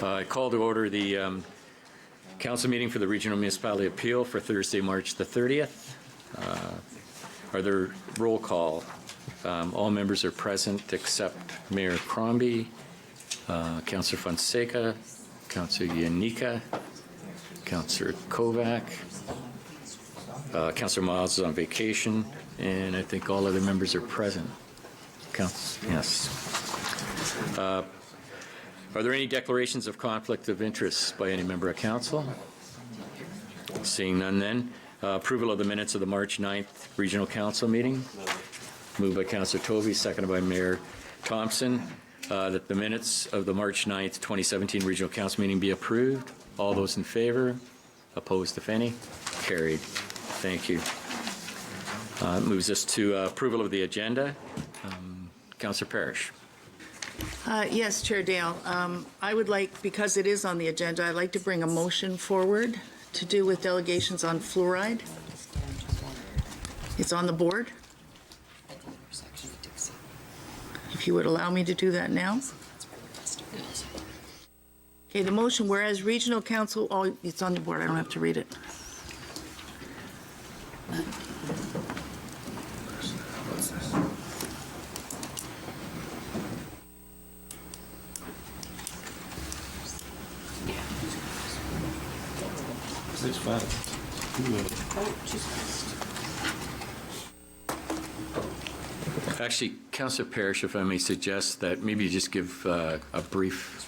I call to order the council meeting for the Regional Municipality Appeal for Thursday, March the 30th. Are there roll call? All members are present except Mayor Crombie, Councillor Fonseca, Councillor Yanika, Councillor Kovac, Councillor Miles is on vacation, and I think all other members are present. Yes. Are there any declarations of conflict of interest by any member of council? Seeing none then. Approval of the minutes of the March 9th Regional Council meeting. Moved by Councillor Tovey, seconded by Mayor Thompson, that the minutes of the March 9th, 2017 Regional Council meeting be approved. All those in favor? Opposed, if any? Carried. Thank you. Moves us to approval of the agenda. Councillor Parrish. Yes, Chair Dale. I would like, because it is on the agenda, I'd like to bring a motion forward to do with delegations on fluoride. It's on the board. If you would allow me to do that now. Okay, the motion, whereas Regional Council, oh, it's on the board, I don't have to read it. It's fine. Actually, Councillor Parrish, if I may suggest that maybe you just give a brief.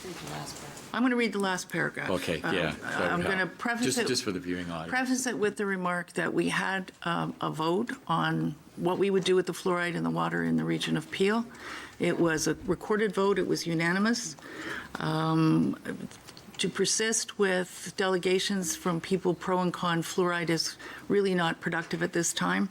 I'm going to read the last paragraph. Okay, yeah. I'm going to preface it. Just for the viewing audience. Preface it with the remark that we had a vote on what we would do with the fluoride in the water in the region of Peel. It was a recorded vote. It was unanimous. To persist with delegations from people pro and con fluoride is really not productive at this time.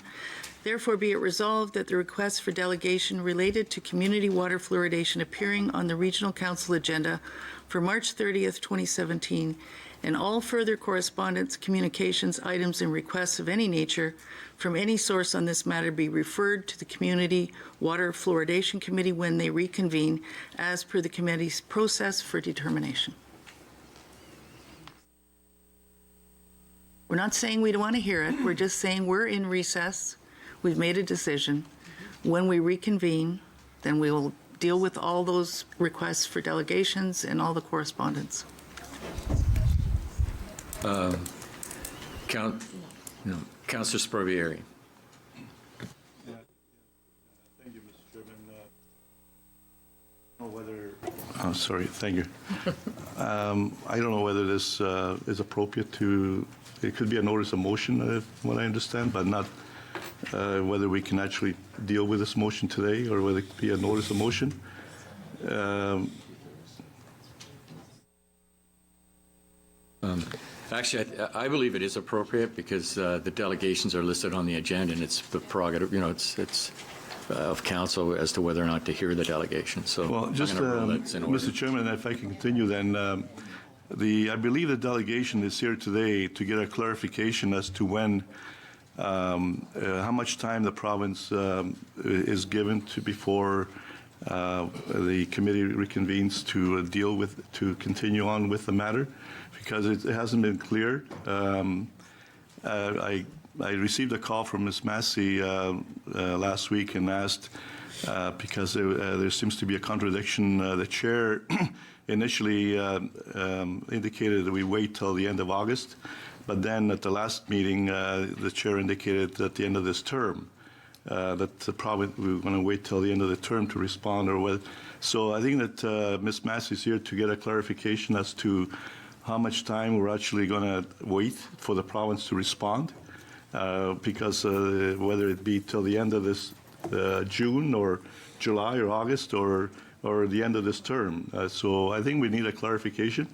Therefore, be it resolved that the request for delegation related to community water fluoridation appearing on the Regional Council agenda for March 30th, 2017, and all further correspondence, communications, items, and requests of any nature from any source on this matter be referred to the Community Water Fluoridation Committee when they reconvene as per the committee's process for determination. We're not saying we don't want to hear it. We're just saying we're in recess. We've made a decision. When we reconvene, then we will deal with all those requests for delegations and all the correspondence. Councillor Sparvieri. Thank you, Mr. Chairman. I don't know whether. Oh, sorry. Thank you. I don't know whether this is appropriate to. It could be a notice of motion, what I understand, but not whether we can actually deal with this motion today or whether it could be a notice of motion. Actually, I believe it is appropriate because the delegations are listed on the agenda, and it's the prerogative, it's of council as to whether or not to hear the delegation. So, well, just Mr. Chairman, if I can continue, then I believe the delegation is here today to get a clarification as to when, how much time the province is given to before the committee reconvenes to to continue on with the matter, because it hasn't been clear. I received a call from Ms. Massey last week and asked, because there seems to be a contradiction. The chair initially indicated that we wait till the end of August, but then at the last meeting, the chair indicated at the end of this term that probably we were going to wait till the end of the term to respond, or whether. So I think that Ms. Massey is here to get a clarification as to how much time we're actually going to wait for the province to respond, because whether it be till the end of this June or July or August or the end of this term. So I think we need a clarification,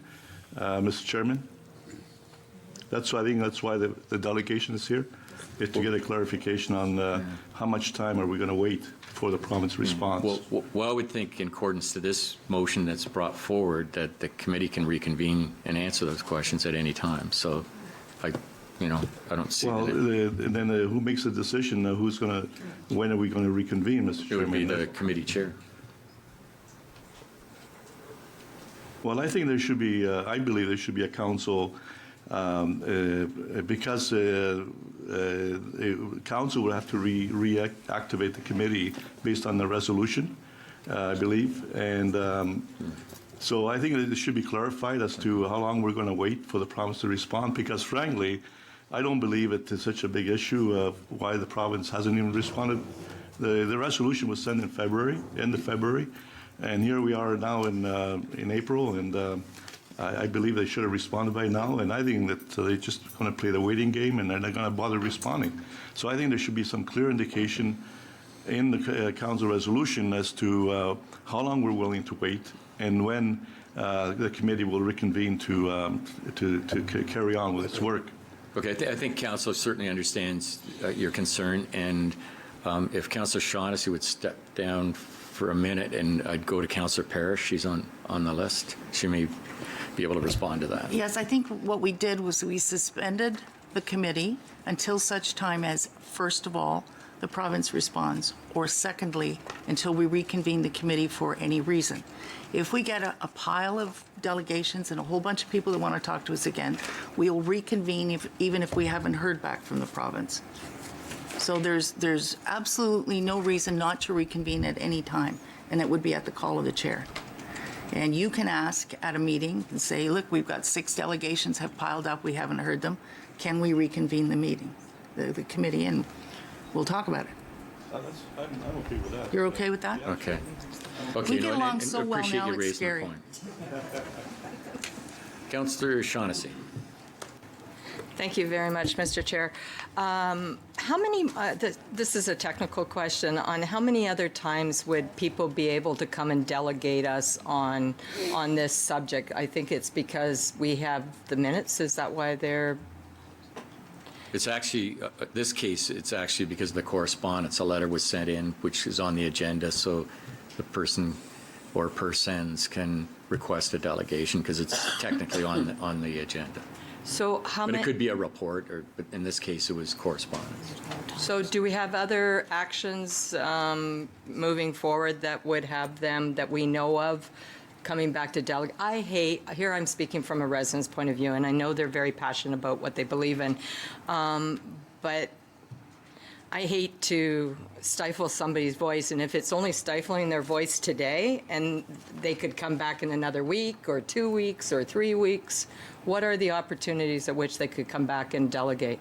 Mr. Chairman. I think that's why the delegation is here, is to get a clarification on how much time are we going to wait for the province response. Well, I would think in accordance to this motion that's brought forward that the committee can reconvene and answer those questions at any time. So I don't see. Well, then who makes the decision? When are we going to reconvene, Mr. Chairman? It would be the committee chair. Well, I think there should be, I believe there should be a council, because council will have to reactivate the committee based on the resolution, I believe. And so I think that it should be clarified as to how long we're going to wait for the province to respond, because frankly, I don't believe it is such a big issue of why the province hasn't even responded. The resolution was sent in February, end of February, and here we are now in April, and I believe they should have responded by now, and I think that they're just going to play the waiting game, and they're not going to bother responding. So I think there should be some clear indication in the council resolution as to how long we're willing to wait, and when the committee will reconvene to carry on with its work. Okay, I think Council certainly understands your concern, and if Councillor Shaughnessy would step down for a minute, and I'd go to Councillor Parrish. She's on the list. She may be able to respond to that. Yes, I think what we did was we suspended the committee until such time as, first of all, the province responds, or secondly, until we reconvene the committee for any reason. If we get a pile of delegations and a whole bunch of people that want to talk to us again, we'll reconvene even if we haven't heard back from the province. So there's absolutely no reason not to reconvene at any time, and it would be at the call of the chair. And you can ask at a meeting and say, look, we've got 6 delegations have piled up, we haven't heard them. Can we reconvene the meeting, the committee, and we'll talk about it. I'm okay with that. You're okay with that? Okay. We get along so well appreciate now, you it's raising scary. the point. Councillor Shaughnessy. Thank you very much, Mr. Chair. How many, this is a technical question, on how many other times would people be able to come and delegate us on this subject? I think it's because we have the minutes. Is that why they're? It's actually, this case, it's actually because of the correspondence. A letter was sent in, which is on the agenda, so the person or persons can request a delegation because it's technically on the agenda. So how But many? it could be a report, but in this case, it was correspondence. So do we have other actions moving forward that would have them, that we know of, coming back to delegate? I hate, here I'm speaking from a resident's point of view, and I know they're very passionate about what they believe in, but I hate to stifle somebody's voice, and if it's only stifling their voice today, and they could come back in another week, or 2 weeks, or 3 weeks, what are the opportunities at which they could come back and delegate?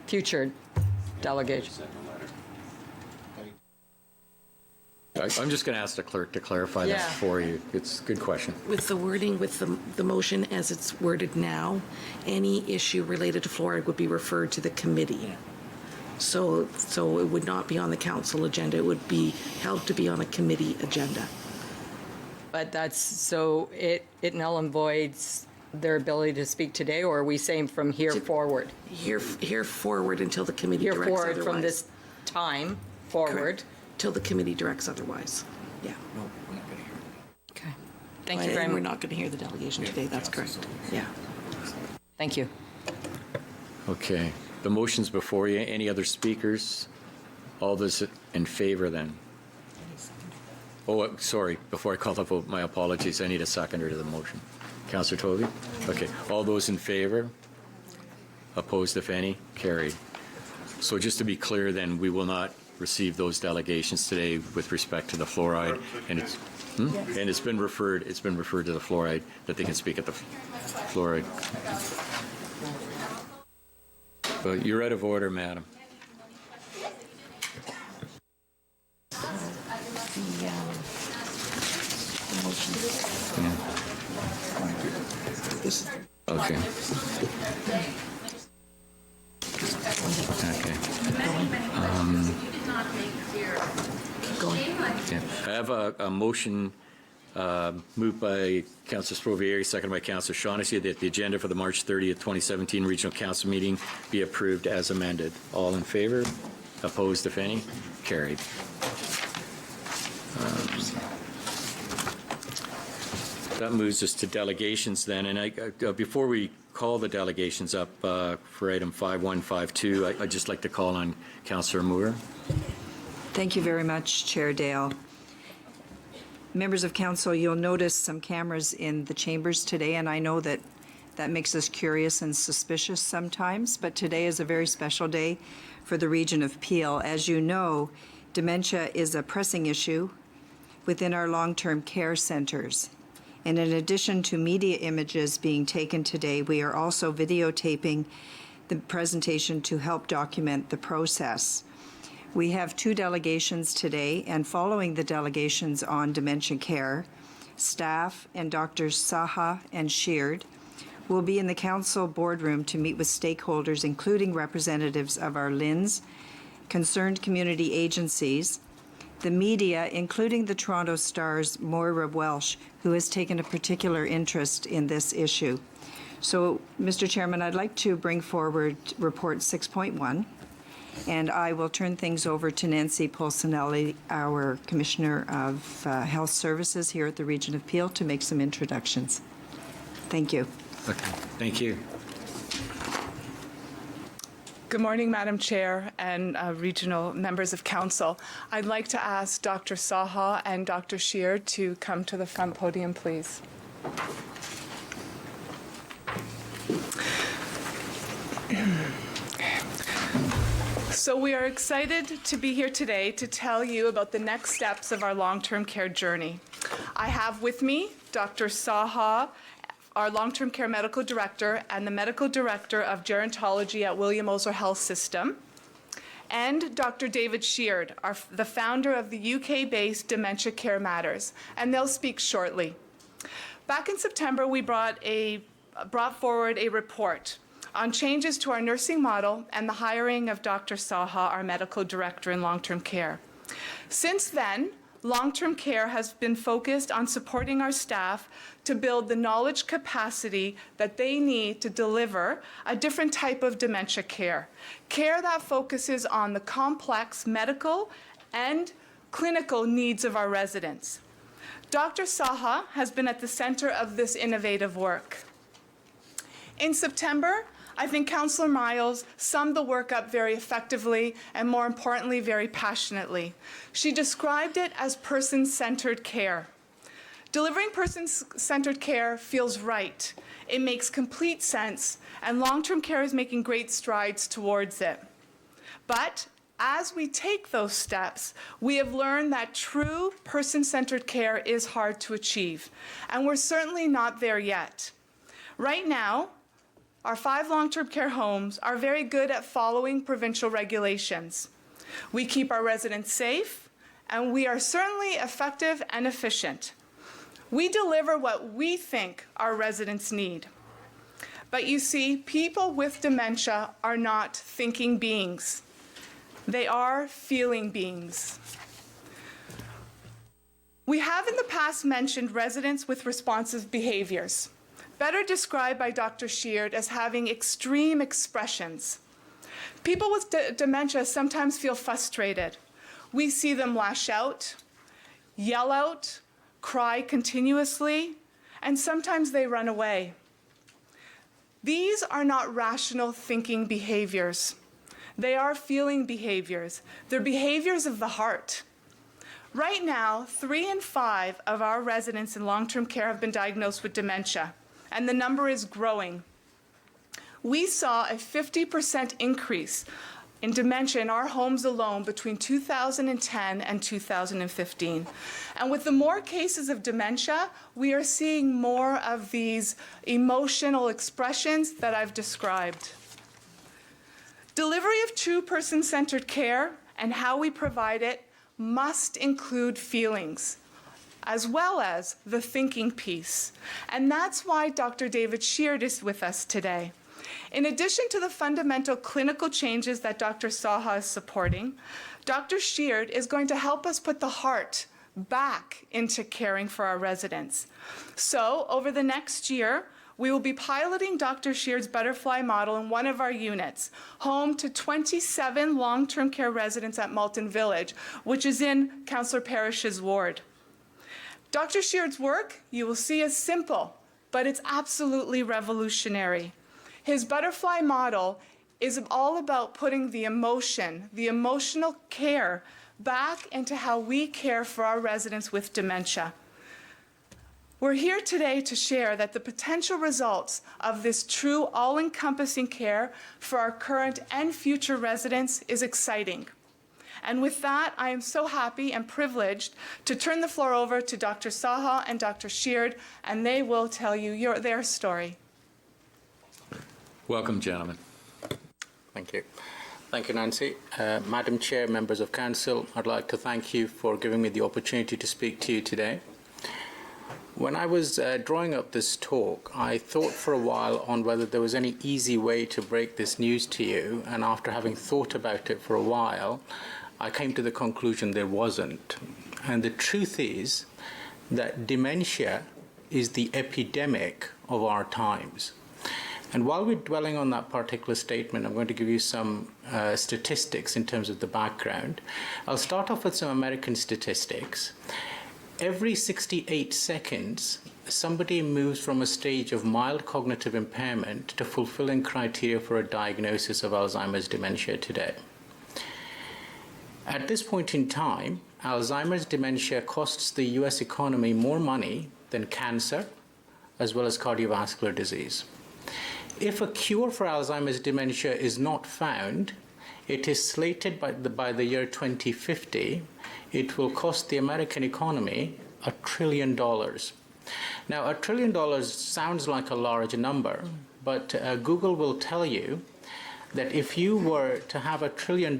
Future delegation. I'm just going to ask the clerk to clarify that Yeah. for you. It's a good question. With the wording, with the motion as it's worded now, any issue related to fluoride would be referred to the committee. So it would not be on the council agenda. It would be held to be on a committee agenda. But that's, so it null and voids their ability to speak today, or are we saying from here forward? Here forward until the committee Here directs forward otherwise. from this time forward? Correct. Till the committee directs otherwise. Yeah. Okay. Thank you very And we're much. not going to hear the delegation today. That's correct. Yeah. Thank you. Okay. The motion's before you. Any other speakers? All those in favor then? Oh, sorry. Before I call the vote, my apologies. I need a seconder to the motion. Councillor Tovey? Okay. All those in favor? Opposed, if any? Carried. So just to be clear then, we will not receive those delegations today with respect to the fluoride, and it's been referred to the fluoride, that they can speak at the fluoride. But you're out of order, madam. Okay. Okay. Keep going. Yeah. I have a motion moved by Councillor Sprovieri, seconded by Councillor Shaughnessy, that the agenda for the March 30th, 2017 Regional Council meeting be approved as amended. All in favor? Opposed, if any? Carried. That moves us to delegations then, and before we call the delegations up for item 5152, I'd just like to call on Councillor Moore. Thank you very much, Chair Dale. Members of council, you'll notice some cameras in the chambers today, and I know that that makes us curious and suspicious sometimes, but today is a very special day for the region of Peel. As you know, dementia is a pressing issue within our long-term care centers. And in addition to media images being taken today, we are also videotaping the presentation to help document the process. We have 2 delegations today, and following the delegations on dementia care, staff and Drs. Saha and Sheard will be in the council boardroom to meet with stakeholders, including representatives of our LHINs, concerned community agencies, the media, including the Toronto Star's Moira Welsh, who has taken a particular interest in this issue. So, Mr. Chairman, I'd like to bring forward Report 6.1, and I will turn things over to Nancy Polsinelli, our Commissioner of Health Services here at the Region of Peel, to make some introductions. Thank you. Okay, thank you. Good morning, Madam Chair and regional members of council. I'd like to ask Dr. Saha and Dr. Sheard to come to the front podium, please. So we are excited to be here today to tell you about the next steps of our long-term care journey. I have with me Dr. Saha, our long-term care medical director and the medical director of gerontology at William Osler Health System, and Dr. David Sheard, the founder of the UK-based Dementia Care Matters, and they'll speak shortly. Back in September, we brought forward a report on changes to our nursing model and the hiring of Dr. Saha, our medical director in long-term care. Since then, long-term care has been focused on supporting our staff to build the knowledge capacity that they need to deliver a different type of dementia care. Care that focuses on the complex medical and clinical needs of our residents. Dr. Saha has been at the center of this innovative work. In September, I think Councillor Miles summed the work up very effectively and, more importantly, very passionately. She described it as person-centered care. Delivering person-centered care feels right. It makes complete sense, and long-term care is making great strides towards it. But as we take those steps, we have learned that true person-centered care is hard to achieve, and we're certainly not there yet. Right now, our 5 long-term care homes are very good at following provincial regulations. We keep our residents safe, and we are certainly effective and efficient. We deliver what we think our residents need. But you see, people with dementia are not thinking beings. They are feeling beings. We have in the past mentioned residents with responsive behaviors, better described by Dr. Sheard as having extreme expressions. People with dementia sometimes feel frustrated. We see them lash out, yell out, cry continuously, and sometimes they run away. These are not rational thinking behaviors. They are feeling behaviors. They're behaviors of the heart. Right now, 3 in 5 of our residents in long-term care have been diagnosed with dementia, and the number is growing. We saw a 50% increase in dementia in our homes alone between 2010 and 2015. And with the more cases of dementia, we are seeing more of these emotional expressions that I've described. Delivery of true person-centered care and how we provide it must include feelings, as well as the thinking piece. And that's why Dr. David Sheard is with us today. In addition to the fundamental clinical changes that Dr. Saha is supporting, Dr. Sheard is going to help us put the heart back into caring for our residents. So, over the next year, we will be piloting Dr. Sheard's butterfly model in one of our units, home to 27 long-term care residents at Malton Village, which is in Councillor Parrish's ward. Dr. Sheard's work, you will see, is simple, but it's absolutely revolutionary. His butterfly model is all about putting the emotional care back into how we care for our residents with dementia. We're here today to share that the potential results of this true all-encompassing care for our current and future residents is exciting. And with that, I am so happy and privileged to turn the floor over to Dr. Saha and Dr. Sheard, and they will tell you their story. Welcome, gentlemen. Thank you. Thank you, Nancy. Madam Chair, members of Council, I'd like to thank you for giving me the opportunity to speak to you today. When I was drawing up this talk, I thought for a while on whether there was any easy way to break this news to you, and after having thought about it for a while, I came to the conclusion there wasn't. And the truth is that dementia is the epidemic of our times. And while we're dwelling on that particular statement, I'm going to give you some statistics in terms of the background. I'll start off with some American statistics. Every 68 seconds, somebody moves from a stage of mild cognitive impairment to fulfilling criteria for a diagnosis of Alzheimer's dementia today. At this point in time, Alzheimer's dementia costs the US economy more money than cancer, as well as cardiovascular disease. If a cure for Alzheimer's dementia is not found, it is slated by the year 2050, it will cost the American economy $1 trillion. Now, $1 trillion sounds like a large number, but Google will tell you that if you were to have $1 trillion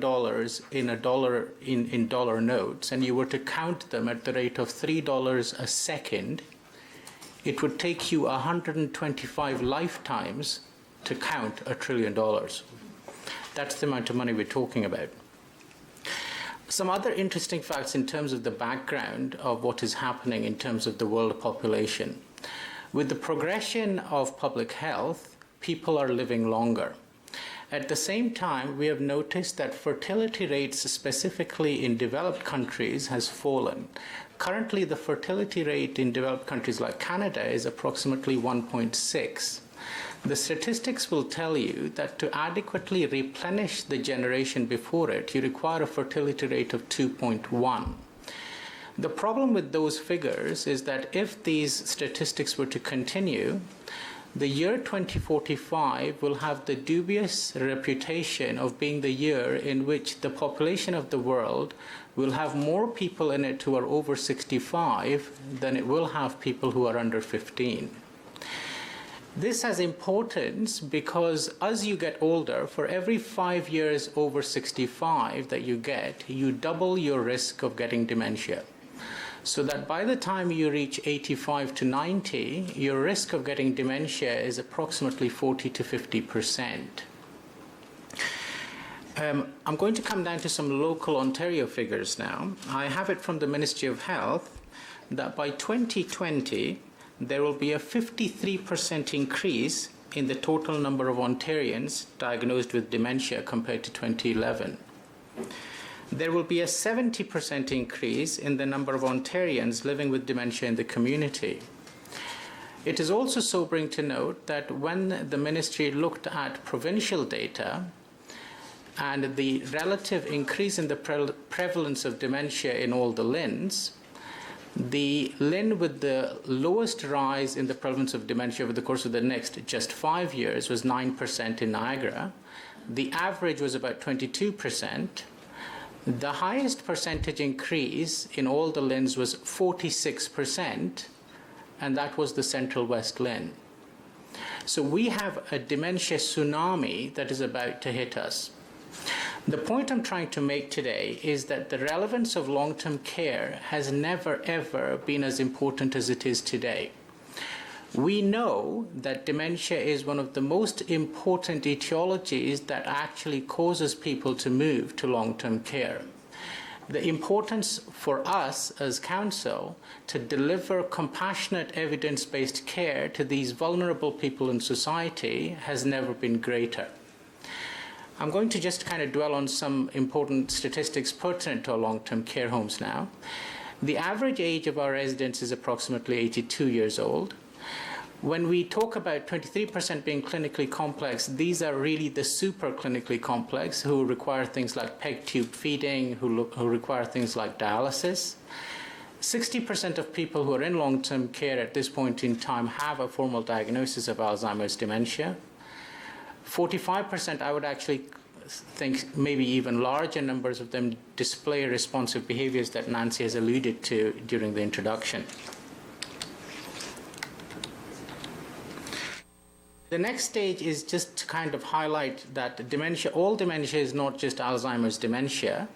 in dollar notes, and you were to count them at the rate of $3 a second, it would take you 125 lifetimes to count $1 trillion. That's the amount of money we're talking about. Some other interesting facts in terms of the background of what is happening in terms of the world population. With the progression of public health, people are living longer. At the same time, we have noticed that fertility rates, specifically in developed countries, has fallen. Currently, the fertility rate in developed countries like Canada is approximately 1.6. The statistics will tell you that to adequately replenish the generation before it, you require a fertility rate of 2.1. The problem with those figures is that if these statistics were to continue, the year 2045 will have the dubious reputation of being the year in which the population of the world will have more people in it who are over 65 than it will have people who are under 15. This has importance because as you get older, for every 5 years over 65 that you get, you double your risk of getting dementia. So that by the time you reach 85 to 90, your risk of getting dementia is approximately 40 to 50%. I'm going to come down to some local Ontario figures now. I have it from the Ministry of Health that by 2020, there will be a 53% increase in the total number of Ontarians diagnosed with dementia compared to 2011. There will be a 70% increase in the number of Ontarians living with dementia in the community. It is also sobering to note that when the ministry looked at provincial data and the relative increase in the prevalence of dementia in all the LHINs, the LHIN with the lowest rise in the prevalence of dementia over the course of the next just 5 years was 9% in Niagara. The average was about 22%. The highest percentage increase in all the LHINs was 46%, and that was the Central West LHIN. So we have a dementia tsunami that is about to hit us. The point I'm trying to make today is that the relevance of long-term care has never, ever been as important as it is today. We know that dementia is one of the most important etiologies that actually causes people to move to long-term care. The importance for us as Council to deliver compassionate evidence-based care to these vulnerable people in society has never been greater. I'm going to just kind of dwell on some important statistics pertinent to our long-term care homes now. The average age of our residents is approximately 82 years old. When we talk about 23% being clinically complex, these are really the super clinically complex who require things like peg tube feeding, who require things like dialysis. 60% of people who are in long-term care at this point in time have a formal diagnosis of Alzheimer's dementia. 45%, I would actually think maybe even larger numbers of them display responsive behaviors that Nancy has alluded to during the introduction. The next stage is just to kind of highlight that dementia, all dementia is not just Alzheimer's dementia.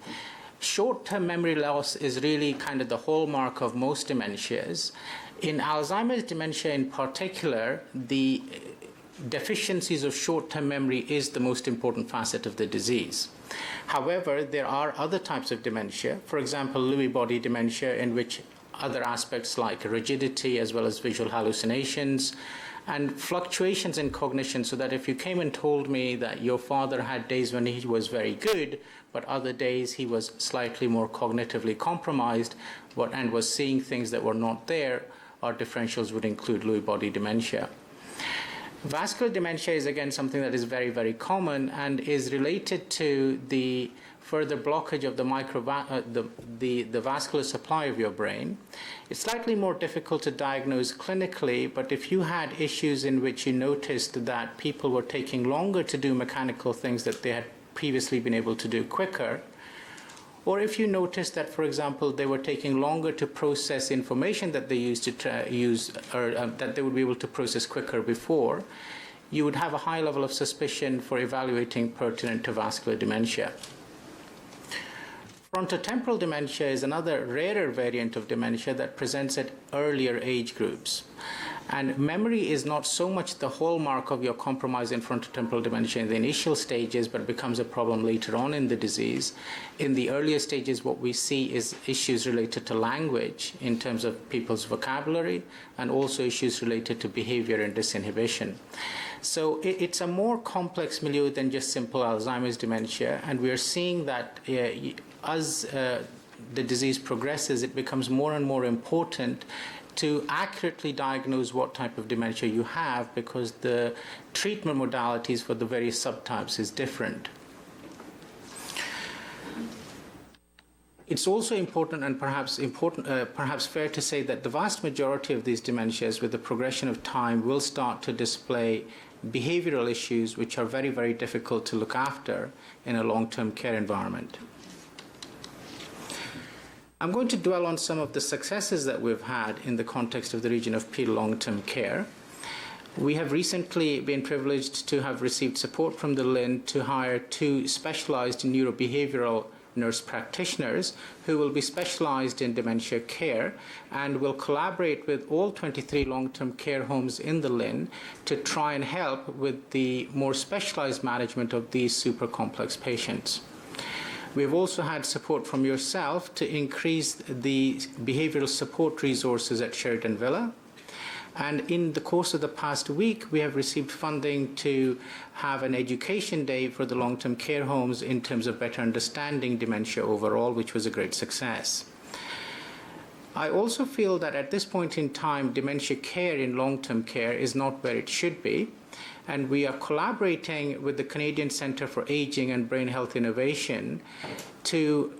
Short-term memory loss is really kind of the hallmark of most dementias. In Alzheimer's dementia in particular, the deficiencies of short-term memory is the most important facet of the disease. However, there are other types of dementia, for example, Lewy body dementia, in which other aspects like rigidity as well as visual hallucinations and fluctuations in cognition, so that if you came and told me that your father had days when he was very good, but other days he was slightly more cognitively compromised and was seeing things that were not there, our differentials would include Lewy body dementia. Vascular dementia is again something that is very, very common and is related to the further blockage of the vascular supply of your brain. It's slightly more difficult to diagnose clinically, but if you had issues in which you noticed that people were taking longer to do mechanical things that they had previously been able to do quicker, or if you noticed that, for example, they were taking longer to process information that they used to use, or that they would be able to process quicker before, you would have a high level of suspicion for evaluating pertinent to vascular dementia. Frontotemporal dementia is another rarer variant of dementia that presents at earlier age groups. And memory is not so much the hallmark of your compromise in frontotemporal dementia in the initial stages, but becomes a problem later on in the disease. In the earlier stages, what we see is issues related to language in terms of people's vocabulary, and also issues related to behavior and disinhibition. So it's a more complex milieu than just simple Alzheimer's dementia, and we are seeing that as the disease progresses, it becomes more and more important to accurately diagnose what type of dementia you have, because the treatment modalities for the various subtypes is different. It's also important and perhaps fair to say that the vast majority of these dementias with the progression of time will start to display behavioral issues which are very, very difficult to look after in a long-term care environment. I'm going to dwell on some of the successes that we've had in the context of the region of Peel long-term care. We have recently been privileged to have received support from the LHIN to hire 2 specialized neurobehavioral nurse practitioners who will be specialized in dementia care and will collaborate with all 23 long-term care homes in the LHIN to try and help with the more specialized management of these super complex patients. We've also had support from yourself to increase the behavioral support resources at Sheridan Villa. And in the course of the past week, we have received funding to have an education day for the long-term care homes in terms of better understanding dementia overall, which was a great success. I also feel that at this point in time, dementia care in long-term care is not where it should be. And we are collaborating with the Canadian Centre for Aging and Brain Health Innovation to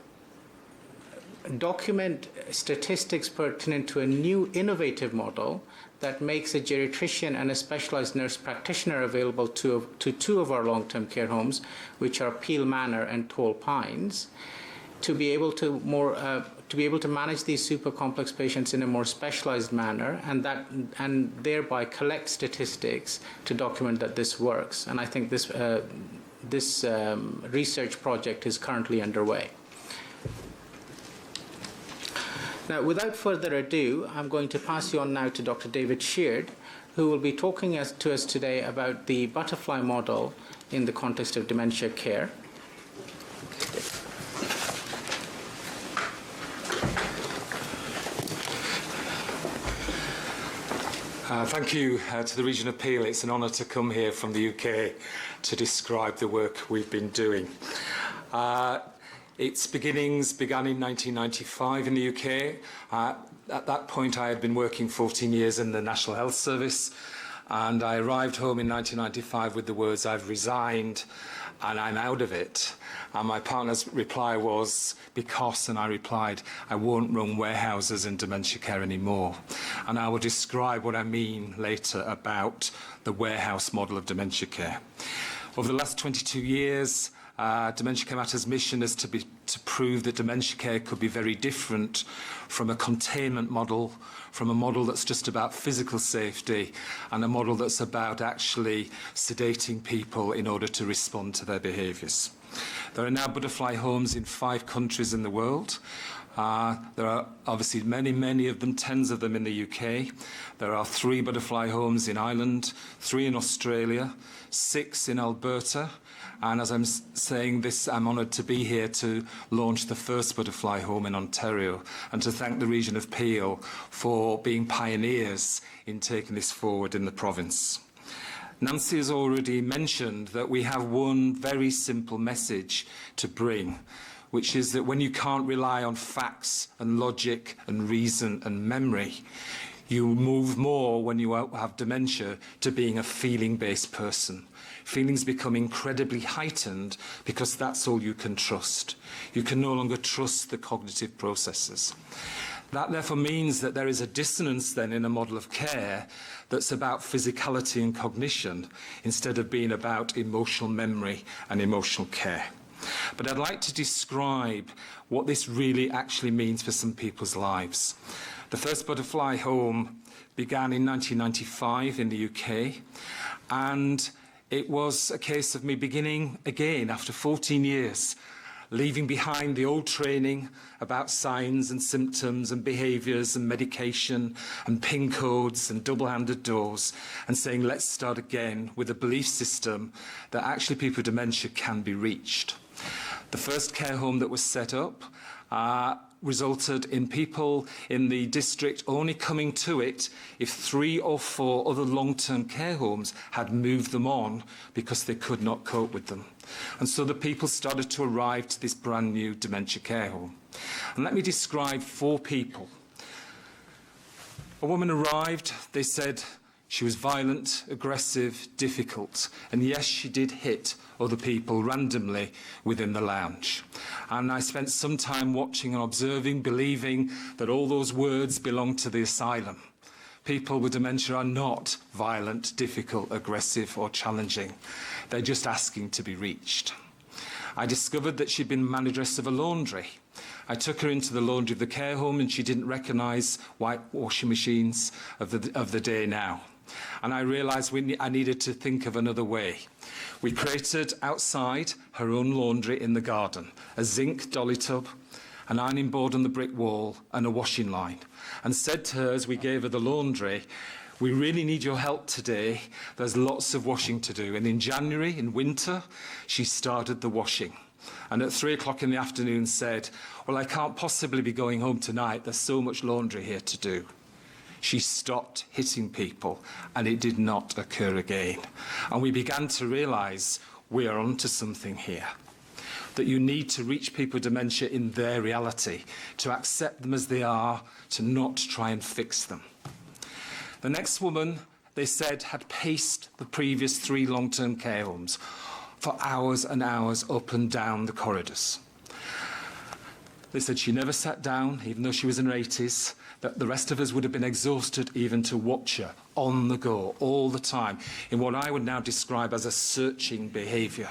document statistics pertinent to a new innovative model that makes a geriatrician and a specialized nurse practitioner available to 2 of our long-term care homes, which are Peel Manor and Tall Pines, to be able to manage these super complex patients in a more specialized manner, and thereby collect statistics to document that this works. And I think this research project is currently underway. Now, without further ado, I'm going to pass you on now to Dr. David Sheard, who will be talking to us today about the butterfly model in the context of dementia care. Thank you to the region of Peel. It's an honour to come here from the UK to describe the work we've been doing. Its beginnings began in 1995 in the UK. At that point, I had been working 14 years in the National Health Service, And I arrived home in 1995 with the words, "I've resigned and I'm out of it." And my partner's reply was, "Because," and I replied, "I won't run warehouses in dementia care anymore." And I will describe what I mean later about the warehouse model of dementia care. Over the last 22 years, Dementia Care Matters' mission is to prove that dementia care could be very different from a containment model, from a model that's just about physical safety, and a model that's about actually sedating people in order to respond to their behaviours. There are now butterfly homes in 5 countries in the world. There are obviously many of them, tens of them in the UK. There are 3 butterfly homes in Ireland, 3 in Australia, 6 in Alberta. And as I'm saying this, I'm honoured to be here to launch the first butterfly home in Ontario and to thank the region of Peel for being pioneers in taking this forward in the province. Nancy has already mentioned that we have one very simple message to bring, which is that when you can't rely on facts and logic and reason and memory, you move more when you have dementia to being a feeling-based person. Feelings become incredibly heightened because that's all you can trust. You can no longer trust the cognitive processes. That therefore means that there is a dissonance then in a model of care that's about physicality and cognition instead of being about emotional memory and emotional care. But I'd like to describe what this really actually means for some people's lives. The first butterfly home began in 1995 in the UK, and it was a case of me beginning again after 14 years, leaving behind the old training about signs and symptoms and behaviours and medication and PIN codes and double-handed doors, and saying, let's start again with a belief system that actually people with dementia can be reached. The first care home that was set up resulted in people in the district only coming to it if 3 or 4 other long-term care homes had moved them on because they could not cope with them. And so the people started to arrive to this brand new dementia care home. And let me describe 4 people. A woman arrived, they said she was violent, aggressive, difficult, and yes, she did hit other people randomly within the lounge. And I spent some time watching and observing, believing that all those words belonged to the asylum. People with dementia are not violent, difficult, aggressive or challenging. They're just asking to be reached. I discovered that she'd been manageress of a laundry. I took her into the laundry of the care home and she didn't recognise white washing machines of the day now. And I realised I needed to think of another way. We created outside her own laundry in the garden, a zinc dolly tub, an ironing board on the brick wall and a washing line, and said to her as we gave her the laundry, we really need your help today. There's lots of washing to do. And in January, in winter, she started the washing. And at 3 o'clock in the afternoon said, well, I can't possibly be going home tonight. There's so much laundry here to do. She stopped hitting people, and it did not occur again. And we began to realise we are onto something here, that you need to reach people with dementia in their reality, to accept them as they are, to not try and fix them. The next woman, they said, had paced the previous 3 long-term care homes for hours and hours up and down the corridors. They said she never sat down, even though she was in her 80s, that the rest of us would have been exhausted even to watch her on the go all the time in what I would now describe as a searching behaviour.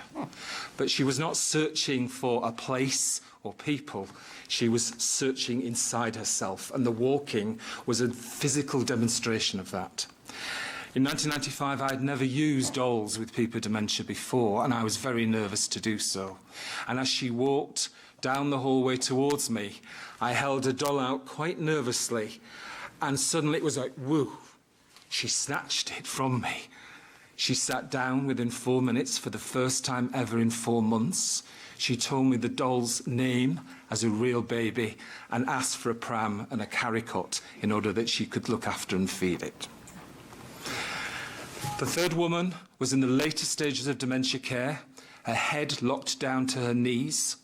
But she was not searching for a place or people. She was searching inside herself, and the walking was a physical demonstration of that. In 1995, I had never used dolls with people with dementia before, and I was very nervous to do so. And as she walked down the hallway towards me, I held a doll out quite nervously, and suddenly it was like, woo, she snatched it from me. She sat down within 4 minutes for the first time ever in 4 months. She told me the doll's name as a real baby and asked for a pram and a carry cot in order that she could look after and feed it. The third woman was in the later stages of dementia care, her head locked down to her knees,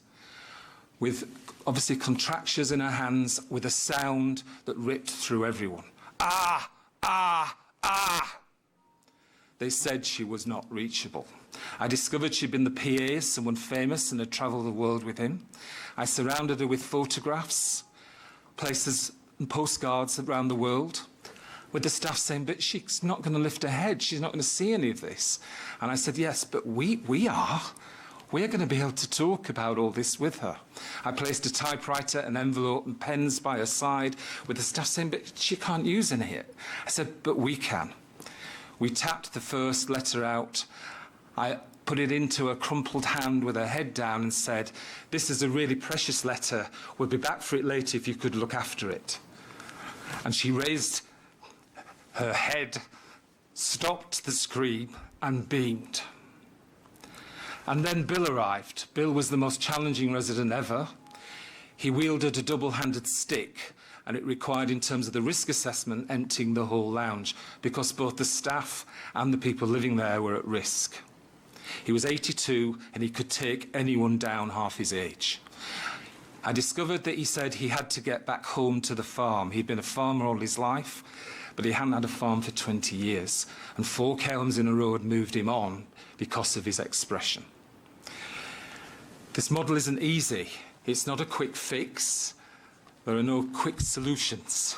with obviously contractions in her hands, with a sound that ripped through everyone. Ah, ah, ah. they said she was not reachable. I discovered she'd been the PA of someone famous and had travelled the world with him. I surrounded her with photographs, places and postcards around the world, with the staff saying, but she's not going to lift her head, she's not going to see any of this. And I said, yes, but we are. We're going to be able to talk about all this with her. I placed a typewriter, an envelope and pens by her side with the staff saying, but she can't use any of it. I said, but we can. We tapped the first letter out. I put it into a crumpled hand with her head down and said, this is a really precious letter. We'll be back for it later if you could look after it. And she raised her head, stopped the scream and beamed. And then Bill arrived. Bill was the most challenging resident ever. He wielded a double-handed stick, and it required, in terms of the risk assessment, emptying the whole lounge, because both the staff and the people living there were at risk. He was 82, and he could take anyone down half his age. I discovered that he said he had to get back home to the farm. He'd been a farmer all his life, but he hadn't had a farm for 20 years, and 4 care homes in a row had moved him on because of his expression. This model isn't easy. It's not a quick fix. There are no quick solutions.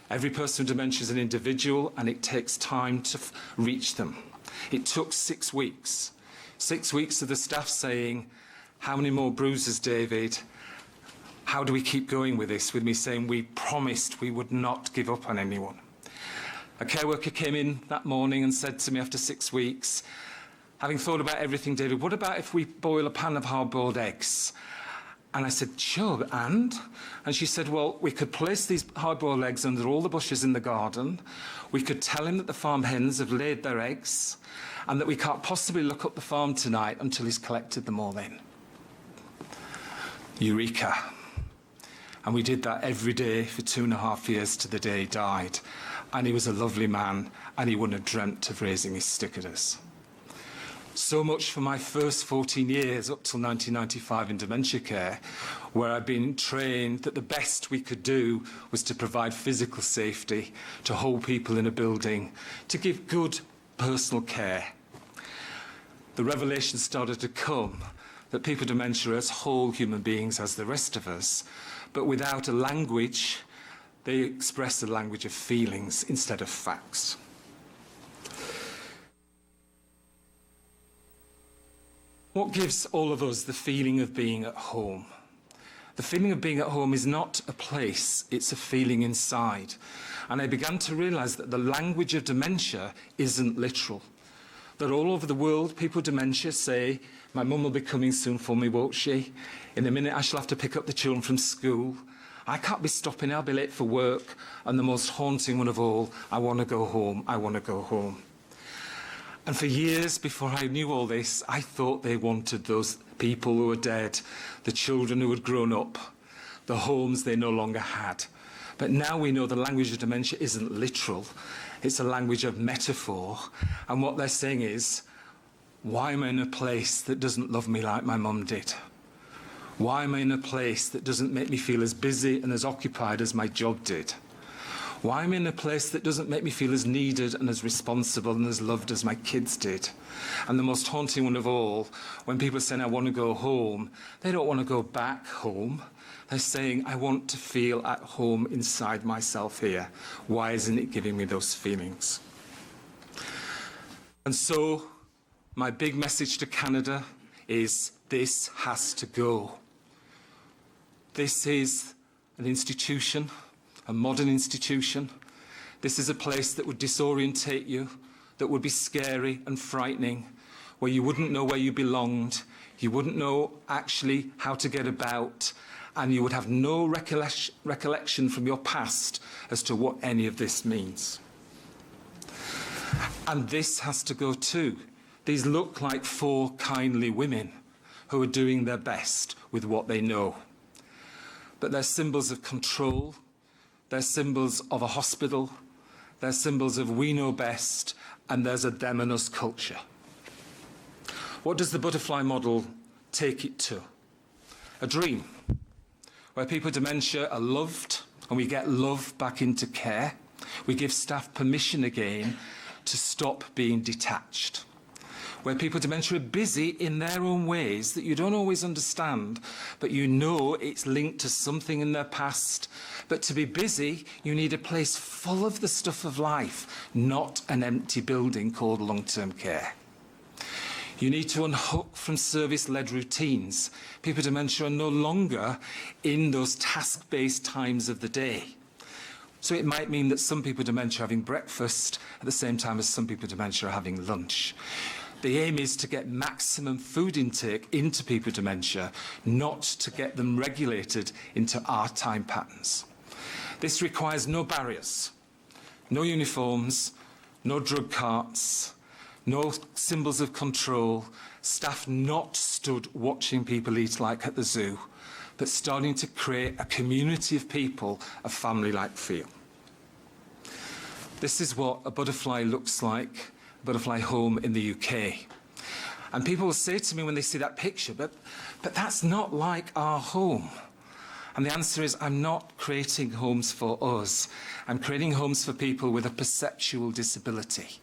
Every person with dementia is an individual, and it takes time to reach them. It took 6 weeks. 6 weeks of the staff saying, how many more bruises, David? How do we keep going with this? With me saying we promised we would not give up on anyone. A care worker came in that morning and said to me after 6 weeks, having thought about everything, David, what about if we boil a pan of hard-boiled eggs? And I said, sure, and? And she said, well, we could place these hard-boiled eggs under all the bushes in the garden. We could tell him that the farm hens have laid their eggs and that we can't possibly look up the farm tonight until he's collected them all in. Eureka. And we did that every day for 2.5 years to the day he died. And he was a lovely man, and he wouldn't have dreamt of raising his stick at us. So much for my first 14 years up till 1995 in dementia care, where I'd been trained that the best we could do was to provide physical safety, to hold people in a building, to give good personal care. The revelation started to come that people with dementia are as whole human beings as the rest of us, but without a language, they express the language of feelings instead of facts. What gives all of us the feeling of being at home? The feeling of being at home is not a place, it's a feeling inside. And I began to realise that the language of dementia isn't literal. That all over the world, people with dementia say, my mum will be coming soon for me, won't she? In a minute I shall have to pick up the children from school. I can't be stopping, I'll be late for work. And the most haunting one of all, I want to go home, I want to go home. And for years before I knew all this, I thought they wanted those people who were dead, the children who had grown up, the homes they no longer had. But now we know the language of dementia isn't literal. It's a language of metaphor. And what they're saying is, why am I in a place that doesn't love me like my mum did? Why am I in a place that doesn't make me feel as busy and as occupied as my job did? Why am I in a place that doesn't make me feel as needed and as responsible and as loved as my kids did? And the most haunting one of all, when people are saying, I want to go home, they don't want to go back home. They're saying, I want to feel at home inside myself here. Why isn't it giving me those feelings? And so, my big message to Canada is, this has to go. This is an institution, a modern institution. This is a place that would disorientate you, that would be scary and frightening, where you wouldn't know where you belonged, you wouldn't know actually how to get about, and you would have no recollection from your past as to what any of this means. And this has to go too. These look like 4 kindly women who are doing their best with what they know. But they're symbols of control, they're symbols of a hospital, they're symbols of we know best, and there's a them and us culture. What does the butterfly model take it to? A dream, where people with dementia are loved, and we get love back into care. We give staff permission again to stop being detached, where people with dementia are busy in their own ways that you don't always understand, but you know it's linked to something in their past. But to be busy, you need a place full of the stuff of life, not an empty building called long-term care. You need to unhook from service-led routines. People with dementia are no longer in those task-based times of the day. So it might mean that some people with dementia are having breakfast at the same time as some people with dementia are having lunch. The aim is to get maximum food intake into people with dementia, not to get them regulated into our time patterns. This requires no barriers, no uniforms, no drug carts, no symbols of control, staff not stood watching people eat like at the zoo, but starting to create a community of people, a family-like feel. This is what a butterfly looks like, a butterfly home in the UK. And people will say to me when they see that picture, but that's not like our home. And the answer is, I'm not creating homes for us. I'm creating homes for people with a perceptual disability.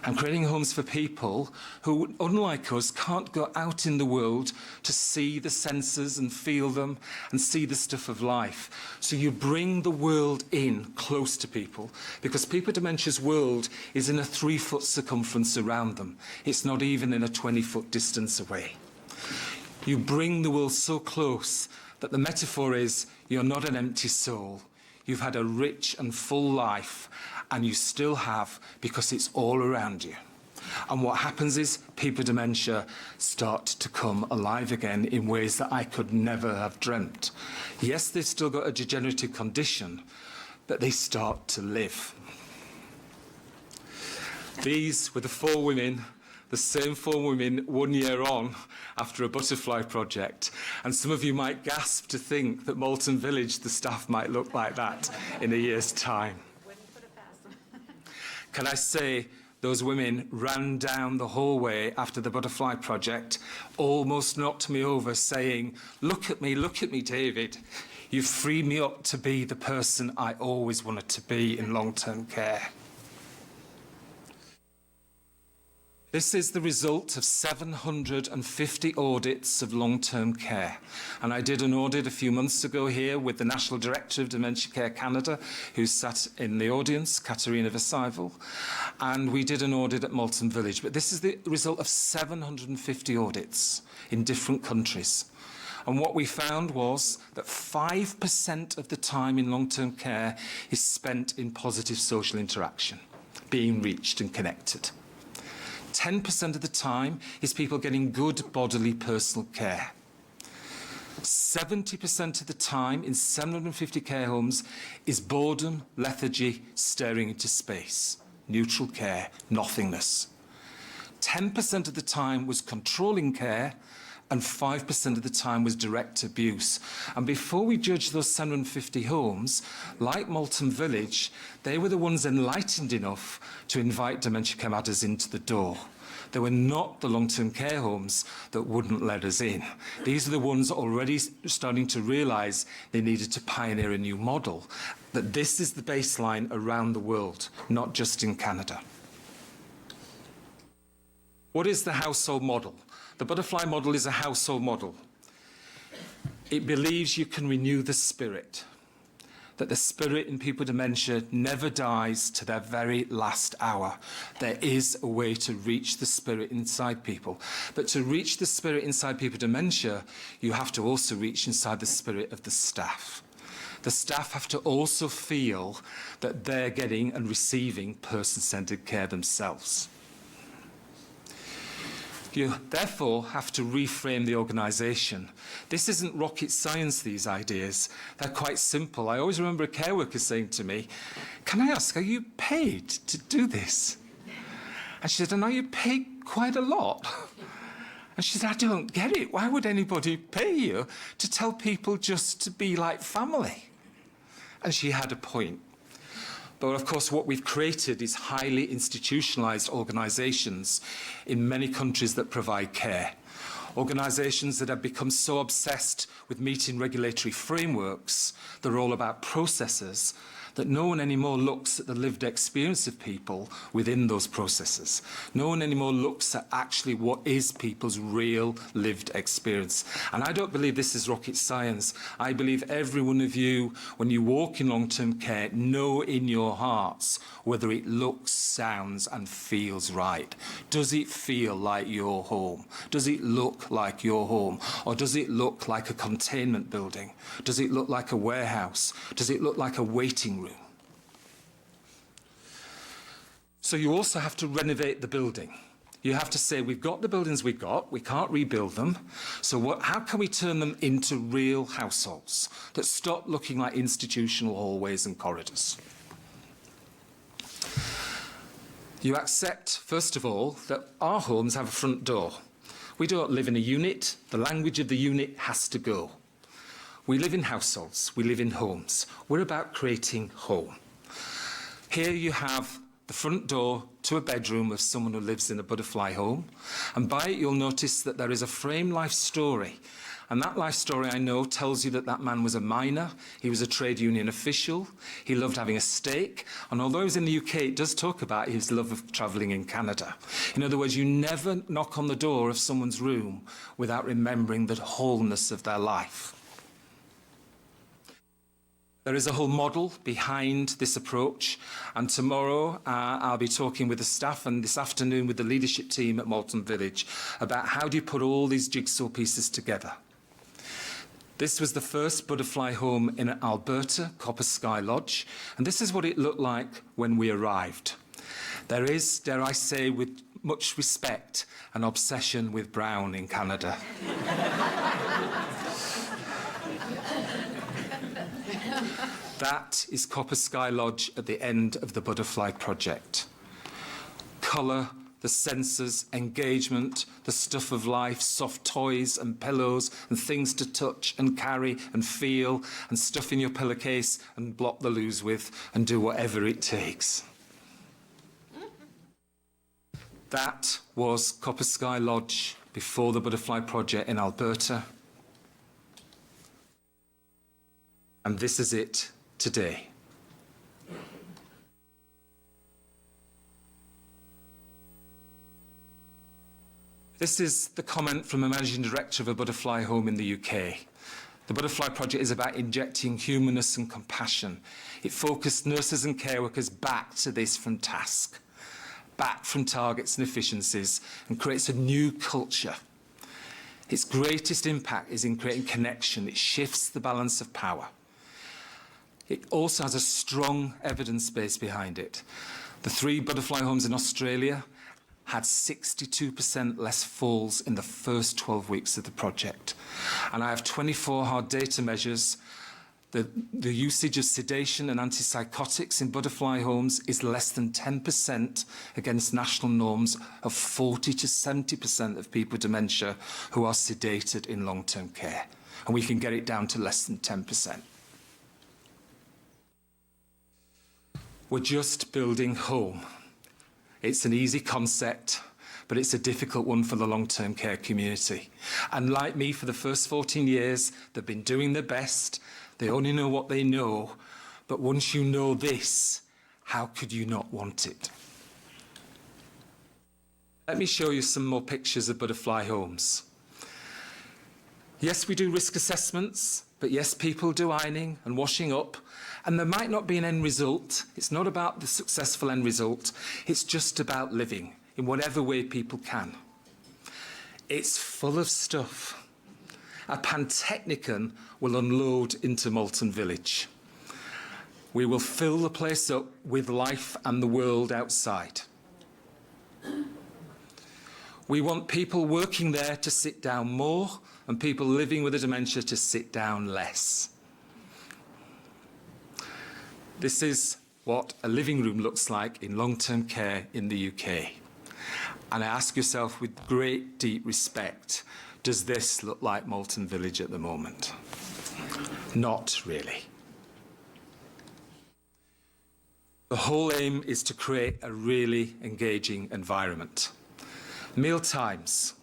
I'm creating homes for people who, unlike us, can't go out in the world to see the senses and feel them and see the stuff of life. So you bring the world in close to people, because people with dementia's world is in a 3-foot circumference around them. It's not even in a 20-foot distance away. You bring the world so close that the metaphor is, you're not an empty soul. You've had a rich and full life, and you still have, because it's all around you. And what happens is people with dementia start to come alive again in ways that I could never have dreamt. Yes, they've still got a degenerative condition, but they start to live. These were the 4 women, the same 4 women 1 year on after a butterfly project. And some of you might gasp to think that Malton Village, the staff might look like that in a year's time. Can I say, those women ran down the hallway after the butterfly project, almost knocked me over, saying, look at me, David. You've freed me up to be the person I always wanted to be in long-term care. This is the result of 750 audits of long-term care. And I did an audit a few months ago here with the National Director of Dementia Care Canada, who sat in the audience, Katarina Vesaival, and we did an audit at Malton Village. But this is the result of 750 audits in different countries. And what we found was that 5% of the time in long-term care is spent in positive social interaction, being reached and connected. 10% of the time is people getting good bodily personal care. 70% of the time in 750 care homes is boredom, lethargy, staring into space, neutral care, nothingness. 10% of the time was controlling care, and 5% of the time was direct abuse. And before we judge those 750 homes, like Malton Village, they were the ones enlightened enough to invite Dementia Care Matters into the door. They were not the long-term care homes that wouldn't let us in. These are the ones already starting to realise they needed to pioneer a new model, that this is the baseline around the world, not just in Canada. What is the household model? The butterfly model is a household model. It believes you can renew the spirit, that the spirit in people with dementia never dies to their very last hour. There is a way to reach the spirit inside people. But to reach the spirit inside people with dementia, you have to also reach inside the spirit of the staff. The staff have to also feel that they're getting and receiving person-centred care themselves. You therefore have to reframe the organisation. This isn't rocket science, these ideas. They're quite simple. I always remember a care worker saying to me, can I ask, are you paid to do this? And she said, and are you paid quite a lot? And she said, I don't get it. Why would anybody pay you to tell people just to be like family? And she had a point. But of course, what we've created is highly institutionalised organisations in many countries that provide care. Organisations that have become so obsessed with meeting regulatory frameworks, they're all about processes, that no one anymore looks at the lived experience of people within those processes. No one anymore looks at actually what is people's real lived experience. And I don't believe this is rocket science. I believe every one of you, when you walk in long-term care, know in your hearts whether it looks, sounds and feels right. Does it feel like your home? Does it look like your home? Or does it look like a containment building? Does it look like a warehouse? Does it look like a waiting room? So you also have to renovate the building. You have to say, we've got the buildings we've got, we can't rebuild them, so how can we turn them into real households that stop looking like institutional hallways and corridors? You accept, first of all, that our homes have a front door. We don't live in a unit. The language of the unit has to go. We live in households. We live in homes. We're about creating home. Here you have the front door to a bedroom of someone who lives in a butterfly home. And by it, you'll notice that there is a frame life story. And that life story, I know, tells you that that man was a miner, he was a trade union official, he loved having a steak, and although he was in the UK, it does talk about his love of travelling in Canada. In other words, you never knock on the door of someone's room without remembering the wholeness of their life. There is a whole model behind this approach, and tomorrow I'll be talking with the staff and this afternoon with the leadership team at Malton Village about how do you put all these jigsaw pieces together. This was the first butterfly home in Alberta, Copper Sky Lodge, and this is what it looked like when we arrived. There is, dare I say, with much respect, an obsession with brown in Canada. That is Copper Sky Lodge at the end of the Butterfly Project. Colour, the senses, engagement, the stuff of life, soft toys and pillows and things to touch and carry and feel and stuff in your pillowcase and block the loos with and do whatever it takes. That was Copper Sky Lodge before the Butterfly Project in Alberta. And this is it today. This is the comment from a managing director of a butterfly home in the UK. The Butterfly Project is about injecting humanness and compassion. It focused nurses and care workers back to this from task, back from targets and efficiencies, and creates a new culture. Its greatest impact is in creating connection. It shifts the balance of power. It also has a strong evidence base behind it. The 3 butterfly homes in Australia had 62% less falls in the first 12 weeks of the project. And I have 24 hard data measures. The usage of sedation and antipsychotics in butterfly homes is less than 10% against national norms of 40 to 70% of people with dementia who are sedated in long-term care. And we can get it down to less than 10%. We're just building home. It's an easy concept, but it's a difficult one for the long-term care community. And like me, for the first 14 years, they've been doing their best. They only know what they know. But once you know this, how could you not want it? Let me show you some more pictures of butterfly homes. Yes, we do risk assessments, but yes, people do ironing and washing up. And there might not be an end result. It's not about the successful end result. It's just about living in whatever way people can. It's full of stuff. A Pantechnicon will unload into Malton Village. We will fill the place up with life and the world outside. We want people working there to sit down more and people living with a dementia to sit down less. This is what a living room looks like in long-term care in the UK. And I ask yourself with great, deep respect, does this look like Malton Village at the moment? Not really. The whole aim is to create a really engaging environment. Meal times.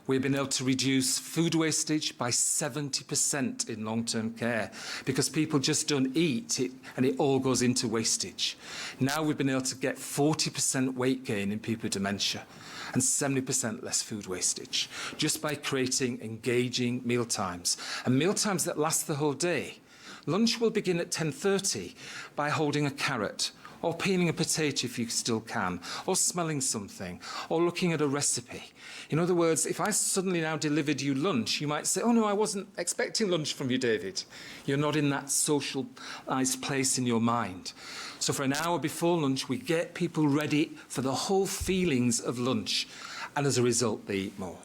We've been able to reduce food wastage by 70% in long-term care because people just don't eat it and it all goes into wastage. Now we've been able to get 40% weight gain in people with dementia and 70% less food wastage just by creating engaging mealtimes and mealtimes that last the whole day. Lunch will begin at 10:30 by holding a carrot or peeling a potato if you still can, or smelling something, or looking at a recipe. In other words, if I suddenly now delivered you lunch, you might say, oh no, I wasn't expecting lunch from you, David. You're not in that socialised place in your mind. So for an hour before lunch, we get people ready for the whole feelings of lunch, and as a result, they eat more.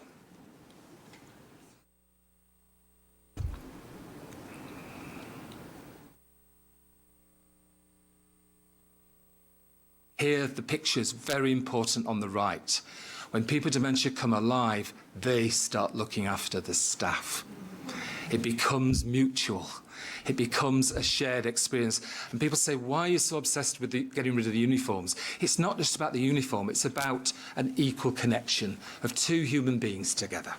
Here, the picture's very important on the right. When people with dementia come alive, they start looking after the staff. It becomes mutual. It becomes a shared experience. And people say, why are you so obsessed with getting rid of the uniforms? It's not just about the uniform, it's about an equal connection of two human beings together.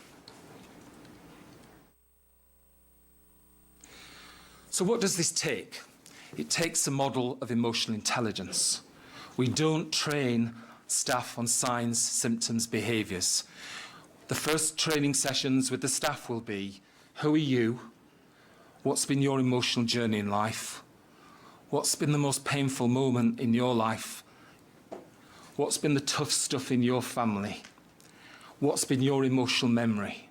So what does this take? It takes a model of emotional intelligence. We don't train staff on signs, symptoms, behaviours. The first training sessions with the staff will be, who are you? What's been your emotional journey in life? What's been the most painful moment in your life? What's been the tough stuff in your family? What's been your emotional memory?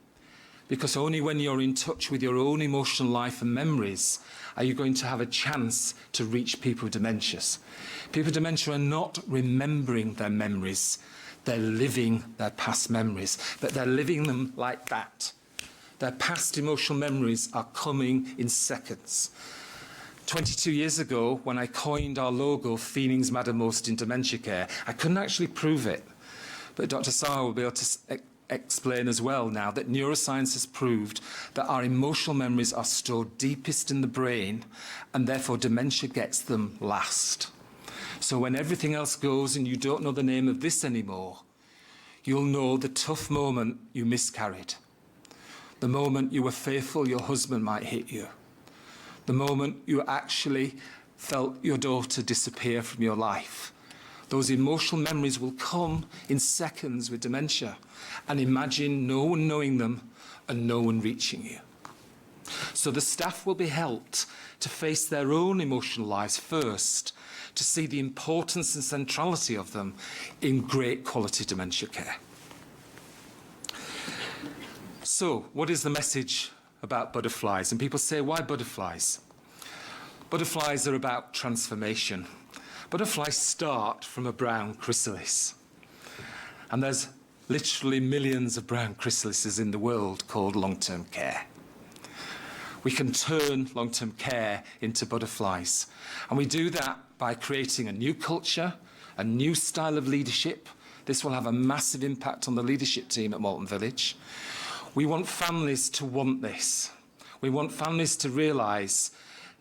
Because only when you're in touch with your own emotional life and memories are you going to have a chance to reach people with dementias. People with dementia are not remembering their memories, they're living their past memories, but they're living them like that. Their past emotional memories are coming in seconds. 22 years ago, when I coined our logo, Feelings Matter Most in Dementia Care, I couldn't actually prove it. But Dr. Saha will be able to explain as well now that neuroscience has proved that our emotional memories are stored deepest in the brain and therefore dementia gets them last. So when everything else goes and you don't know the name of this anymore, you'll know the tough moment you miscarried, the moment you were fearful your husband might hit you, the moment you actually felt your daughter disappear from your life. Those emotional memories will come in seconds with dementia. And imagine no one knowing them and no one reaching you. So the staff will be helped to face their own emotional lives first, to see the importance and centrality of them in great quality dementia care. So, what is the message about butterflies? And people say, why butterflies? Butterflies are about transformation. Butterflies start from a brown chrysalis. And there's literally millions of brown chrysalises in the world called long-term care. We can turn long-term care into butterflies. And we do that by creating a new culture, a new style of leadership. This will have a massive impact on the leadership team at Malton Village. We want families to want this. We want families to realise,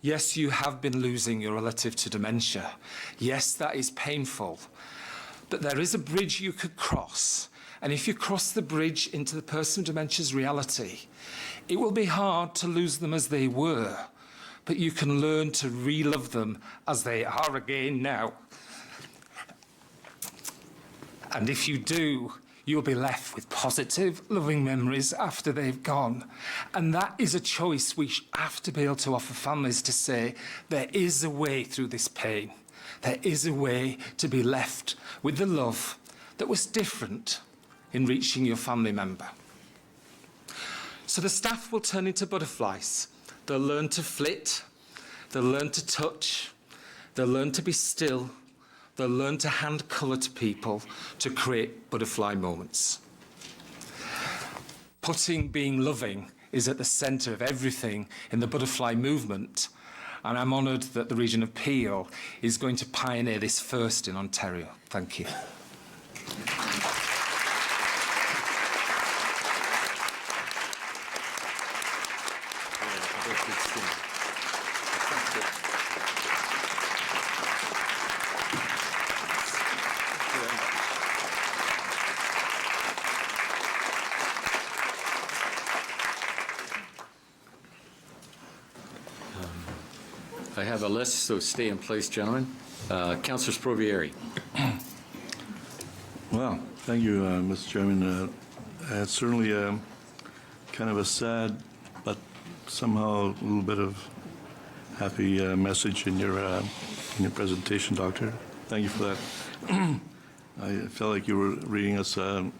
yes, you have been losing your relative to dementia. Yes, that is painful. But there is a bridge you could cross. And if you cross the bridge into the person with dementia's reality, it will be hard to lose them as they were, but you can learn to re-love them as they are again now. And if you do, you'll be left with positive, loving memories after they've gone. And that is a choice we have to be able to offer families to say, there is a way through this pain. There is a way to be left with the love that was different in reaching your family member. So the staff will turn into butterflies. They'll learn to flit, they'll learn to touch, they'll learn to be still, they'll learn to hand colour to people to create butterfly moments. Putting being loving is at the centre of everything in the butterfly movement, and I'm honoured that the region of Peel is going to pioneer this first in Ontario. Thank you. I have a list, so stay in place, gentlemen. Councillor Sprovieri. Well, thank you, Mr. Chairman. It's certainly kind of a sad, but somehow a little bit of happy message in your presentation, Doctor. Thank you for that. I felt like you were reading us a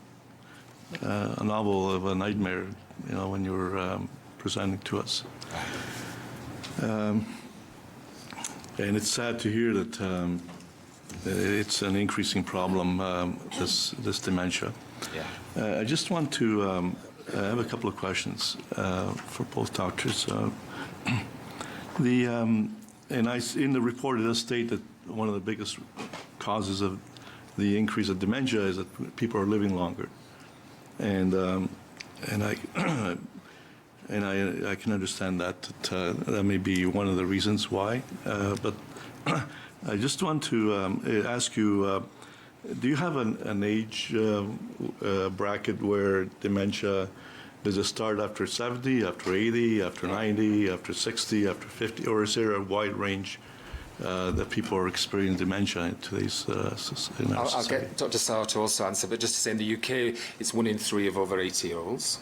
novel of a nightmare, when you were presenting to us. And it's sad to hear that it's an increasing problem, this dementia. I just want to have a couple of questions for both doctors. In the report, it does state that one of the biggest causes of the increase of dementia is that people are living longer, and I can understand that that may be one of the reasons why. But I just want to ask you: do you have an age bracket where dementia? Does it start after 70, after 80, after 90, after 60, after 50, or is there a wide range that people are experiencing dementia in today's in our I'll society? get Dr. Sauer to also answer, but just to say in the UK, it's 1 in 3 of over 80-year-olds.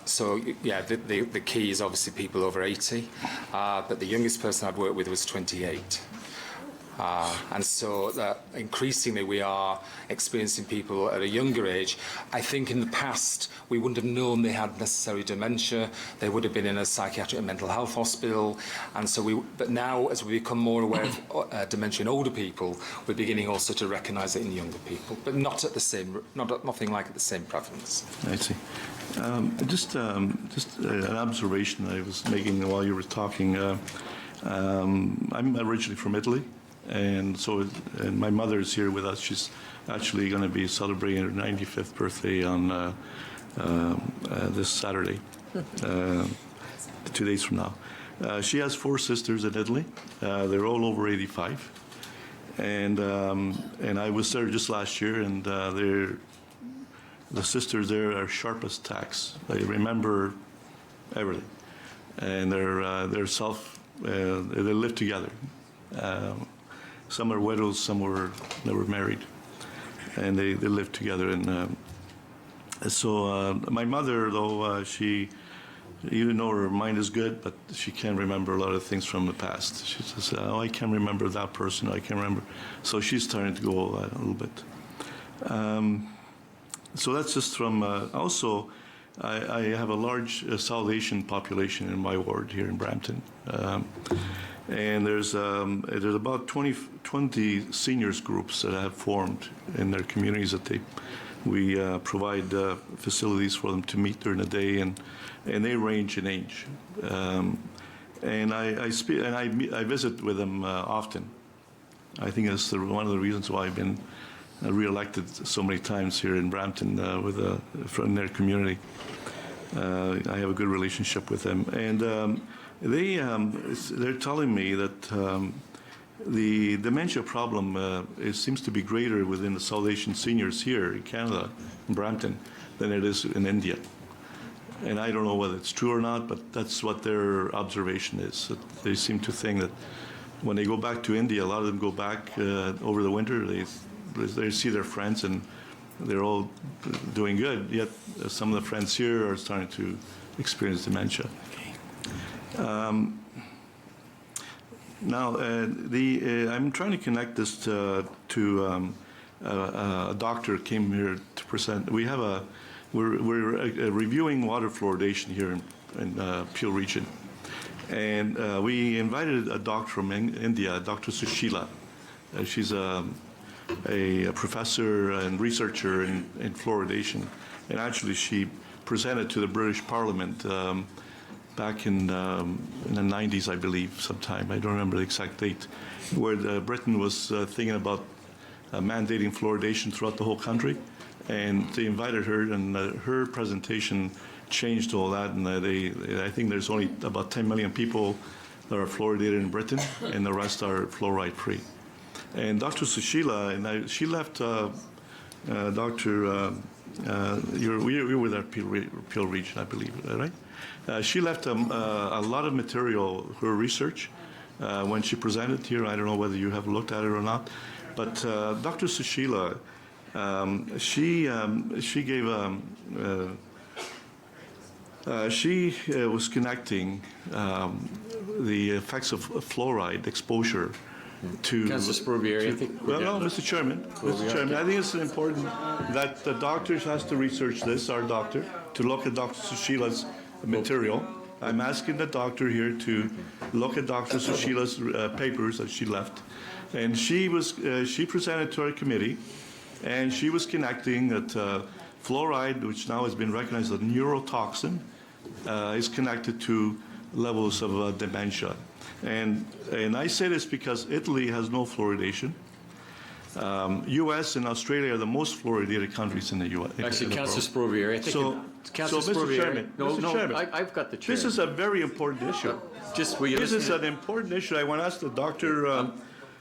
So, yeah, the key is obviously people over 80, but the youngest person I'd worked with was 28. And so increasingly we are experiencing people at a younger age. I think in the past we wouldn't have known they had necessary dementia. They would have been in a psychiatric and mental health hospital. And so but now as we become more aware of dementia in older people, we're beginning also to recognise it in younger people, but not at the same, nothing like at the same prevalence. I see. Just an observation I was making while you were talking. I'm originally from Italy. And my mother is here with us. She's actually going to be celebrating her 95th birthday on this Saturday, 2 days from now. She has 4 sisters in Italy. They're all over 85. And I was there just last year, and the sisters there are sharp as tacks. They remember everything, and they live together. Some are widows, some were married, and they live together. And so my mother, though, even though her mind is good, but she can't remember a lot of things from the past. She says, "Oh, I can't remember that person. I can't remember." So she's starting to go a little bit. So that's just from. Also, I have a large South Asian population in my ward here in Brampton. And there's about 20 seniors groups that have formed in their communities that we provide facilities for them to meet during the day, and they range in age. And I visit with them often. I think that's one of the reasons why I've been re-elected so many times here in Brampton from their community. I have a good relationship with them, and. They're telling me that the dementia problem seems to be greater within the South Asian seniors here in Canada, in Brampton, than it is in India. And I don't know whether it's true or not, but that's what their observation is. That they seem to think that when they go back to India, a lot of them go back over the winter. They see their friends and they're all doing good. Yet some of the friends here are starting to experience dementia. Now, I'm trying to connect this to a doctor came here to present. We're reviewing water fluoridation here in Peel Region, and we invited a doctor from India, Dr. Sushila. She's a professor and researcher in fluoridation, and actually she presented to the British Parliament. Back in the 90s, I believe, sometime. I don't remember the exact date, where Britain was thinking about mandating fluoridation throughout the whole country. And they invited her, and her presentation changed all that. And I think there's only about 10 million people that are fluoridated in Britain, and the rest are fluoride-free. And Dr. Sushila, she left Dr. You're with our Peel Region, I believe, right? She left a lot of material, her research, when she presented here. I don't know whether you have looked at it or not, but Dr. Sushila, she gave she was connecting the effects of fluoride exposure to... Councillor Sprovieri, I think. Well, no, Mr. Chairman, I think it's important that the doctor has to research this, our doctor, to look at Dr. Sushila's material. I'm asking the doctor here to look at Dr. Sushila's papers that she left. And she presented to our committee, and she was connecting that fluoride, which now has been recognized as a neurotoxin, is connected to levels of dementia. And I say this because Italy has no fluoridation. U.S. and Australia are the most fluoridated countries in the U.S. Actually, Councillor Sprovieri, I think. Councillor Mr. Sprovieri. Chairman, No, Mr. no, Chairman, I've got the chair. this is a very important issue. Just, will you This listen is an important issue. I want to ask the doctor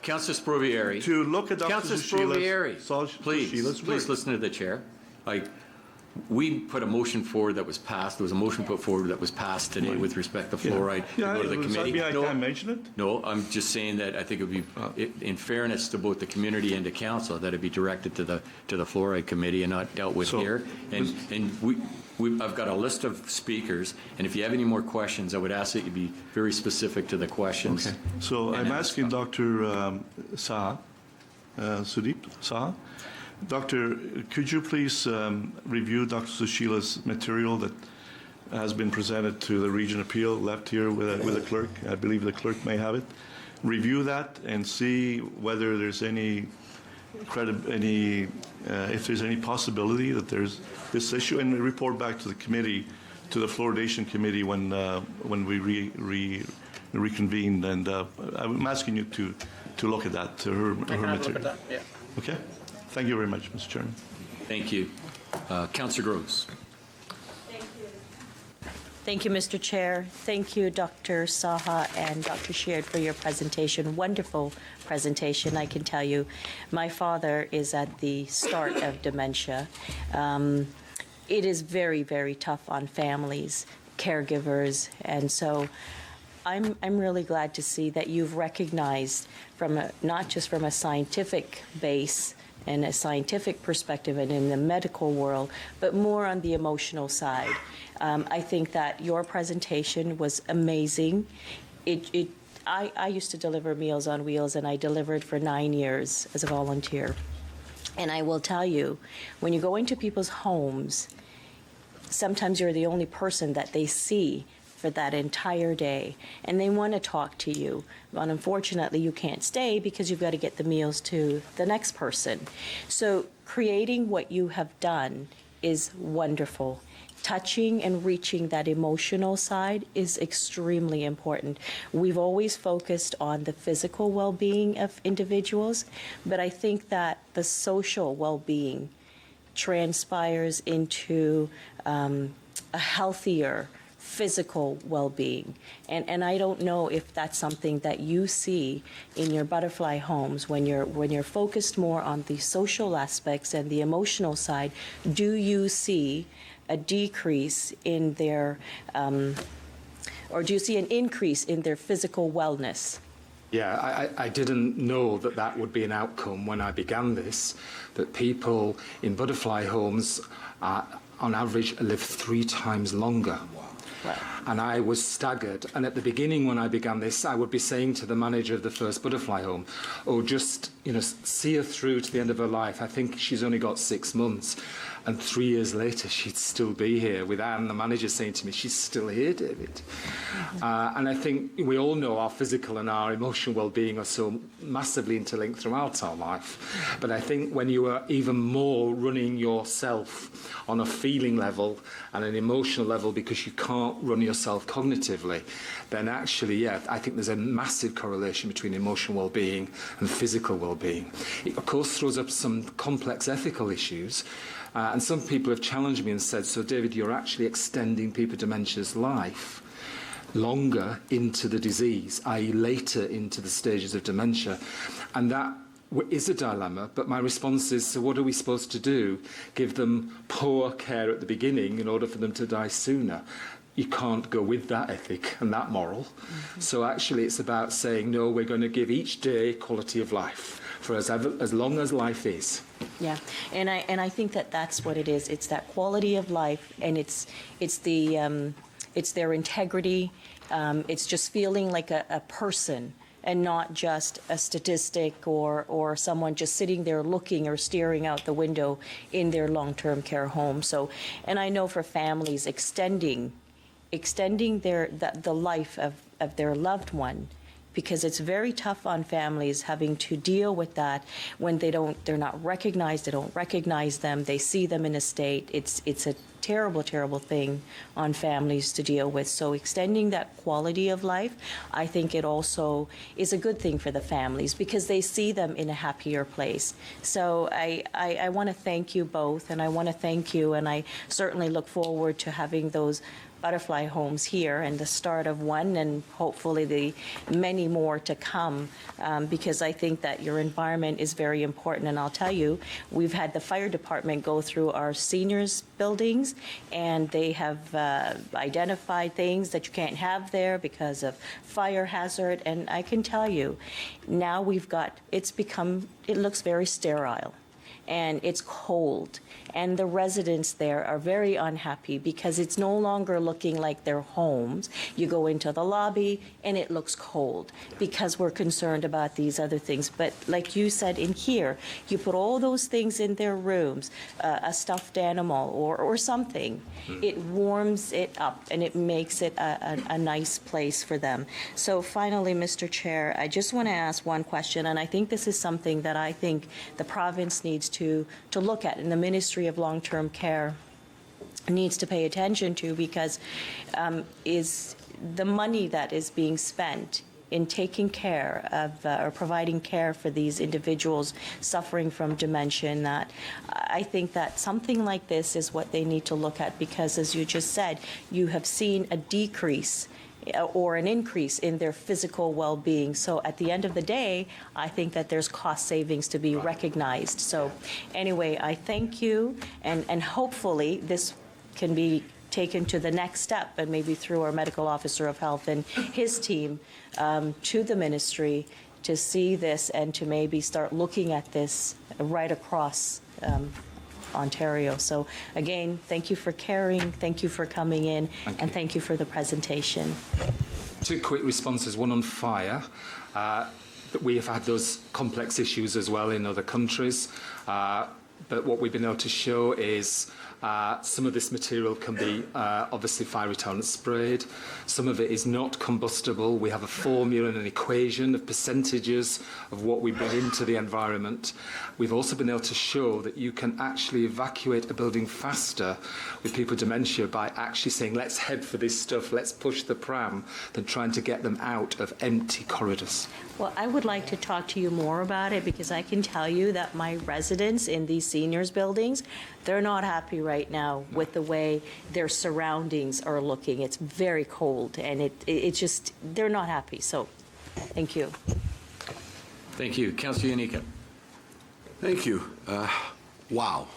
Councillor Sprovieri. to look at Dr. Councillor Sushila's... Sprovieri, please listen to the chair. We put a motion forward that was passed. There was a motion put forward that was passed today with respect to fluoride to go to the does that committee. mean I can't mention it? No, I'm just saying that I think it would be, in fairness to both the community and to council, that it be directed to the fluoride committee and not dealt with So, here. And I've got a list of speakers, and if you have any more questions, I would ask that you be very specific to the questions. Okay. So I'm asking Dr. Saha, Sudeep Saha. Doctor, could you please review Dr. Sushila's material that has been presented to the Region Appeal, left here with the clerk? I believe the clerk may have it. Review that and see whether there's if there's any possibility that there's this issue, and report back to the committee, to the fluoridation committee when we reconvene. And I'm asking you to look at that, to her material. Look at that, yeah. Okay. Thank you very much, Mr. Chairman. Thank you. Councillor Groves. Thank you, Mr. Chair. Thank you, Dr. Saha and Dr. Sheard, for your presentation. Wonderful presentation, I can tell you. My father is at the start of dementia. It is very, very tough on families, caregivers, and so I'm really glad to see that you've recognized not just from a scientific base and a scientific perspective and in the medical world, but more on the emotional side. I think that your presentation was amazing. I used to deliver Meals on Wheels, and I delivered for 9 years as a volunteer. And I will tell you, when you go into people's homes, sometimes you're the only person that they see for that entire day, and they want to talk to you. But unfortunately, you can't stay because you've got to get the meals to the next person. So creating what you have done is wonderful. Touching and reaching that emotional side is extremely important. We've always focused on the physical well-being of individuals, but I think that the social well-being transpires into a healthier physical well-being. And I don't know if that's something that you see in your butterfly homes when you're focused more on the social aspects and the emotional side. Do you see a decrease in their, or do you see an increase in their physical wellness? Yeah, I didn't know that would be an outcome when I began this, that people in butterfly homes, on average, live 3 times longer. Wow. And I was staggered. And at the beginning, when I began this, I would be saying to the manager of the first butterfly home, oh, just, see her through to the end of her life. I think she's only got 6 months. And 3 years later, she'd still be here, with Anne, the manager, saying to me, she's still here, David. And I think we all know our physical and our emotional well-being are so massively interlinked throughout our life. But I think when you are even more running yourself on a feeling level and an emotional level because you can't run yourself cognitively, then actually, yeah, I think there's a massive correlation between emotional well-being and physical well-being. It, of course, throws up some complex ethical issues. And some people have challenged me and said, so David, you're actually extending people with dementia's life longer into the disease, i.e. later into the stages of dementia. And that is a dilemma, but my response is, so what are we supposed to do? Give them poor care at the beginning in order for them to die sooner? you can't go with that ethic and that moral. So actually it's about saying, no, we're going to give each day quality of life for as long as life is. Yeah, and I think that that's what it is. It's that quality of life, and it's their integrity. It's just feeling like a person and not just a statistic or someone just sitting there looking or staring out the window in their long-term care home. So, and I know for families extending the life of their loved one, because it's very tough on families having to deal with that when they're not recognized, they don't recognize them, they see them in a state. It's a terrible, terrible thing on families to deal with. So extending that quality of life, I think it also is a good thing for the families because they see them in a happier place. So I want to thank you both, and I want to thank you, and I certainly look forward to having those butterfly homes here and the start of one and hopefully the many more to come, because I think that your environment is very important. And I'll tell you, we've had the fire department go through our seniors buildings and they have identified things that you can't have there because of fire hazard. And I can tell you, now it looks very sterile. And it's cold, and the residents there are very unhappy because it's no longer looking like their homes. You go into the lobby, and it looks cold because we're concerned about these other things. But like you said in here, you put all those things in their rooms, a stuffed animal or something. It warms it up, and it makes it a nice place for them. So finally, Mr. Chair, I just want to ask one question, and I think this is something that I think the province needs to look at, and the Ministry of Long-Term Care needs to pay attention to, because is the money that is being spent in taking care of or providing care for these individuals suffering from dementia, that I think that something like this is what they need to look at, because as you just said, you have seen a decrease or an increase in their physical well-being. So at the end of the day, I think that there's cost savings to be recognized. So anyway, I thank you, and hopefully this can be taken to the next step, and maybe through our medical officer of health and his team to the ministry to see this and to maybe start looking at this right across Ontario. So again, thank you for caring, thank you for coming in, and thank you for the presentation. Two quick responses, one on fire. That we have had those complex issues as well in other countries, but what we've been able to show is some of this material can be obviously fire retardant sprayed. Some of it is not combustible. We have a formula and an equation of percentages of what we bring into the environment. We've also been able to show that you can actually evacuate a building faster with people with dementia by actually saying, let's head for this stuff, let's push the pram, than trying to get them out of empty corridors. Well, I would like to talk to you more about it, because I can tell you that my residents in these seniors buildings, they're not happy right now with the way their surroundings are looking. It's very cold, and it's just, they're not happy. So, thank you. Thank you. Councillor Yanika. Thank you. Wow.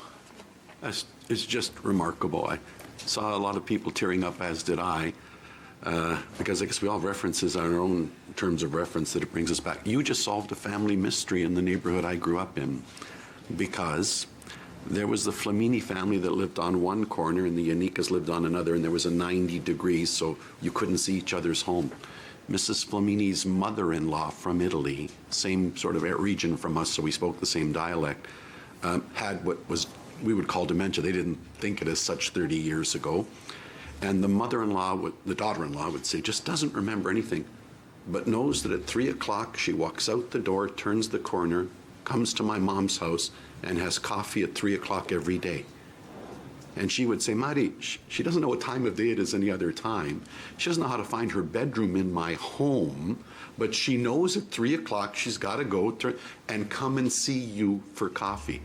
It's just remarkable. I saw a lot of people tearing up, as did I, because I guess we all have references on our own terms of reference that it brings us back. You just solved a family mystery in the neighborhood I grew up in, because there was the Flamini family that lived on one corner and the Yanikas lived on another, and there was a 90 degrees, so you couldn't see each other's home. Mrs. Flamini's mother-in-law from Italy, same sort of region from us, so we spoke the same dialect, had what we would call dementia. They didn't think it as such 30 years ago. And the mother-in-law, the daughter-in-law would say, just doesn't remember anything, but knows that at 3 o'clock she walks out the door, turns the corner, comes to my mom's house, and has coffee at 3 o'clock every day. And she would say, Mari, she doesn't know what time of day it is any other time. She doesn't know how to find her bedroom in my home, but she knows at 3 o'clock she's got to go and come and see you for coffee.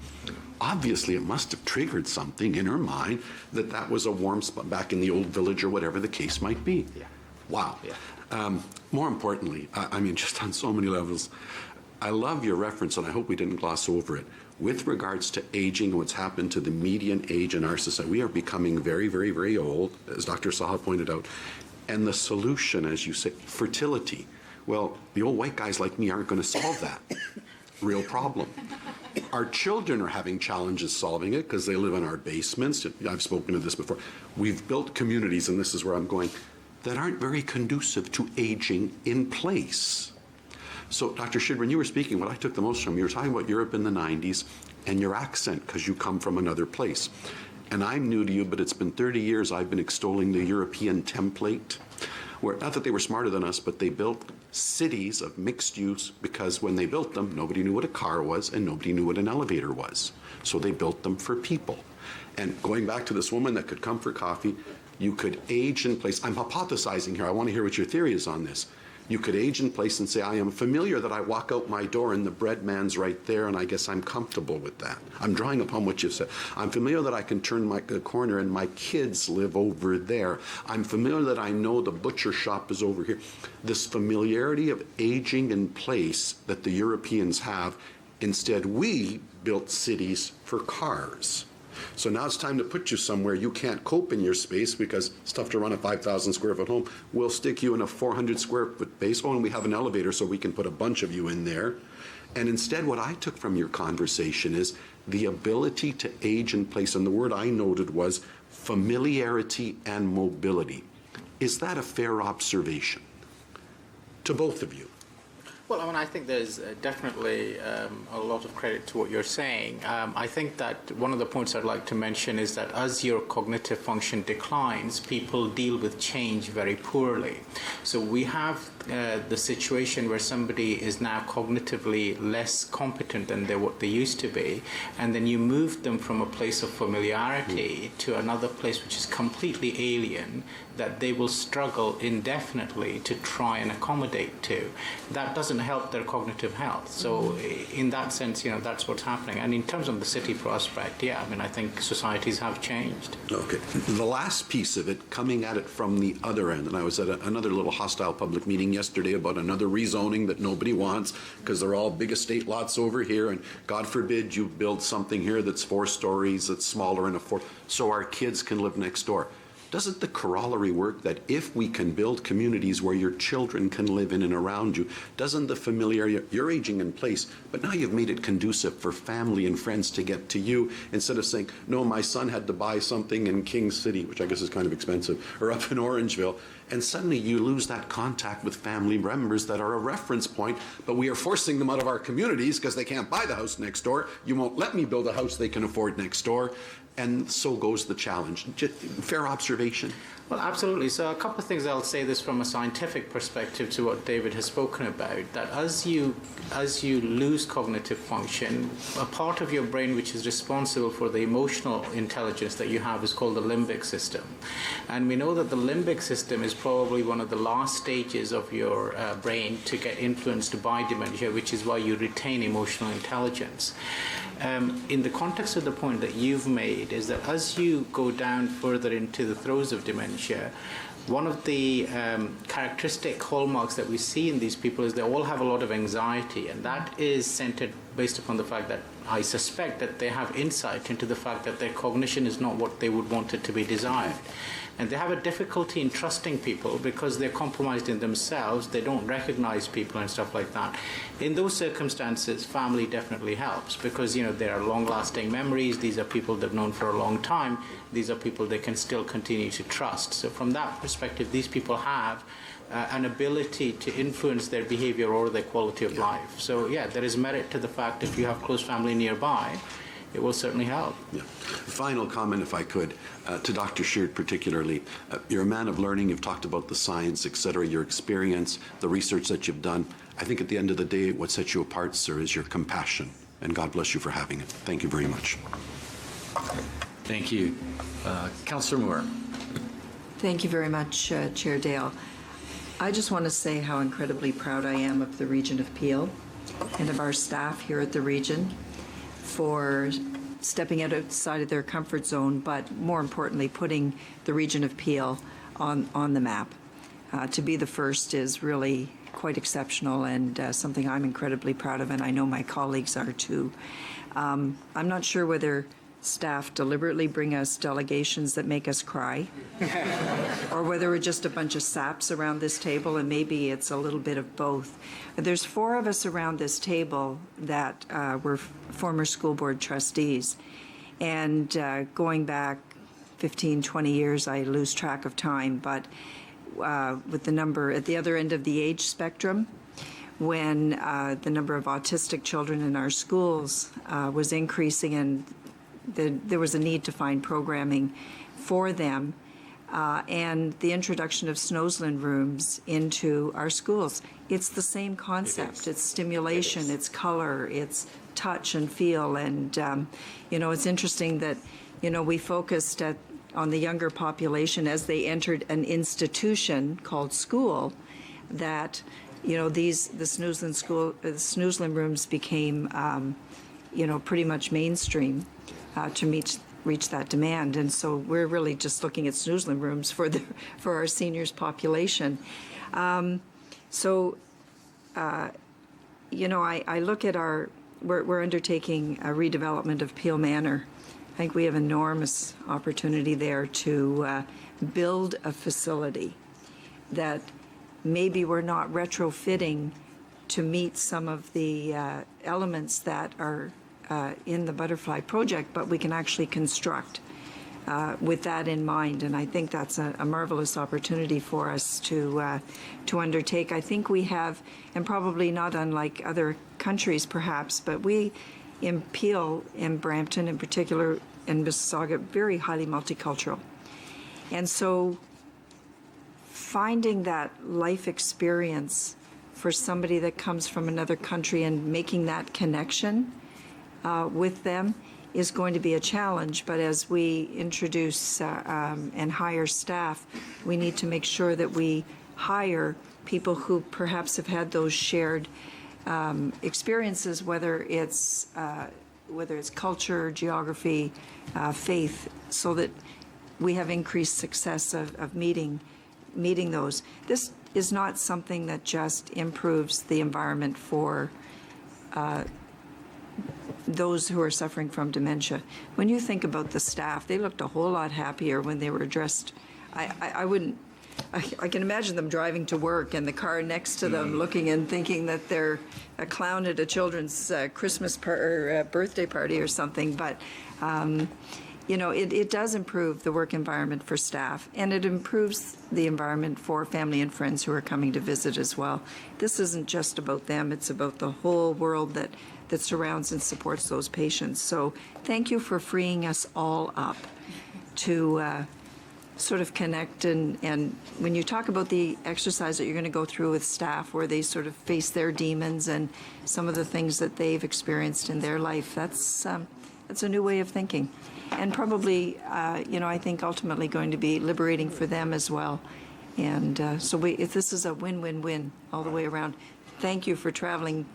Obviously, it must have triggered something in her mind that was a warm spot back in the old village or whatever the case might be. Yeah. Wow. Yeah. More importantly, I mean, just on so many levels, I love your reference, and I hope we didn't gloss over it. with regards to aging and what's happened to the median age in our society. We are becoming very, very, very old, as Dr. Saha pointed out. And the solution, as you say, fertility. Well, the old white guys like me aren't going to solve that. Real problem. Our children are having challenges solving it because they live in our basements. I've spoken to this before. We've built communities, and this is where I'm going, that aren't very conducive to aging in place. So, Dr. Sheard, when you were speaking, what I took the most from you were talking about Europe in the 90s and your accent because you come from another place. And I'm new to you, but it's been 30 years I've been extolling the European template, where not that they were smarter than us, but they built cities of mixed use because when they built them, nobody knew what a car was and nobody knew what an elevator was. So they built them for people. And going back to this woman that could come for coffee, you could age in place. I'm hypothesizing here. I want to hear what your theory is on this. You could age in place and say, I am familiar that I walk out my door and the bread man's right there, and I guess I'm comfortable with that. I'm drawing upon what you've said. I'm familiar that I can turn the corner and my kids live over there. I'm familiar that I know the butcher shop is over here. This familiarity of aging in place that the Europeans have, instead we built cities for cars. So now it's time to put you somewhere you can't cope in your space because it's tough to run a 5,000 square foot home. We'll stick you in a 400 square foot base. Oh, and we have an elevator so we can put a bunch of you in there. And instead, what I took from your conversation is the ability to age in place. And the word I noted was familiarity and mobility. Is that a fair observation to both of you? Well, I mean, I think there's definitely a lot of credit to what you're saying. I think that one of the points I'd like to mention is that as your cognitive function declines, people deal with change very poorly. So we have the situation where somebody is now cognitively less competent than what they used to be, and then you move them from a place of familiarity to another place which is completely alien, that they will struggle indefinitely to try and accommodate to. That doesn't help their cognitive health. So in that sense, that's what's happening. And in terms of the city prospect, yeah, I mean, I think societies have changed. Okay. The last piece of it, coming at it from the other end, and I was at another little hostile public meeting yesterday about another rezoning that nobody wants because they're all big estate lots over here, and God forbid you build something here that's 4 stories, that's smaller and a 4th, so our kids can live next door. Doesn't the corollary work that if we can build communities where your children can live in and around you, doesn't the familiarity, you're aging in place, but now you've made it conducive for family and friends to get to you instead of saying, no, my son had to buy something in King City, which I guess is kind of expensive, or up in Orangeville, and suddenly you lose that contact with family members that are a reference point, but we are forcing them out of our communities because they can't buy the house next door. You won't let me build a house they can afford next door. And so goes the challenge. Fair observation? Well, absolutely. So a couple of things I'll say this from a scientific perspective to what David has spoken about, that as you lose cognitive function, a part of your brain which is responsible for the emotional intelligence that you have is called the limbic system. And we know that the limbic system is probably one of the last stages of your brain to get influenced by dementia, which is why you retain emotional intelligence. In the context of the point that you've made is that as you go down further into the throes of dementia, one of the characteristic hallmarks that we see in these people is they all have a lot of anxiety, and that is centered based upon the fact that I suspect that they have insight into the fact that their cognition is not what they would want it to be desired. And they have a difficulty in trusting people because they're compromised in themselves. They don't recognize people and stuff like that. In those circumstances, family definitely helps because, there are long-lasting memories. These are people they've known for a long time. These are people they can still continue to trust. So from that perspective, these people have an ability to influence their behavior or their quality of life. So, yeah, there is merit to the fact if you have close family nearby, it will certainly help. Yeah. Final comment, if I could, to Dr. Sheard particularly. You're a man of learning. You've talked about the science, et cetera, your experience, the research that you've done. I think at the end of the day, what sets you apart, sir, is your compassion. And God bless you for having it. Thank you very much. Thank you. Councillor Moore. Thank you very much, Chair Dale. I just want to say how incredibly proud I am of the Region of Peel and of our staff here at the Region for stepping outside of their comfort zone, but more importantly, putting the Region of Peel on the map. To be the first is really quite exceptional and something I'm incredibly proud of, and I know my colleagues are too. I'm not sure whether staff deliberately bring us delegations that make us cry, or whether we're just a bunch of saps around this table, and maybe it's a little bit of both. There's 4 of us around this table that were former school board trustees, and going back 15, 20 years, I lose track of time, but with the number at the other end of the age spectrum, when the number of autistic children in our schools was increasing and there was a need to find programming for them, and the introduction of Snowsland rooms into our schools. It's the same concept. It's stimulation, it's color, it's touch and feel. And, it's interesting that, we focused on the younger population as they entered an institution called school, that, the Snowsland rooms became, pretty much mainstream to reach that demand. And so we're really just looking at Snowsland rooms for our seniors population. I look at we're undertaking a redevelopment of Peel Manor. I think we have enormous opportunity there to build a facility that maybe we're not retrofitting to meet some of the elements that are in the Butterfly project, but we can actually construct with that in mind. And I think that's a marvelous opportunity for us to undertake. I think we have, and probably not unlike other countries perhaps, but we in Peel, in Brampton in particular, in Mississauga, very highly multicultural. And so finding that life experience for somebody that comes from another country and making that connection with them is going to be a challenge. But as we introduce and hire staff, we need to make sure that we hire people who perhaps have had those shared experiences, whether it's culture, geography, faith, so that we have increased success of meeting those. This is not something that just improves the environment for those who are suffering from dementia. When you think about the staff, they looked a whole lot happier when they were addressed. I can imagine them driving to work and the car next to them looking and thinking that they're a clown at a children's Christmas or birthday party or something. But, it does improve the work environment for staff, and it improves the environment for family and friends who are coming to visit as well. This isn't just about them, it's about the whole world that surrounds and supports those patients. So thank you for freeing us all up to sort of connect. And when you talk about the exercise that you're going to go through with staff, where they sort of face their demons and some of the things that they've experienced in their life, that's a new way of thinking. And probably, I think ultimately going to be liberating for them as well. And this is a win-win-win all the way around. Thank you for traveling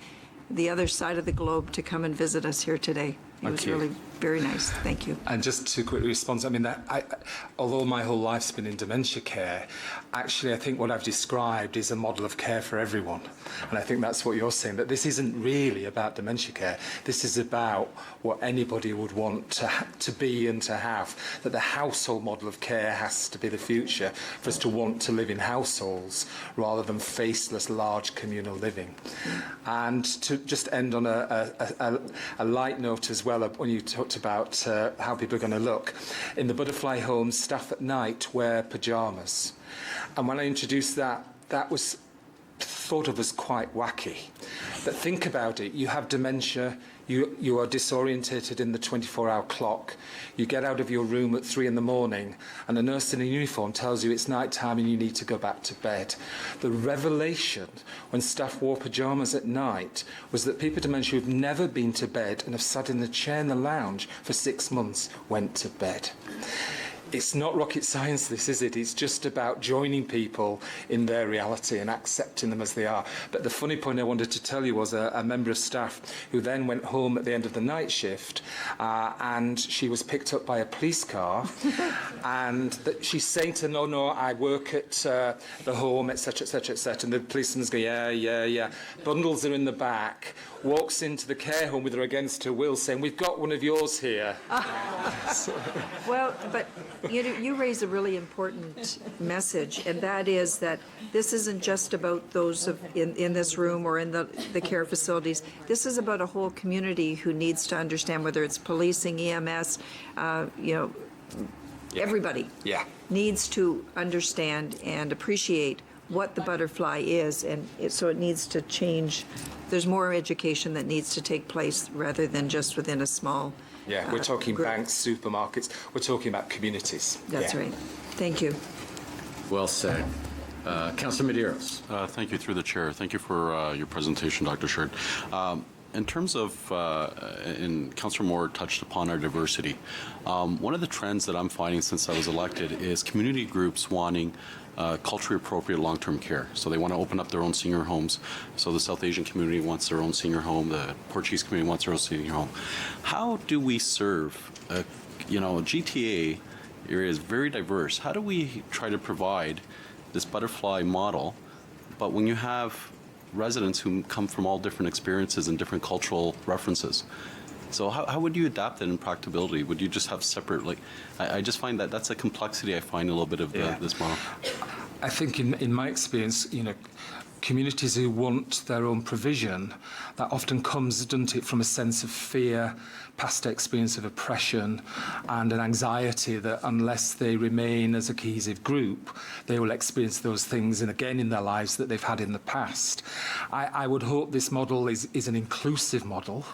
the other side of the globe to come and visit us here today. It was really very nice. Thank you. And just to quickly respond, although my whole life's been in dementia care, actually I think what I've described is a model of care for everyone. And I think that's what you're saying, that this isn't really about dementia care. This is about what anybody would want to be and to have, that the household model of care has to be the future for us to want to live in households rather than faceless large communal living. And to just end on a light note as well, when you talked about how people are going to look. In the Butterfly homes, staff at night wear pyjamas. And when I introduced that was thought of as quite wacky. But think about it, you have dementia, you are disorientated in the 24-hour clock, you get out of your room at 3 a.m, and a nurse in a uniform tells you it's night time and you need to go back to bed. The revelation when staff wore pyjamas at night was that people with dementia who've never been to bed and have sat in the chair in the lounge for 6 months went to bed. it's not rocket science, this, is it? It's just about joining people in their reality and accepting them as they are. But the funny point I wanted to tell you was a member of staff who then went home at the end of the night shift, and she was picked up by a police car, and she's saying to them, no, I work at the home, etc., etc., etc. And the policeman's going, yeah. Bundles are in the back, walks into the care home with her against her will, saying, we've got one of yours here. Well, but you raise a really important message, and that is that this isn't just about those in this room or in the care facilities. This is about a whole community who needs to understand, whether it's policing, EMS, everybody needs to understand and appreciate what the butterfly is, and so it needs to change. There's more education that needs to take place rather than just within a small we're talking group. banks, supermarkets, we're talking about communities. That's right. Thank you. Well said. Councillor Medeiros. Thank you, through the chair. Thank you for your presentation, Dr. Sheard. In terms of, and Councillor Moore touched upon our diversity, one of the trends that I'm finding since I was elected is community groups wanting culturally appropriate long-term care. So they want to open up their own senior homes. So the South Asian community wants their own senior home. The Portuguese community wants their own senior home. How do we serve, GTA area is very diverse. How do we try to provide this butterfly model, but when you have residents who come from all different experiences and different cultural references, so how would you adapt that in practicability? Would you just have separate, I just find that that's a complexity I find a little bit of this model. I think in my experience, communities who want their own provision, that often comes, doesn't it, from a sense of fear, past experience of oppression, and an anxiety that unless they remain as a cohesive group, they will experience those things and again in their lives that they've had in the past. I would hope this model is an inclusive model,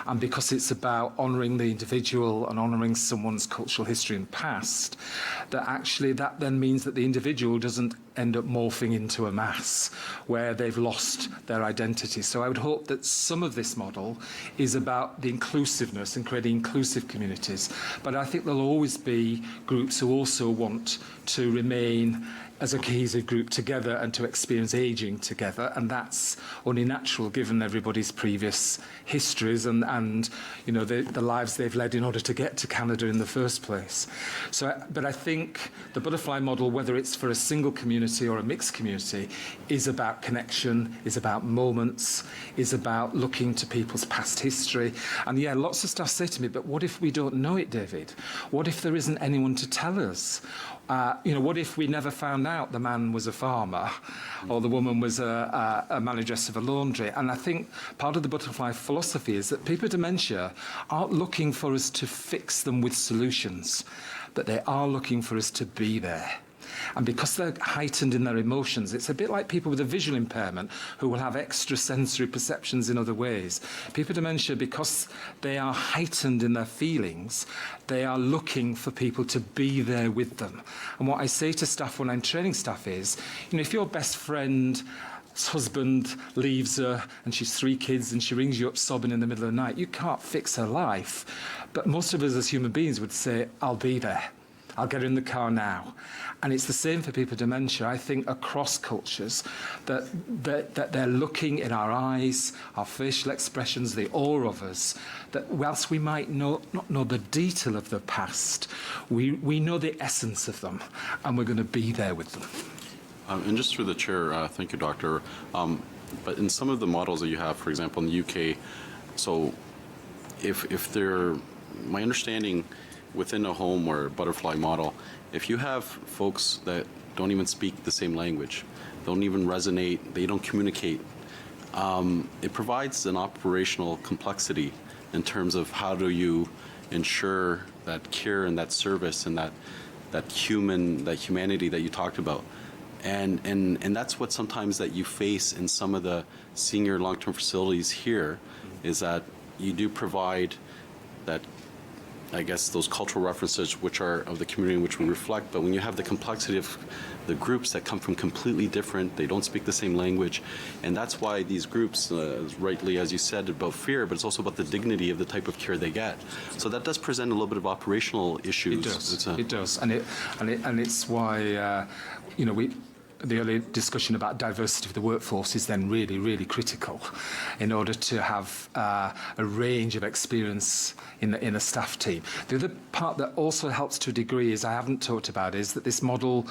and because it's about honouring the individual and honouring someone's cultural history and past, that then means that the individual doesn't end up morphing into a mass where they've lost their identity. So I would hope that some of this model is about the inclusiveness and creating inclusive communities. But I think there'll always be groups who also want to remain as a cohesive group together and to experience ageing together, and that's only natural given everybody's previous histories and the lives they've led in order to get to Canada in the first place. But I think the butterfly model, whether it's for a single community or a mixed community, is about connection, is about moments, is about looking to people's past history. And lots of staff say to me, but what if we don't know it, David? What if there isn't anyone to tell us? What if we never found out the man was a farmer or the woman was a manageress of a laundry? And I think part of the butterfly philosophy is that people with dementia aren't looking for us to fix them with solutions, but they are looking for us to be there. And because they're heightened in their emotions, it's a bit like people with a visual impairment who will have extrasensory perceptions in other ways. People with dementia, because they are heightened in their feelings, they are looking for people to be there with them. And what I say to staff when I'm training staff is, if your best friend's husband leaves her and she's 3 kids and she rings you up sobbing in the middle of the night, you can't fix her life. But most of us as human beings would say, I'll be there. I'll get her in the car now. And it's the same for people with dementia. I think across cultures that they're looking in our eyes, our facial expressions, the aura of us, that whilst we might not know the detail of the past, we know the essence of them, and we're going to be there with them. And just through the chair, thank you, Doctor. But in some of the models that you have, for example, in the UK, so if they're, my understanding within a home or butterfly model, if you have folks that don't even speak the same language, don't even resonate, they don't communicate, it provides an operational complexity in terms of how do you ensure that care and that service and that humanity that you talked about. And that's what sometimes that you face in some of the senior long-term facilities here, is that you do provide that I guess, those cultural references which are of the community in which we reflect, but when you have the complexity of the groups that come from completely different, they don't speak the same language, and that's why these groups, rightly, as you said, about fear, but it's also about the dignity of the type of care they get. So that does present a little bit of operational issues. It does, and it's why the earlier discussion about diversity of the workforce is then really, really critical in order to have a range of experience in a staff team. The other part that also helps to a degree is I haven't talked about is that this model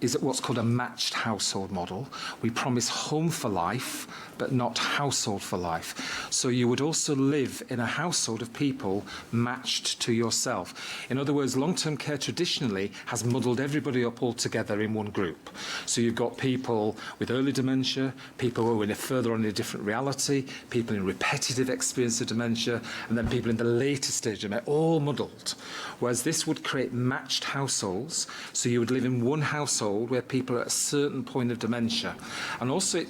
is what's called a matched household model. We promise home for life, but not household for life. So you would also live in a household of people matched to yourself. In other words, long-term care traditionally has muddled everybody up all together in one group. So you've got people with early dementia, people who are further on in a different reality, people in repetitive experience of dementia, and then people in the later stage of dementia, all muddled. Whereas this would create matched households, so you would live in one household where people are at a certain point of dementia. And also,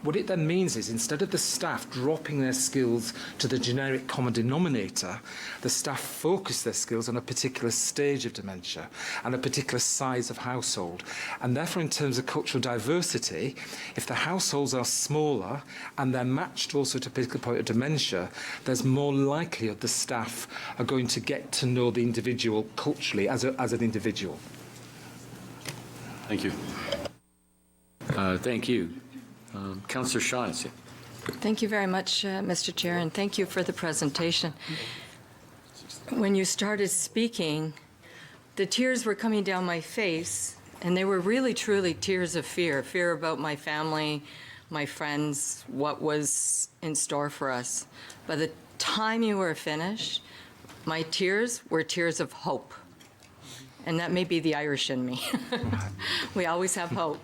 what it then means is instead of the staff dropping their skills to the generic common denominator, the staff focus their skills on a particular stage of dementia and a particular size of household. And therefore, in terms of cultural diversity, if the households are smaller and they're matched also to a particular point of dementia, there's more likelihood the staff are going to get to know the individual culturally as an individual. Thank you. Thank you. Councillor Shaughnessy. Thank you very much, Mr. Chair, and thank you for the presentation. When you started speaking, the tears were coming down my face, and they were really, truly tears of fear about my family, my friends, what was in store for us. By the time you were finished, my tears were tears of hope. And that may be the Irish in me. We always have hope.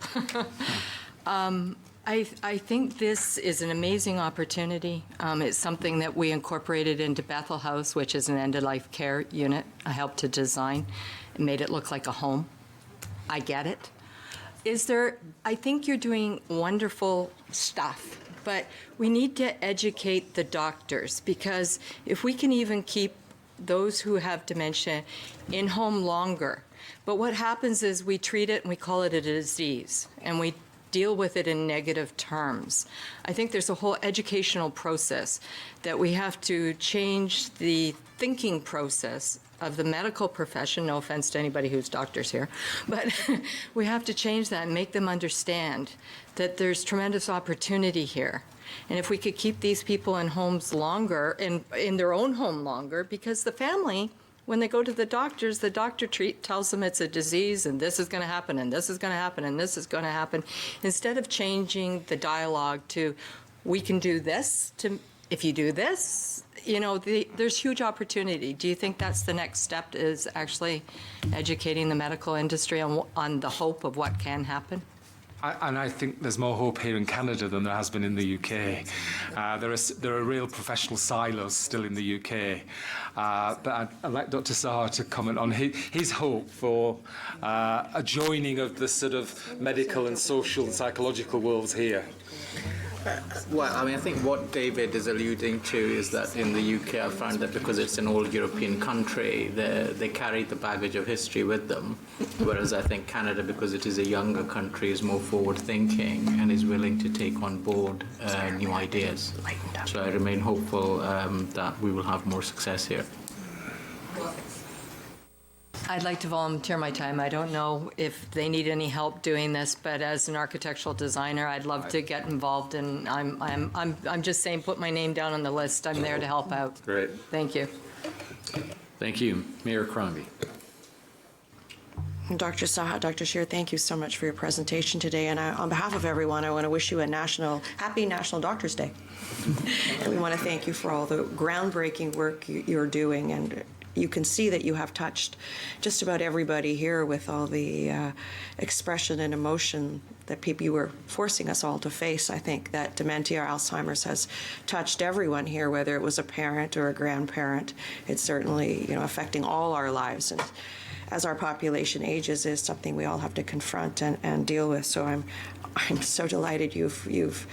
I think this is an amazing opportunity. It's something that we incorporated into Bethel House, which is an end-of-life care unit. I helped to design and made it look like a home. I get it. I think you're doing wonderful stuff, but we need to educate the doctors, because if we can even keep those who have dementia in home longer, but what happens is we treat it and we call it a disease, and we deal with it in negative terms. I think there's a whole educational process that we have to change the thinking process of the medical profession. No offense to anybody who's doctors here, but we have to change that and make them understand that there's tremendous opportunity here. And if we could keep these people in homes longer, in their own home longer, because the family, when they go to the doctors, the doctor tells them it's a disease and this is going to happen and this is going to happen and this is going to happen. Instead of changing the dialogue to, we can do this, to if you do this, there's huge opportunity. Do you think that's the next step, is actually educating the medical industry on the hope of what can happen? I think there's more hope here in Canada than there has been in the UK. There are real professional silos still in the UK. But I'd like Dr. Saha to comment on his hope for a joining of the sort of medical and social and psychological worlds here. Well, I think what David is alluding to is that in the UK, I found that because it's an old European country, they carry the baggage of history with them, whereas I think Canada, because it is a younger country, is more forward-thinking and is willing to take on board new ideas. So I remain hopeful that we will have more success here. I'd like to volunteer my time. I don't know if they need any help doing this, but as an architectural designer, I'd love to get involved, and I'm just saying, put my name down on the list. I'm there to help out. Great. Thank you. Thank you. Mayor Crombie. Dr. Saha, Dr. Scheer, thank you so much for your presentation today. And on behalf of everyone, I want to wish you a happy National Doctors Day. And we want to thank you for all the groundbreaking work you're doing. And you can see that you have touched just about everybody here with all the expression and emotion that you were forcing us all to face. I think that dementia or Alzheimer's has touched everyone here, whether it was a parent or a grandparent. It's certainly affecting all our lives. And as our population ages, is something we all have to confront and deal with. So I'm I'm so delighted you've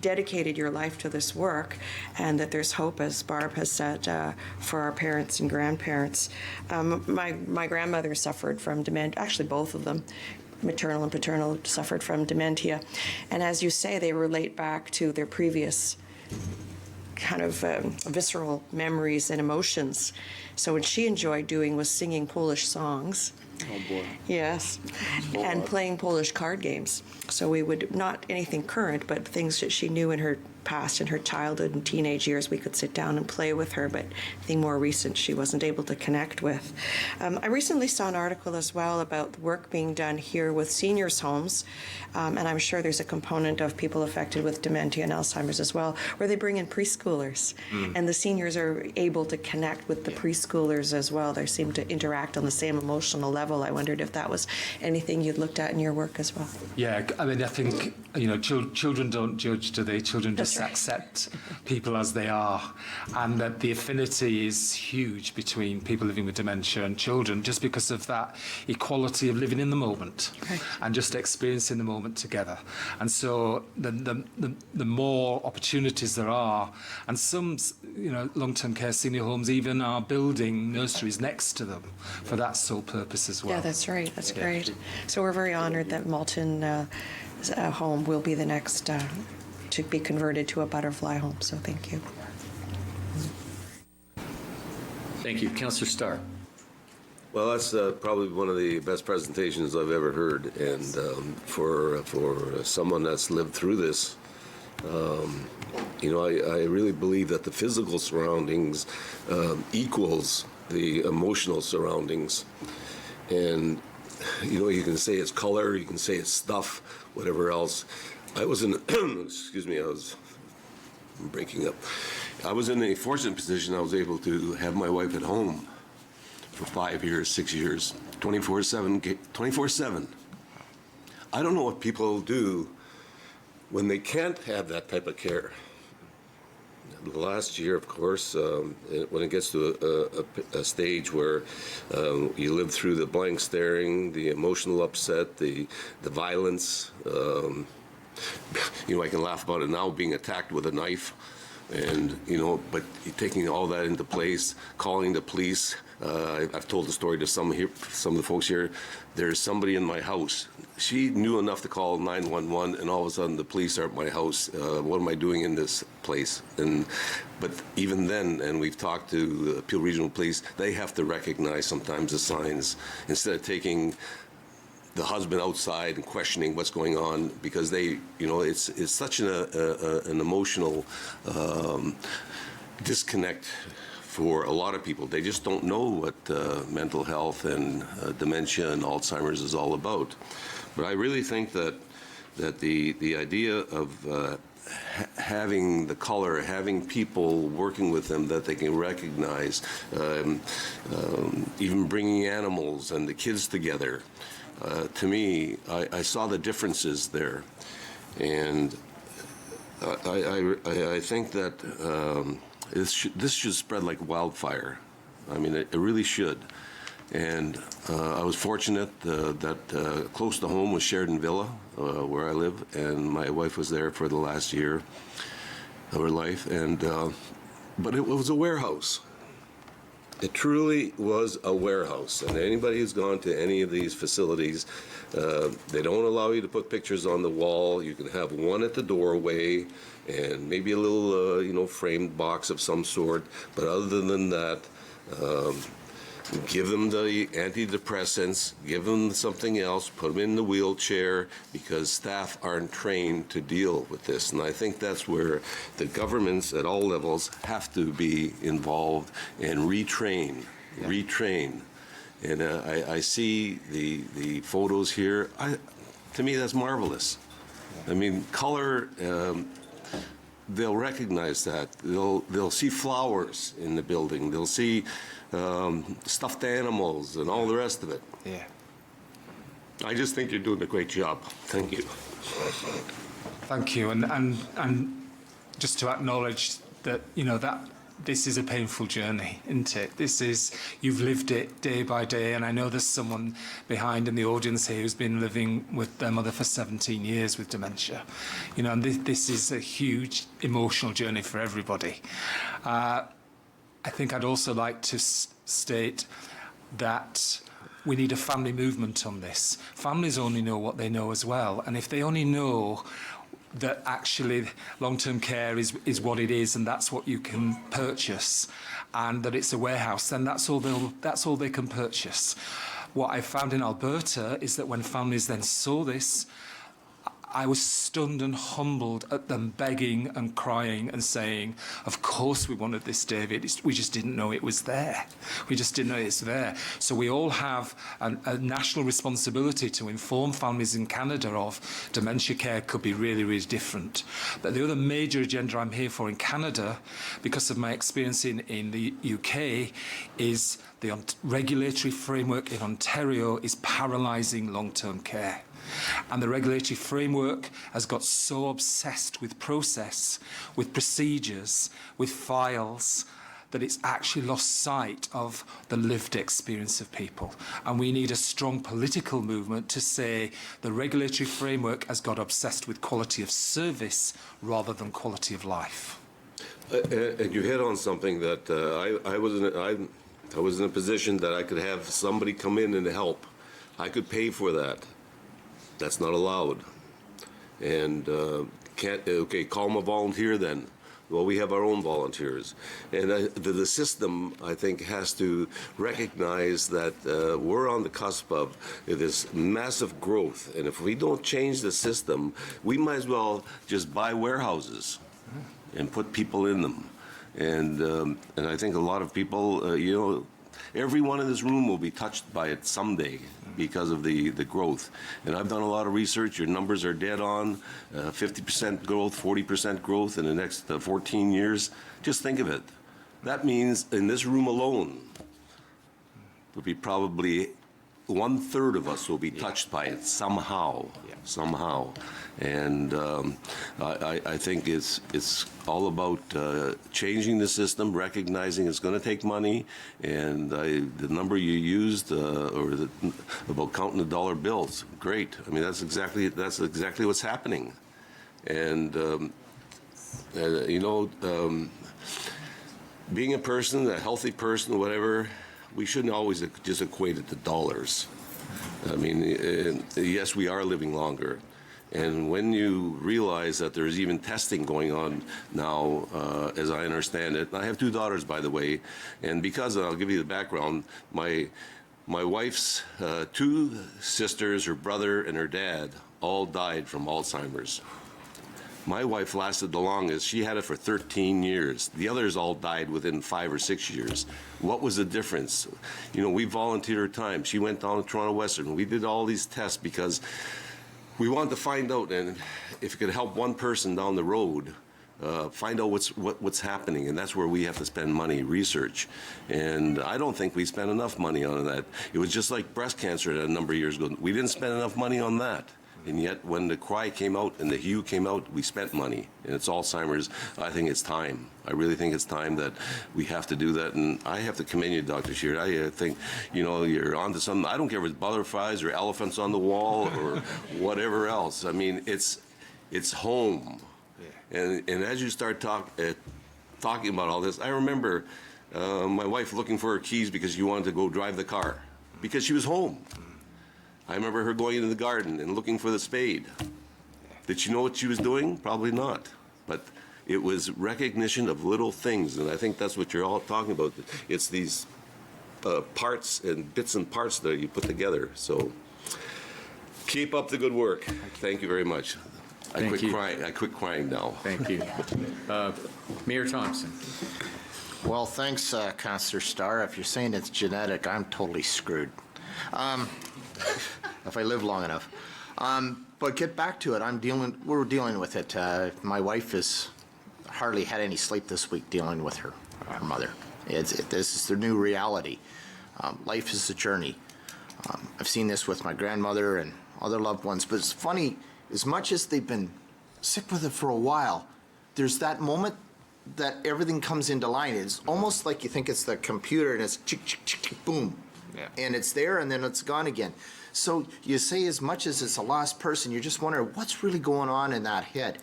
dedicated your life to this work, and that there's hope, as Barb has said, for our parents and grandparents. My grandmother suffered from dementia, actually both of them, maternal and paternal, suffered from dementia. And as you say, they relate back to their previous kind of visceral memories and emotions. So what she enjoyed doing was singing Polish songs. Oh, boy. Yes, and playing Polish card games. So we would, not anything current, but things that she knew in her past, in her childhood and teenage years, we could sit down and play with her, but anything more recent she wasn't able to connect with. I recently saw an article as well about work being done here with seniors' homes, and I'm sure there's a component of people affected with dementia and Alzheimer's as well, where they bring in preschoolers, and the seniors are able to connect with the preschoolers as well. They seem to interact on the same emotional level. I wondered if that was anything you'd looked at in your work as well. Yeah, I mean, I think, children don't judge, do they? Children just accept people as they are, and that the affinity is huge between people living with dementia and children, just because of that equality of living in the moment and just experiencing the moment together. And so the more opportunities there are, and some, long-term care senior homes even are building nurseries next to them for that sole purpose as well. Yeah, that's right. That's great. So we're very honored that Malton home will be the next to be converted to a butterfly home. So thank you. Thank you. Councillor Starr. Well, that's probably one of the best presentations I've ever heard, and for someone that's lived through this, I really believe that the physical surroundings equals the emotional surroundings, and you can say it's color, you can say it's stuff, whatever else. I was in, excuse me, I'm breaking up. I was in a fortunate position. I was able to have my wife at home for 5 years, 6 years, 24/7. I don't know what people do when they can't have that type of care. The last year, of course, when it gets to a stage where you live through the blank staring, the emotional upset, the violence, I can laugh about it now, being attacked with a knife, and but taking all that into place, calling the police. I've told the story to some of the folks here. There's somebody in my house. She knew enough to call 911, and all of a sudden the police are at my house. What am I doing in this place? But even then, and we've talked to Peel Regional Police, they have to recognize sometimes the signs instead of taking the husband outside and questioning what's going on, because they, it's such an emotional disconnect for a lot of people. They just don't know what mental health and dementia and Alzheimer's is all about. But I really think that the idea of having the color, having people working with them that they can recognize, even bringing animals and the kids together, to me, I saw the differences there, and I think that this should spread like wildfire. I mean, it really should. And I was fortunate that close to home was Sheridan Villa, where I live, and my wife was there for the last year of her life. And but it was a warehouse. It truly was a warehouse. And anybody who's gone to any of these facilities, they don't allow you to put pictures on the wall. You can have one at the doorway and maybe a little, framed box of some sort. But other than that, give them the antidepressants, give them something else, put them in the wheelchair, because staff aren't trained to deal with this. And I think that's where the governments at all levels have to be involved and retrain. And I see the photos here. To me, that's marvelous. I mean, color, they'll recognize that. They'll see flowers in the building. They'll see stuffed animals and all the rest of it. Yeah. I just think you're doing a great job. Thank you. Thank you, and just to acknowledge that this is a painful journey, isn't it? You've lived it day by day, and I know there's someone behind in the audience here who's been living with their mother for 17 years with dementia. And this is a huge emotional journey for everybody. I think I'd also like to state that we need a family movement on this. Families only know what they know as well, and if they only know that actually long-term care is what it is and that's what you can purchase, and that it's a warehouse, then that's all they can purchase. What I found in Alberta is that when families then saw this, I was stunned and humbled at them begging and crying and saying, of course we wanted this, David. We just didn't know it was there. We just didn't know it's there. So we all have a national responsibility to inform families in Canada of dementia care could be really, really different. But the other major agenda I'm here for in Canada, because of my experience in the UK, is the regulatory framework in Ontario is paralysing long-term care. And the regulatory framework has got so obsessed with process, with procedures, with files, that it's actually lost sight of the lived experience of people. And we need a strong political movement to say the regulatory framework has got obsessed with quality of service rather than quality of life. And you hit on something that I was in a position that I could have somebody come in and help. I could pay for that. That's not allowed. And call them a volunteer then. Well, we have our own volunteers. And the system, I think, has to recognize that we're on the cusp of this massive growth. And if we don't change the system, we might as well just buy warehouses and put people in them. And I think a lot of people, everyone in this room will be touched by it someday because of the growth. And I've done a lot of research. Your numbers are dead on. 50% growth, 40% growth in the next 14 years. Just think of it. That means in this room alone, there'll be probably 1/3 of us will be touched by it somehow. And I think it's all about changing the system, recognizing it's going to take money, and the number you used, about counting the dollar bills, great. I mean, that's exactly what's happening, and being a person, a healthy person, whatever, we shouldn't always just equate it to dollars. I mean, yes, we are living longer. And when you realize that there's even testing going on now, as I understand it, I have 2 daughters, by the way, and because I'll give you the background, my wife's 2 sisters, her brother, and her dad all died from Alzheimer's. My wife lasted the longest. She had it for 13 years. The others all died within 5 or 6 years. What was the difference? We volunteered her time. She went down to Toronto Western. We did all these tests because we wanted to find out, and if it could help one person down the road, find out what's happening, and that's where we have to spend money, research. And I don't think we spent enough money on that. It was just like breast cancer a number of years ago. We didn't spend enough money on that. And yet, when the CRY came out and the HUE came out, we spent money. And it's Alzheimer's. I think it's time. I really think it's time that we have to do that. And I have to commend you, Dr. Sheard. I think, you're onto something. I don't care if it's butterflies or elephants on the wall or whatever else. I mean, it's home. And as you start talking about all this, I remember my wife looking for her keys because she wanted to go drive the car because she was home. I remember her going into the garden and looking for the spade. Did she know what she was doing? Probably not. But it was recognition of little things, and I think that's what you're all talking about. It's these parts and bits and parts that you put together. So keep up the good work. Thank you very much. I quit crying now. Thank you. Mayor Thompson. Well, thanks, Councillor Starr. If you're saying it's genetic, I'm totally screwed. If I live long enough. But get back to it. We're dealing with it. My wife has hardly had any sleep this week dealing with her mother. This is their new reality. Life is a journey. I've seen this with my grandmother and other loved ones, but it's funny, as much as they've been sick with it for a while, there's that moment that everything comes into line. It's almost like you think it's the computer and it's chick, chick, chick, chick, boom. Yeah. And it's there and then it's gone again. So you say as much as it's a lost person, you just wonder what's really going on in that head.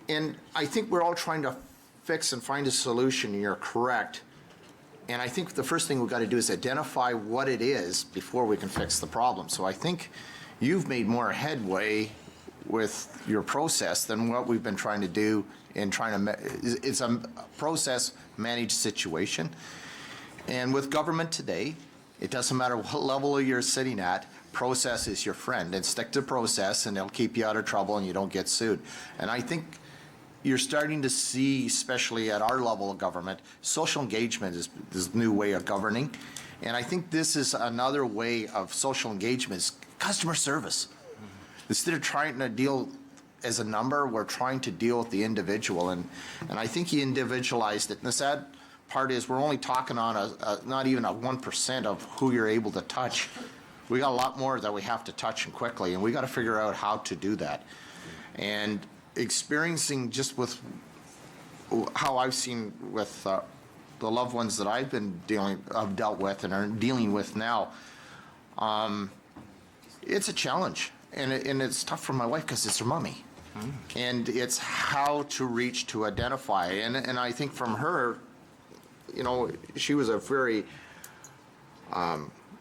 And I think we're all trying to fix and find a solution, and you're correct. And I think the first thing we've got to do is identify what it is before we can fix the problem. So I think you've made more headway with your process than what we've been trying to do in trying to, it's a process managed situation. And with government today, it doesn't matter what level you're sitting at, process is your friend, and stick to process and it'll keep you out of trouble and you don't get sued. And I think you're starting to see, especially at our level of government, social engagement is this new way of governing. And I think this is another way of social engagement, is customer service. Instead of trying to deal as a number, we're trying to deal with the individual. And I think you individualized it. And the sad part is we're only talking on not even a 1% of who you're able to touch. We got a lot more that we have to touch and quickly, and we got to figure out how to do that. And experiencing just with how I've seen with the loved ones that I've dealt with and are dealing with now, it's a challenge, and it's tough for my wife because it's her mommy. And it's how to reach to identify. And I think from her, you know, she was a very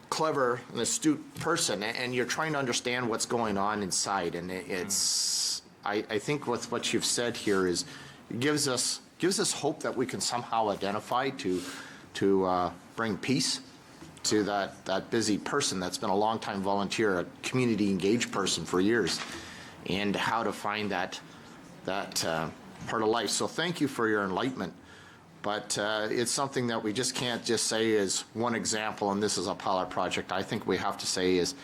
clever and astute person, and you're trying to understand what's going on inside. And it's, I think with what you've said here is, it gives us hope that we can somehow identify to bring peace to that busy person that's been a long-time volunteer, a community engaged person for years, and how to find that part of life. So thank you for your enlightenment. But it's something that we just can't just say is one example and this is a pilot project. I think we have to say is,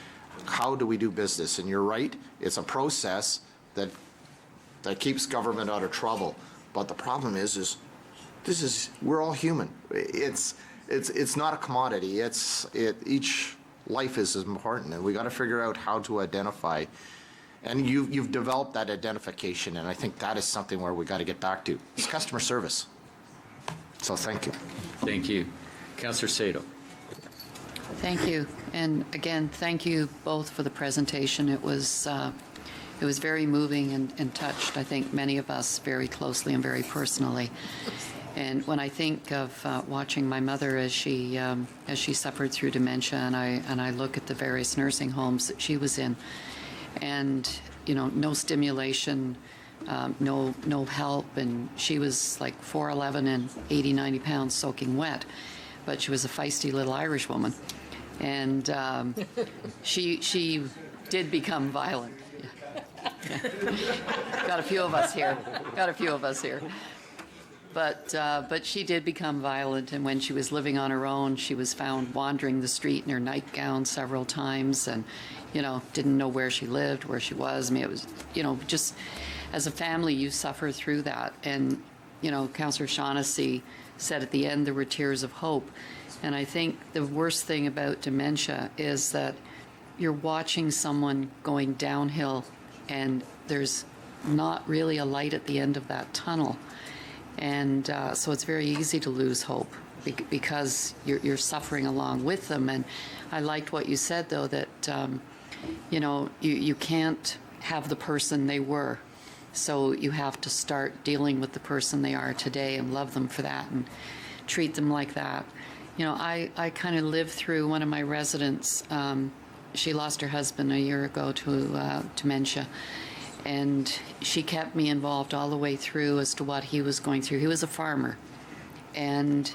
how do we do business? And you're right, it's a process that keeps government out of trouble. But the problem is we're all human. It's not a commodity. Each life is important, and we got to figure out how to identify. And you've developed that identification, and I think that is something where we got to get back to. It's customer service. So thank you. Thank you. Councillor Sato. Thank you. And again, thank you both for the presentation. It was very moving and touched, I think, many of us very closely and very personally. And when I think of watching my mother as she suffered through dementia, and I look at the various nursing homes that she was in, and you know, no stimulation, no help, and she was like 4'11" and 80, 90 pounds soaking wet, but she was a feisty little Irish woman, and she did become violent. Got a few of us here. But she did become violent, and when she was living on her own, she was found wandering the street in her nightgown several times, and you know, didn't know where she lived, where she was. I mean, it was, you know, just as a family, you suffer through that. And you know, Councillor Shaughnessy said at the end there were tears of hope, and I think the worst thing about dementia is that you're watching someone going downhill, and there's not really a light at the end of that tunnel. And so it's very easy to lose hope because you're suffering along with them. And I liked what you said, though, that, you know, you can't have the person they were. So you have to start dealing with the person they are today and love them for that and treat them like that. You know, I kind of lived through one of my residents. She lost her husband a year ago to dementia. And she kept me involved all the way through as to what he was going through. He was a farmer. And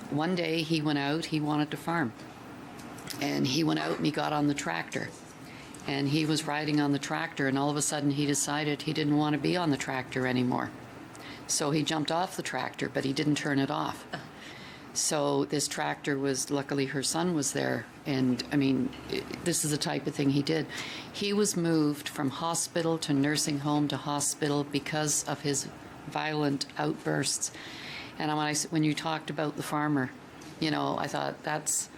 one day he went out, he wanted to farm. And he went out and he got on the tractor. And he was riding on the tractor, and all of a sudden he decided he didn't want to be on the tractor anymore. So he jumped off the tractor, but he didn't turn it off. So this tractor was, luckily her son was there, and I mean, this is the type of thing he did. He was moved from hospital to nursing home to hospital because of his violent outbursts. And when you talked about the farmer, you know, I thought that's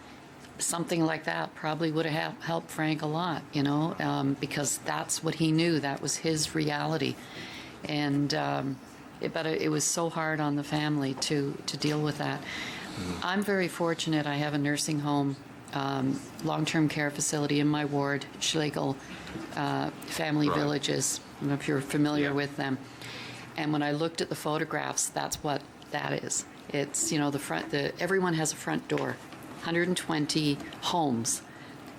something like that probably would have helped Frank a lot, you know, because that's what he knew. That was his reality. And it was so hard on the family to deal with that. I'm very fortunate. I have a nursing home, long-term care facility in my ward, Schlegel Family Villages. I don't know if you're familiar with them. And when I looked at the photographs, that's what that is. It's, you know, everyone has a front door, 120 homes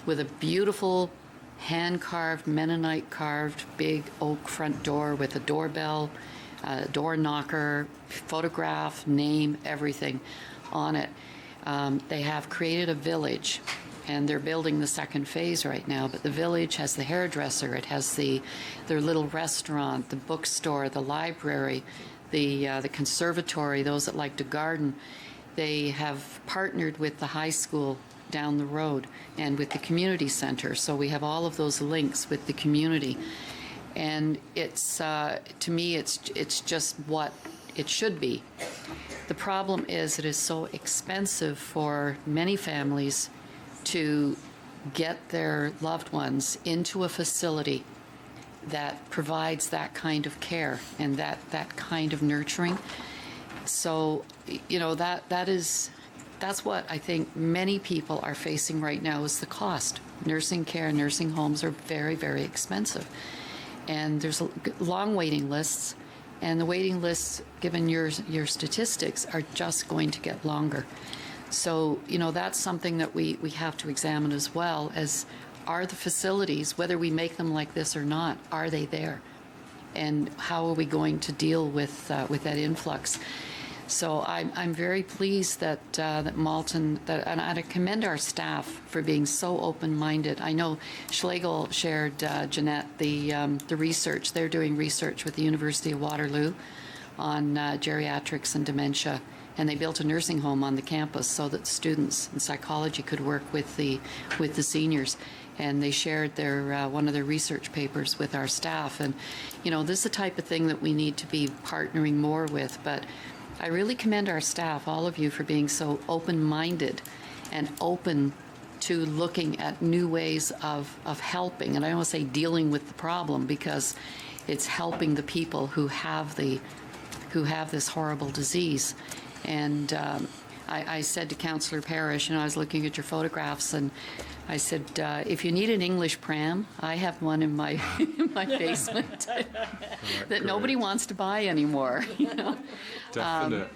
with a beautiful hand-carved, Mennonite-carved, big oak front door with a doorbell, door knocker, photograph, name, everything on it. They have created a village, and they're building the second phase right now, but the village has the hairdresser, it has their little restaurant, the bookstore, the library, the conservatory, those that like to garden. They have partnered with the high school down the road and with the community center, so we have all of those links with the community. And it's, to me, it's just what it should be. The problem is it is so expensive for many families to get their loved ones into a facility that provides that kind of care and that kind of nurturing. So, you know, that's what I think many people are facing right now is the cost. Nursing care, nursing homes are very, very expensive. And there's long waiting lists, and the waiting lists, given your statistics, are just going to get longer. So, you know, that's something that we have to examine as well, as are the facilities, whether we make them like this or not, are they there? And how are we going to deal with that influx? So I'm very pleased that Malton, and I commend our staff for being so open-minded. I know Schlegel shared, Jeanette, the research. They're doing research with the University of Waterloo on geriatrics and dementia, and they built a nursing home on the campus so that students in psychology could work with the seniors. And they shared one of their research papers with our staff. And, you know, this is the type of thing that we need to be partnering more with. But I really commend our staff, all of you, for being so open-minded and open to looking at new ways of helping. And I don't want to say dealing with the problem, because it's helping the people who have this horrible disease. And I said to Councillor Parrish, and I was looking at your photographs, and I said, if you need an English pram, I have one in my basement that nobody wants to buy anymore. You know? Definite.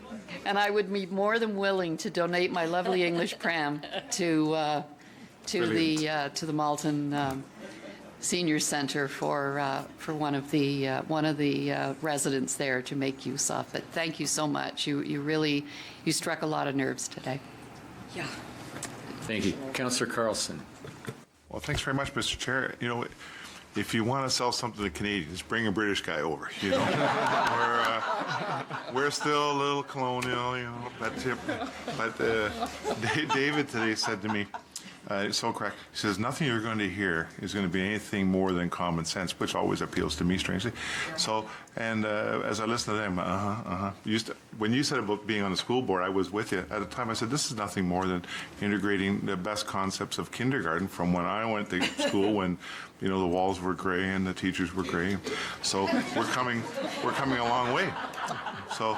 And I would be more than willing to donate my lovely English pram to the Malton Senior Center for one of the residents there to make use of. But thank you so much. You struck a lot of nerves today. Yeah. Thank you. Councillor Carlson. Well, thanks very much, Mr. Chair. You know, if you want to sell something to Canadians, bring a British guy over. You know, we're still a little colonial. You know, but David today said to me, it's so correct. He says, nothing you're going to hear is going to be anything more than common sense, which always appeals to me, strangely. So, and as I listened to them, when you said about being on the school board, I was with you. At the time, I said, this is nothing more than integrating the best concepts of kindergarten from when I went to school, when, you know, the walls were gray and the teachers were gray. So we're coming a long way. So,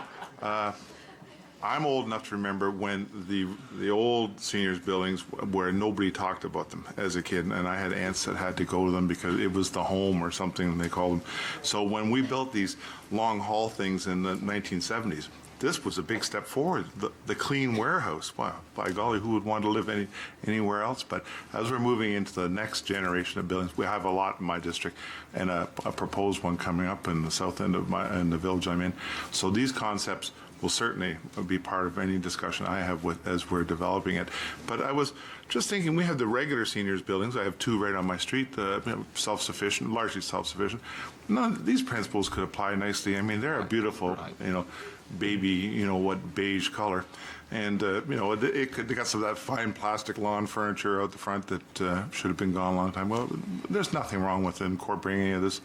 I'm old enough to remember when the old seniors buildings where nobody talked about them as a kid, and I had aunts that had to go to them because it was the home or something they called them. So when we built these long haul things in the 1970s, this was a big step forward. The clean warehouse. Wow, by golly, who would want to live anywhere else? But as we're moving into the next generation of buildings, we have a lot in my district, and a proposed one coming up in the south end of in the village I'm in. So these concepts will certainly be part of any discussion I have as we're developing it. But I was just thinking, we have the regular seniors buildings. I have two right on my street, self-sufficient, largely self-sufficient. None of these principles could apply nicely. I mean, they're a beautiful, you know, baby, you know, what beige color. And, you know, they got some of that fine plastic lawn furniture out the front that should have been gone a long time. Well, there's nothing wrong with incorporating any of this,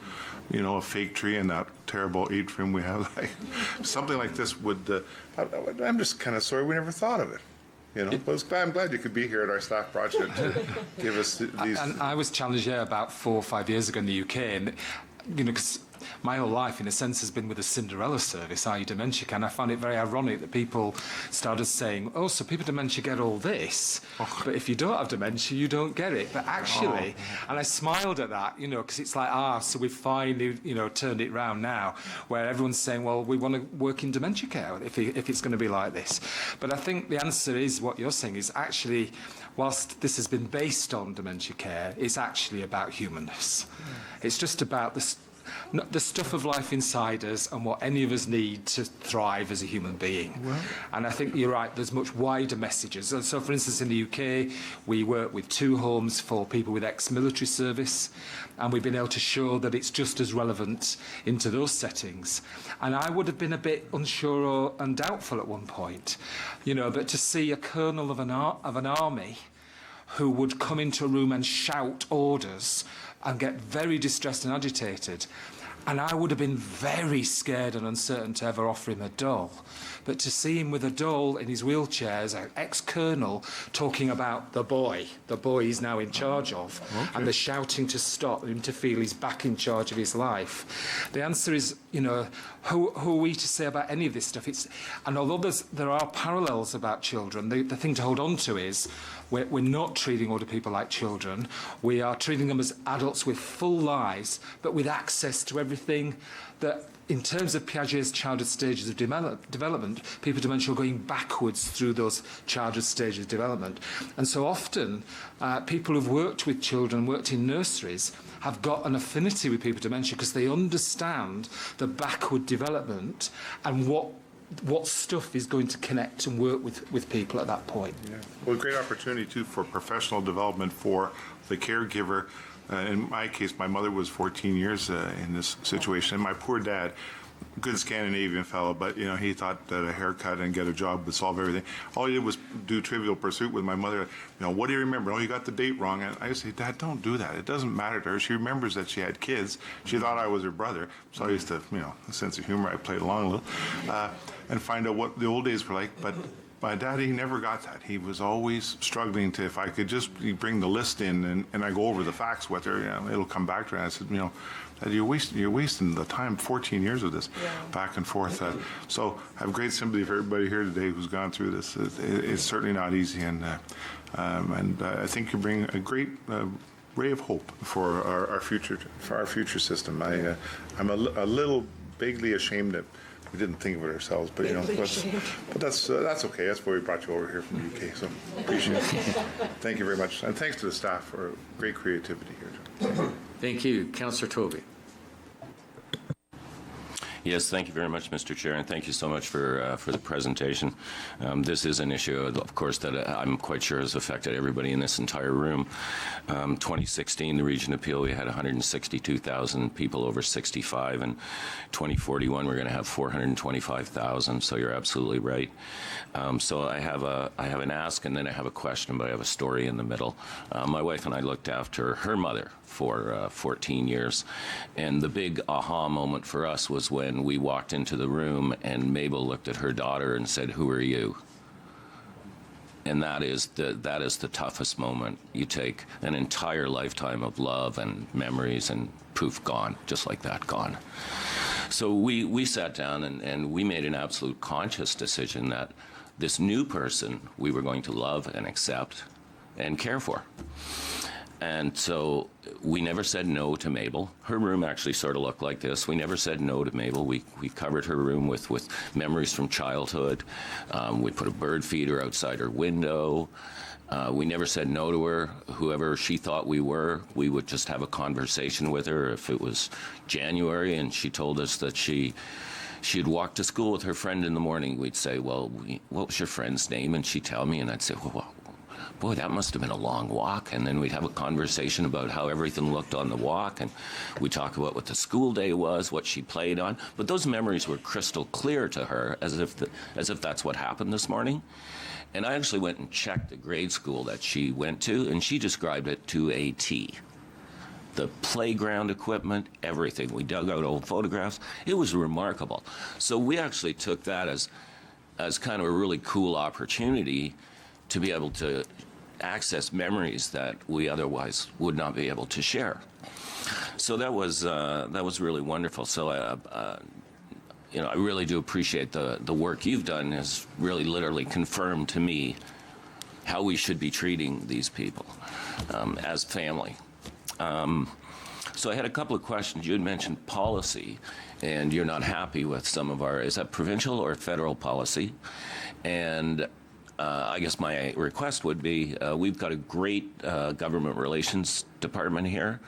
you know, a fake tree and that terrible atrium we have. Something like this would, I'm just kind of sorry we never thought of it. You know, but I'm glad you could be here at our staff project to give us these. And I was challenged about 4 or 5 years ago in the UK, and you know, because my whole life, in a sense, has been with the Cinderella service, i.e. dementia care, and I find it very ironic that people started saying, oh, so people with dementia get all this, but if you don't have dementia, you don't get it. But actually, and I smiled at that, because it's like, so we've finally, turned it round now, where everyone's saying, well, we want to work in dementia care if it's going to be like this. But I think the answer is what you're saying is actually, whilst this has been based on dementia care, it's actually about humanness. It's just about the stuff of life inside us and what any of us need to thrive as a human being. Well, and I think you're right, there's much wider messages. So, for instance, in the UK, we work with 2 homes for people with ex-military service, and we've been able to show that it's just as relevant into those settings. And I would have been a bit unsure and doubtful at one point, but to see a colonel of an army who would come into a room and shout orders and get very distressed and agitated. And I would have been very scared and uncertain to ever offer him a dole. But to see him with a dole in his wheelchair as an ex-colonel talking about the boy he's now in charge of, and the shouting to stop him to feel he's back in charge of his life. The answer is, who are we to say about any of this stuff? And although there are parallels about children, the thing to hold on to is we're not treating older people like children. We are treating them as adults with full lives, but with access to everything that, in terms of Piaget's childhood stages of development, people with dementia are going backwards through those childhood stages of development. And so often, people who've worked with children, worked in nurseries, have got an affinity with people with dementia because they understand the backward development and what stuff is going to connect and work with people at that point. Yeah. Well, a great opportunity, too, for professional development for the caregiver. In my case, my mother was 14 years in this situation, and my poor dad, good Scandinavian fellow, but he thought that a haircut and get a job would solve everything. All he did was do Trivial Pursuit with my mother. What do you remember? Oh, you got the date wrong. And I say, Dad, don't do that. It doesn't matter to her. She remembers that she had kids. She thought I was her brother. So I used to, a sense of humor. I played along a little, and find out what the old days were like. But my dad, he never got that. He was always struggling to, if I could just bring the list in and I go over the facts with her, it'll come back to her. And I said, Dad, you're wasting the time, 14 years of this, back and forth. So I have great sympathy for everybody here today who's gone through this. It's certainly not easy, and I think you bring a great ray of hope for our future system. I'm a little vaguely ashamed that we didn't think of it ourselves, but but that's okay. That's why we brought you over here from the UK. So appreciate it. Thank you very much, and thanks to the staff for great creativity here. Thank you, Councillor Toby. Yes, thank you very much, Mr. Chair, and thank you so much for the presentation. This is an issue, of course, that I'm quite sure has affected everybody in this entire room. 2016, the Region of Peel, we had 162,000 people over 65, and 2041, we're going to have 425,000. So you're absolutely right. So I have an ask, and then I have a question, but I have a story in the middle. My wife and I looked after her mother for 14 years. And the big aha moment for us was when we walked into the room and Mabel looked at her daughter and said, "Who are you?" And that is the toughest moment. You take an entire lifetime of love and memories and poof, gone, just like that, gone. So we sat down and we made an absolute conscious decision that this new person we were going to love and accept and care for. And so we never said no to Mabel. Her room actually sort of looked like this. We never said no to Mabel. We covered her room with memories from childhood. We put a bird feeder outside her window. We never said no to her. Whoever she thought we were, we would just have a conversation with her. If it was January and she told us that she'd walk to school with her friend in the morning, we'd say, "Well, what was your friend's name?" And she'd tell me, and I'd say, "Well, boy, that must have been a long walk." And then we'd have a conversation about how everything looked on the walk, and we'd talk about what the school day was, what she played on. But those memories were crystal clear to her, as if that's what happened this morning. And I actually went and checked the grade school that she went to, and she described it to a T. The playground equipment, everything. We dug out old photographs. It was remarkable. So we actually took that as kind of a really cool opportunity to be able to access memories that we otherwise would not be able to share. So that was really wonderful. So I really do appreciate the work you've done. Has really literally confirmed to me how we should be treating these people as family. So I had a couple of questions. You had mentioned policy, and you're not happy with some of our, is that provincial or federal policy? And I guess my request would be, we've got a great government relations department here.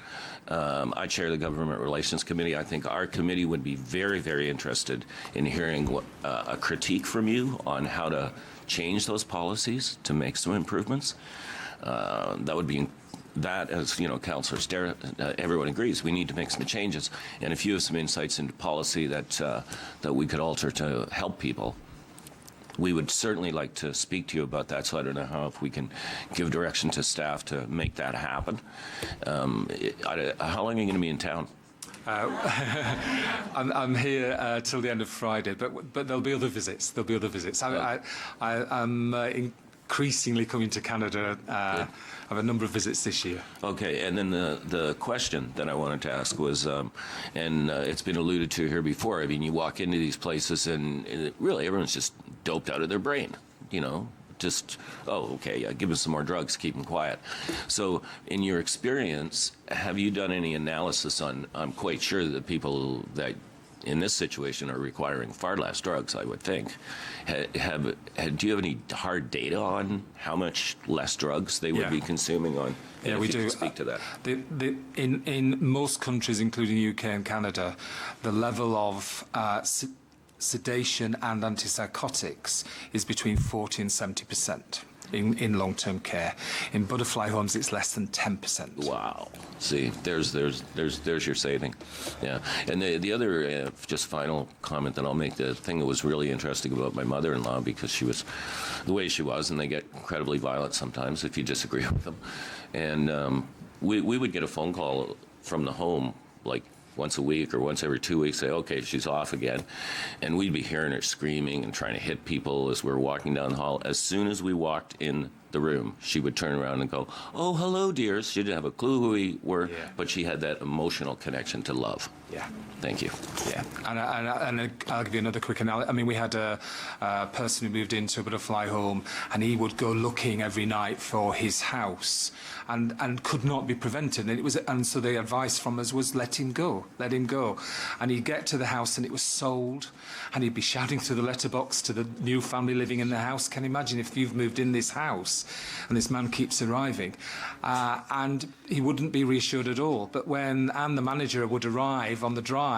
I chair the Government Relations Committee. I think our committee would be very, very interested in hearing a critique from you on how to change those policies to make some improvements. That would be that, as you know, Councillor Starrett, everyone agrees we need to make some changes. And if you have some insights into policy that we could alter to help people, we would certainly like to speak to you about that. So I don't know if we can give direction to staff to make that happen. How long are you going to be in town? I'm here till the end of Friday, but there'll be other visits. There'll be other visits. I'm increasingly coming to Canada. I have a number of visits this year. Okay, and then the question that I wanted to ask was, and it's been alluded to here before, I mean, you walk into these places and really everyone's just doped out of their brain, you know, just, oh, okay, yeah, give us some more drugs, keep them quiet. So in your experience, have you done any analysis on, I'm quite sure that people that in this situation are requiring far less drugs, I would think. Do you have any hard data on how much less drugs they would be consuming on? Yeah, we do. Speak to that. In most countries, including the UK and Canada, the level of sedation and antipsychotics is between 40 and 70%. In long-term care. In Butterfly Homes, it's less than 10%. Wow. See, there's your saving. Yeah. And the other, just final comment that I'll make, the thing that was really interesting about my mother-in-law, because she was the way she was, and they get incredibly violent sometimes if you disagree with them. And we would get a phone call from the home, like, once a week or once every 2 weeks, say, okay, she's off again. And we'd be hearing her screaming and trying to hit people as we were walking down the hall. As soon as we walked in the room, she would turn around and go, oh, hello, dears. She didn't have a clue who we were, but she had that emotional connection to love. Yeah. Thank you. Yeah, and I'll give you another quick analogy. I mean, we had a person who moved into a Butterfly Home, and he would go looking every night for his house, and could not be prevented. And so the advice from us was let him go. And he'd get to the house, and it was sold, and he'd be shouting through the letterbox to the new family living in the house. Can you imagine if you've moved in this house, and this man keeps arriving, and he wouldn't be reassured at all. But when Anne, the manager, would arrive on the drive,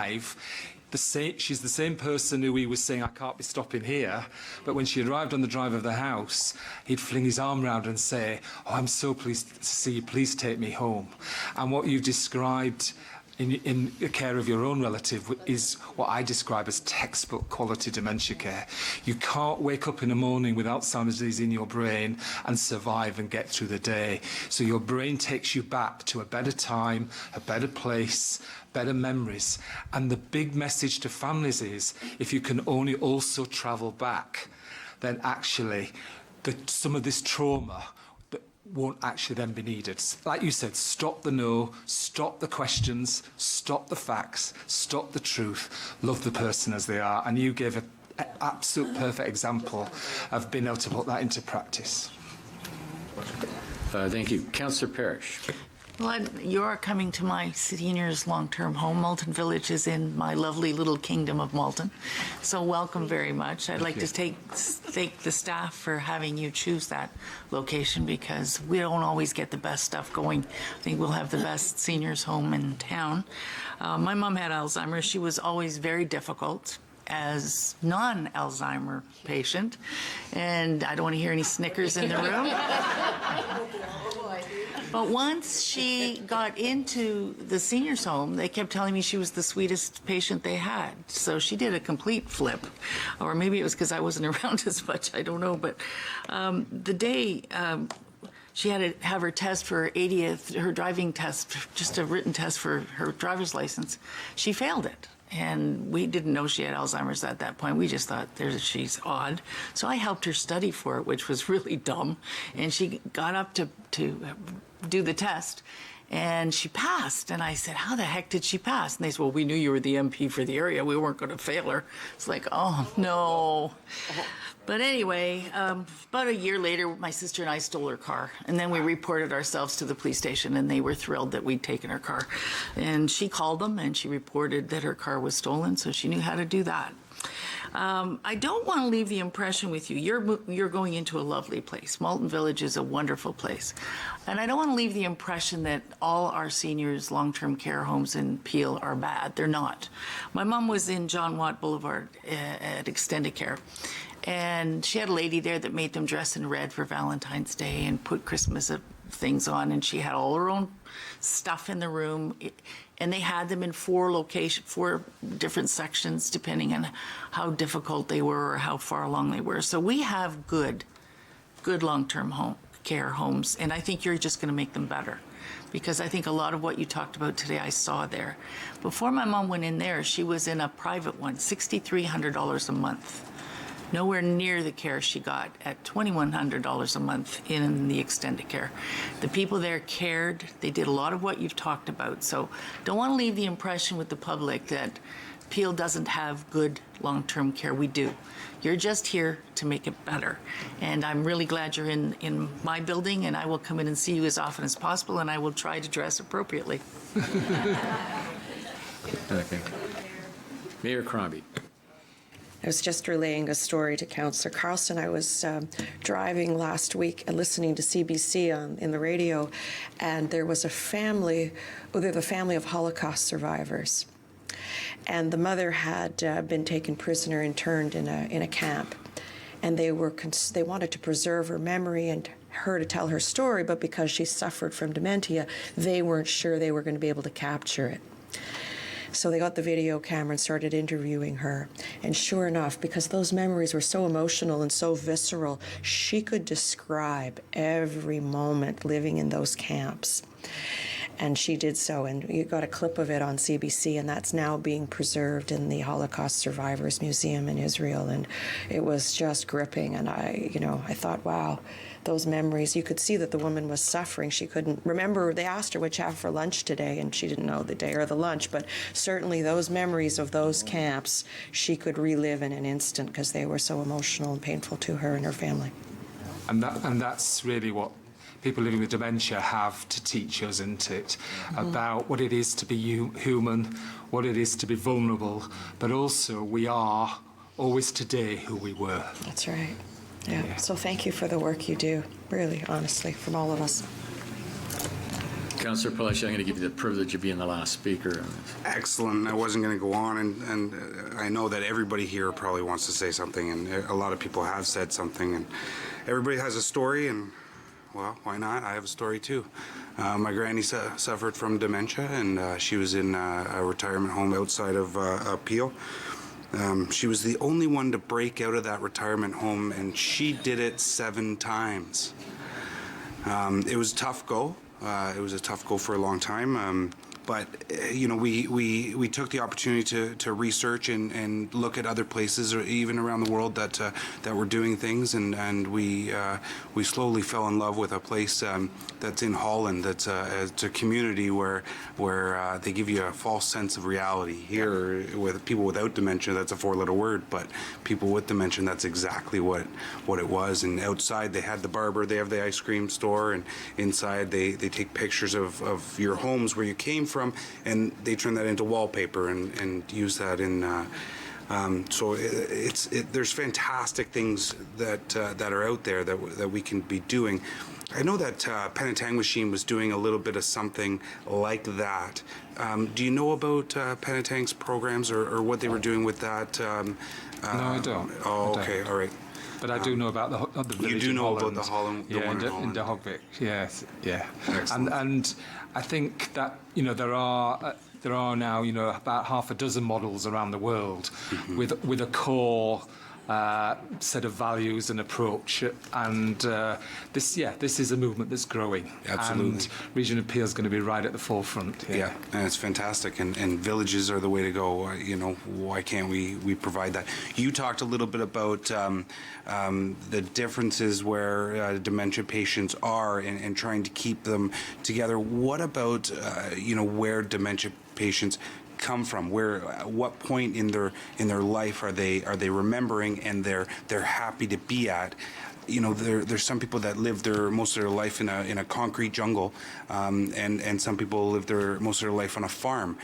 she's the same person who he was saying, I can't be stopping here. But when she arrived on the drive of the house, he'd fling his arm round and say, oh, I'm so pleased to see you. Please take me home. And what you've described in the care of your own relative is what I describe as textbook quality dementia care. You can't wake up in the morning with Alzheimer's disease in your brain and survive and get through the day. So your brain takes you back to a better time, a better place, better memories. And the big message to families is, if you can only also travel back, then actually some of this trauma won't actually then be needed. Like you said, stop the no, stop the questions, stop the facts, stop the truth, love the person as they are. And you gave an absolute perfect example of being able to put that into practice. Thank you. Councillor Parrish. Well, you're coming to my seniors' long-term home. Malton Village is in my lovely little kingdom of Malton. So welcome very much. I'd like to thank the staff for having you choose that location, because we don't always get the best stuff going. I think we'll have the best seniors' home in town. My mom had Alzheimer's. She was always very difficult as non-Alzheimer patient. And I don't want to hear any snickers in the room. But once she got into the seniors' home, they kept telling me she was the sweetest patient they had. So she did a complete flip. Or maybe it was because I wasn't around as much, I don't know. But the day she had to have her test for her 80th, her driving test, just a written test for her driver's license, she failed it. And we didn't know she had Alzheimer's at that point. We just thought she's odd. So I helped her study for it, which was really dumb. And she got up to do the test. And she passed. And I said, how the heck did she pass? And they said, well, we knew you were the MP for the area. We weren't going to fail her. It's like, oh, no. But anyway, about a year later, my sister and I stole her car. And then we reported ourselves to the police station, and they were thrilled that we'd taken her car. And she called them, and she reported that her car was stolen, so she knew how to do that. I don't want to leave the impression with you. You're going into a lovely place. Malton Village is a wonderful place. And I don't want to leave the impression that all our seniors' long-term care homes in Peel are bad. They're not. My mom was in John Watt Boulevard at Extended Care. And she had a lady there that made them dress in red for Valentine's Day and put Christmas things on. And she had all her own stuff in the room. And they had them in four different sections, depending on how difficult they were or how far along they were. So we have good long-term care homes. And I think you're just going to make them better. Because I think a lot of what you talked about today, I saw there. Before my mom went in there, she was in a private one, $6,300 a month. Nowhere near the care she got at $2,100 a month in the extended care. The people there cared. They did a lot of what you've talked about. So don't want to leave the impression with the public that Peel doesn't have good long-term care. We do. You're just here to make it better. And I'm really glad you're in my building, and I will come in and see you as often as possible, and I will try to dress appropriately. Okay. Mayor Crombie. I was just relaying a story to Councillor Carlson. I was driving last week and listening to CBC in the radio, and there was a family, they're the family of Holocaust survivors. And the mother had been taken prisoner and interned in a camp. And they wanted to preserve her memory and her to tell her story, but because she suffered from dementia, they weren't sure they were going to be able to capture it. So they got the video camera and started interviewing her. And sure enough, because those memories were so emotional and so visceral, she could describe every moment living in those camps. And she did so, and you got a clip of it on CBC, and that's now being preserved in the Holocaust Survivors Museum in Israel. And it was just gripping, and I thought, wow, those memories. You could see that the woman was suffering. She couldn't remember. They asked her what you have for lunch today, and she didn't know the day or the lunch, but certainly those memories of those camps she could relive in an instant because they were so emotional and painful to her and her family. And that's really what people living with dementia have to teach us, isn't it? About what it is to be human, what it is to be vulnerable, but also we are always today who we were. That's right. Yeah. So thank you for the work you do, really, honestly, from all of us. Councillor Pelletier, I'm going to give you the privilege of being the last speaker. Excellent. I wasn't going to go on, and I know that everybody here probably wants to say something, and a lot of people have said something, and everybody has a story, and well, why not? I have a story too. My granny suffered from dementia, and she was in a retirement home outside of Peel. She was the only one to break out of that retirement home, and she did it 7 times. It was a tough go. It was a tough go for a long time. But we took the opportunity to research and look at other places, or even around the world that were doing things, and we slowly fell in love with a place that's in Holland. That's it's a community where they give you a false sense of reality. Here, with people without dementia, that's a 4-letter word, but people with dementia, that's exactly what it was. And outside, they had the barber, they have the ice cream store, and inside they take pictures of your homes where you came from, and they turn that into wallpaper and use that in. So there's fantastic things that are out there that we can be doing. I know that Penetang Machine was doing a little bit of something like that. Do you know about Penetang's programs or what they were doing with that? No, I don't. Oh, okay, all right. But I do know about the village. You do in know Holland. about the Holland, the one in Holland. In De Hogvik. Yes, yeah. Excellent. And I think that there are now about half a dozen models around the world with a core set of values and approach. And this is a movement that's growing. Absolutely. And Region of Peel is going to be right at the forefront here. Yeah, and it's fantastic. And villages are the way to go. Why can't we provide that? You talked a little bit about the differences where dementia patients are and trying to keep them together. What about, where dementia patients come from? What point in their life are they remembering and they're happy to be at? There's some people that live most of their life in a concrete jungle, and some people live most of their life on a farm.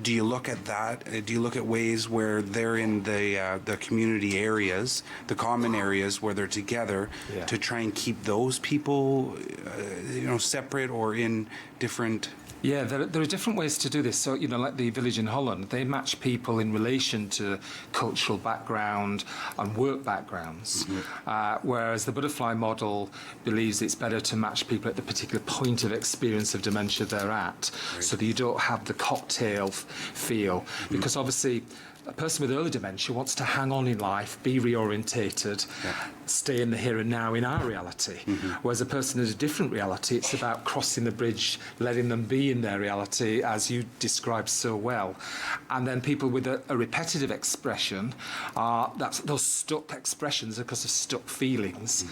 Do you look at that? Do you look at ways where they're in the community areas, the common areas where they're together, to try and keep those people, separate or in different? Yeah, there are different ways to do this. So, like the village in Holland, they match people in relation to cultural background and work backgrounds, whereas the butterfly model believes it's better to match people at the particular point of experience of dementia they're at, so that you don't have the cocktail feel. Because obviously, a person with early dementia wants to hang on in life, be reorientated, stay in the here and now in our reality. Whereas a person in a different reality, it's about crossing the bridge, letting them be in their reality, as you described so well. And then people with a repetitive expression, those stuck expressions are because of stuck feelings.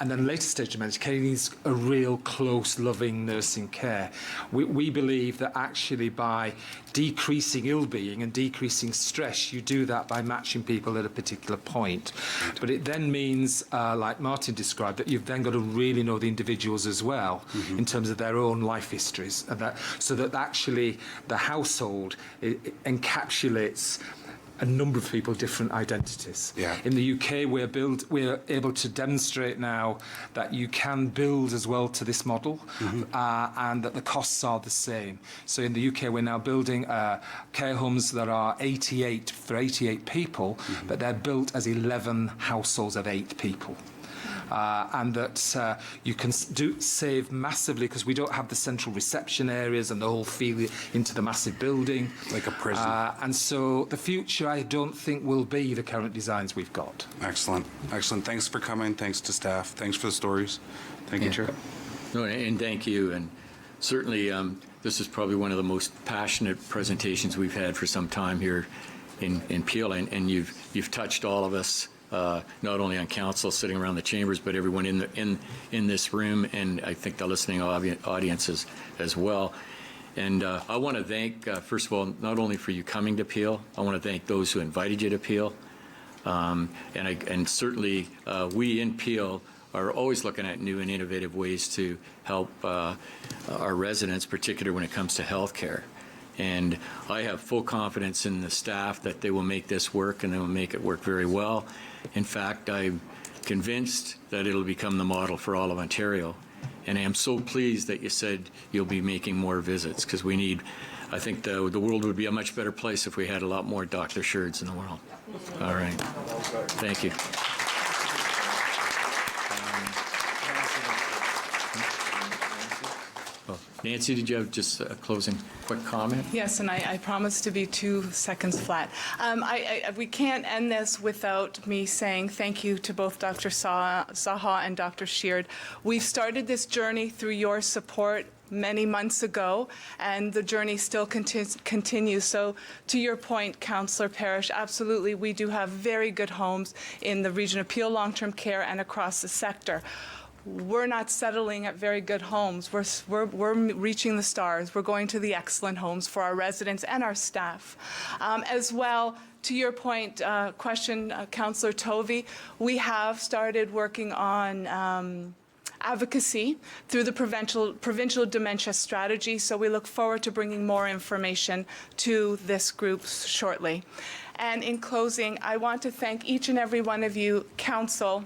And then later stage dementia care needs a real close, loving nursing care. We believe that actually by decreasing ill-being and decreasing stress, you do that by matching people at a particular point. But it then means, like Martin described, that you've then got to really know the individuals as well in terms of their own life histories, and so that actually the household encapsulates a number of people, different identities. In the UK, we're able to demonstrate now that you can build as well to this model, and that the costs are the same. So in the UK, we're now building care homes that are 88 for 88 people, but they're built as 11 households of 8 people. And that you can save massively because we don't have the central reception areas and the whole feel into the massive building. Like a prison. And so the future, I don't think, will be the current designs we've got. Excellent. Excellent. Thanks for coming. Thanks to staff. Thanks for the stories. Thank you, Chair. No, and thank you. And certainly, this is probably one of the most passionate presentations we've had for some time here in Peel. And you've touched all of us. Not only on council sitting around the chambers, but everyone in this room, and I think the listening audiences as well. And I want to thank, first of all, not only for you coming to Peel, I want to thank those who invited you to Peel. And certainly we in Peel are always looking at new and innovative ways to help our residents, particularly when it comes to healthcare. And I have full confidence in the staff that they will make this work, and they will make it work very well. In fact, I'm convinced that it'll become the model for all of Ontario. And I am so pleased that you said you'll be making more visits, because we need, I think the world would be a much better place if we had a lot more Dr. Sherds in the world. All right. Thank you. Nancy, did you have just a closing quick comment? Yes, and I promise to be 2 seconds flat. We can't end this without me saying thank you to both Dr. Saha and Dr. Sheard. We've started this journey through your support many months ago, and the journey still continues. So to your point, Councillor Parrish, absolutely, we do have very good homes in the Region of Peel long-term care and across the sector. We're not settling at very good homes. We're reaching the stars. We're going to the excellent homes for our residents and our staff. As well, to your point, Councillor Tovey, we have started working on advocacy through the provincial dementia strategy, so we look forward to bringing more information to this group shortly. And in closing, I want to thank each and every one of you, Council,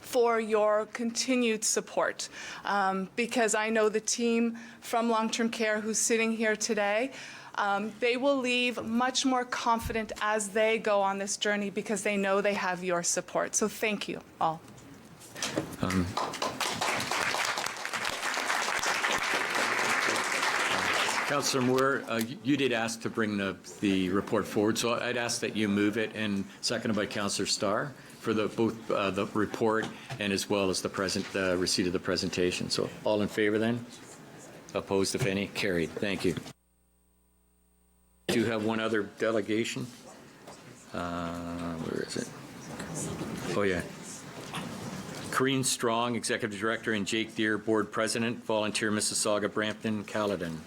for your continued support, because I know the team from long-term care who's sitting here today, they will leave much more confident as they go on this journey because they know they have your support. So thank you all. Councillor Moore, you did ask to bring the report forward, so I'd ask that you move it, and seconded by Councillor Starr, for both the report and as well as the receipt of the presentation. So all in favor then? Opposed, if any? Carried. Thank you. Do you have one other delegation? Where is it? Oh, yeah. Corrine Strong, Executive Director, and Jake Deere, Board President, Volunteer Mississauga, Brampton, Caledon.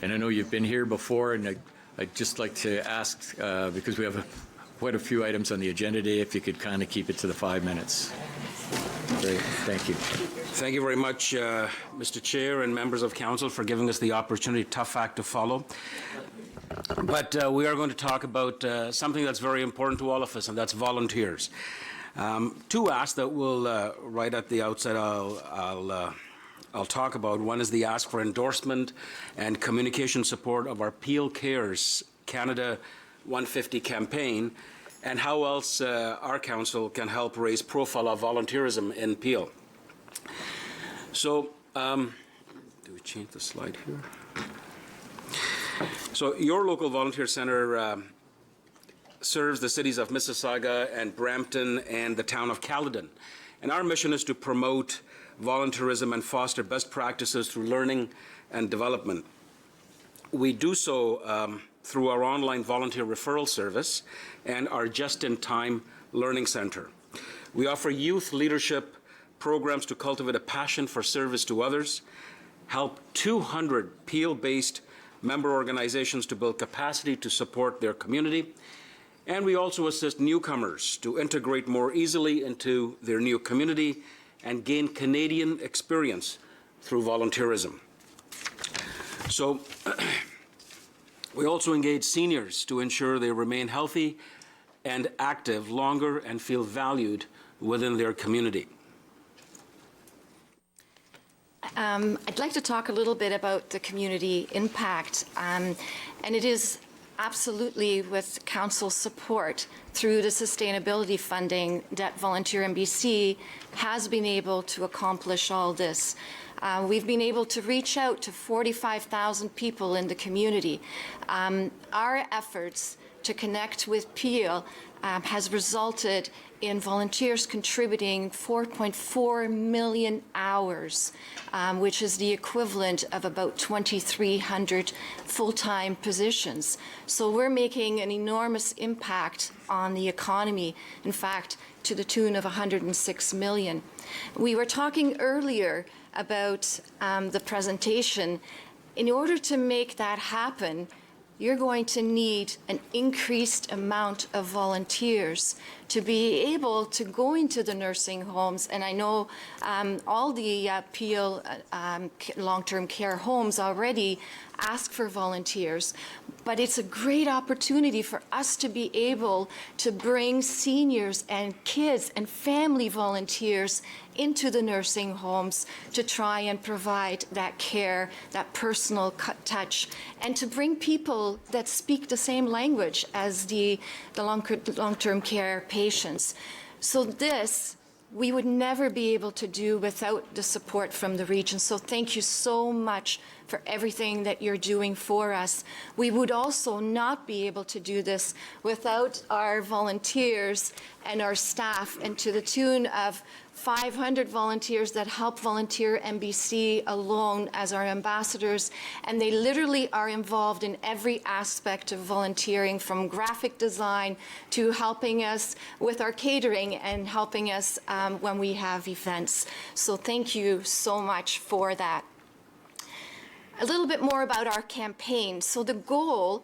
And I know you've been here before, and I'd just like to ask, because we have quite a few items on the agenda today, if you could kind of keep it to the 5 minutes. Great, thank you. Thank you very much, Mr. Chair and members of council, for giving us the opportunity. Tough act to follow. But we are going to talk about something that's very important to all of us, and that's volunteers. Two asks that we'll, right at the outset, I'll talk about. One is the ask for endorsement and communication support of our Peel Cares Canada 150 campaign, and how else our council can help raise profile of volunteerism in Peel. So, do we change the slide here? So, your local volunteer centre serves the cities of Mississauga and Brampton and the town of Caledon. And our mission is to promote volunteerism and foster best practices through learning and development. We do so through our online volunteer referral service and our just-in-time learning center. We offer youth leadership programs to cultivate a passion for service to others, help 200 Peel-based member organizations to build capacity to support their community, and we also assist newcomers to integrate more easily into their new community and gain Canadian experience through volunteerism. So we also engage seniors to ensure they remain healthy and active longer and feel valued within their community. I'd like to talk a little bit about the community impact, and it is absolutely with council support through the sustainability funding that Volunteer MBC has been able to accomplish all this. We've been able to reach out to 45,000 people in the community. Our efforts to connect with Peel has resulted in volunteers contributing 4.4 million hours, which is the equivalent of about 2,300 full-time positions. So we're making an enormous impact on the economy, in fact, to the tune of 106 million. We were talking earlier about the presentation. In order to make that happen, you're going to need an increased amount of volunteers to be able to go into the nursing homes. And I know all the Peel long-term care homes already ask for volunteers, but it's a great opportunity for us to be able to bring seniors and kids and family volunteers into the nursing homes to try and provide that care, that personal touch, and to bring people that speak the same language as the long-term care patients. So this, we would never be able to do without the support from the region. So thank you so much for everything that you're doing for us. We would also not be able to do this without our volunteers and our staff, and to the tune of 500 volunteers that help Volunteer MBC alone as our ambassadors, and they literally are involved in every aspect of volunteering, from graphic design to helping us with our catering and helping us when we have events. So thank you so much for that. A little bit more about our campaign. So the goal,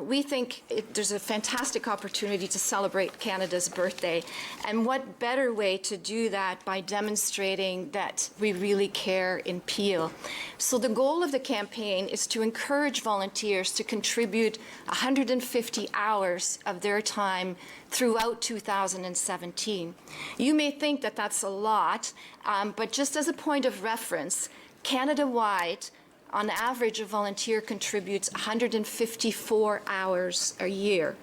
we think there's a fantastic opportunity to celebrate Canada's birthday. And what better way to do that by demonstrating that we really care in Peel. So the goal of the campaign is to encourage volunteers to contribute 150 hours of their time throughout 2017. You may think that that's a lot, but just as a point of reference, Canada-wide, On average, a volunteer contributes 154 hours a year.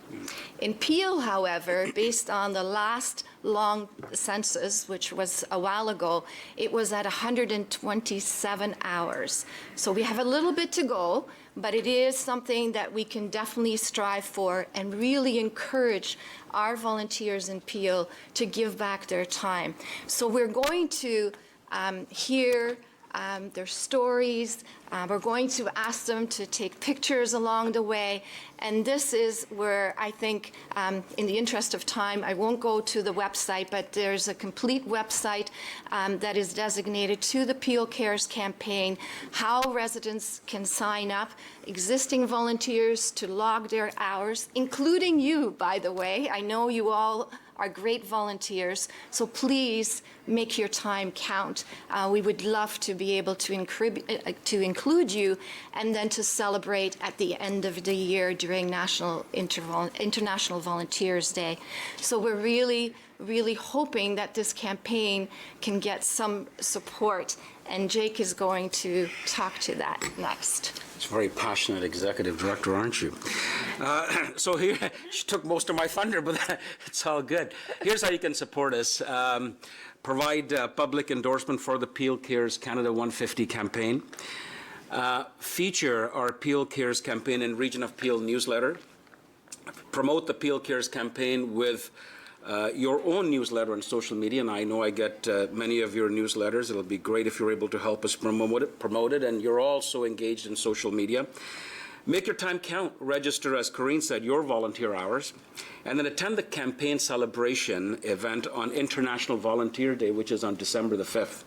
In Peel, however, based on the last long census, which was a while ago, it was at 127 hours. So we have a little bit to go, but it is something that we can definitely strive for and really encourage our volunteers in Peel to give back their time. So we're going to hear their stories. We're going to ask them to take pictures along the way. And this is where I think, in the interest of time, I won't go to the website, but there's a complete website that is designated to the Peel Cares campaign, how residents can sign up, existing volunteers to log their hours, including you, by the way. I know you all are great volunteers, so please make your time count. We would love to be able to include you and then to celebrate at the end of the year during International Volunteers Day. So we're really, really hoping that this campaign can get some support, and Jake is going to talk to that next. It's a very passionate executive director, aren't you? So here, she took most of my thunder, but it's all good. Here's how you can support us. Provide public endorsement for the Peel Cares Canada 150 campaign. Feature our Peel Cares campaign in Region of Peel newsletter. Promote the Peel Cares campaign with your own newsletter and social media, and I know I get many of your newsletters. It'll be great if you're able to help us promote it, and you're also engaged in social media. Make your time count. Register, as Corinne said, your volunteer hours, and then attend the campaign celebration event on International Volunteer Day, which is on December the 5th.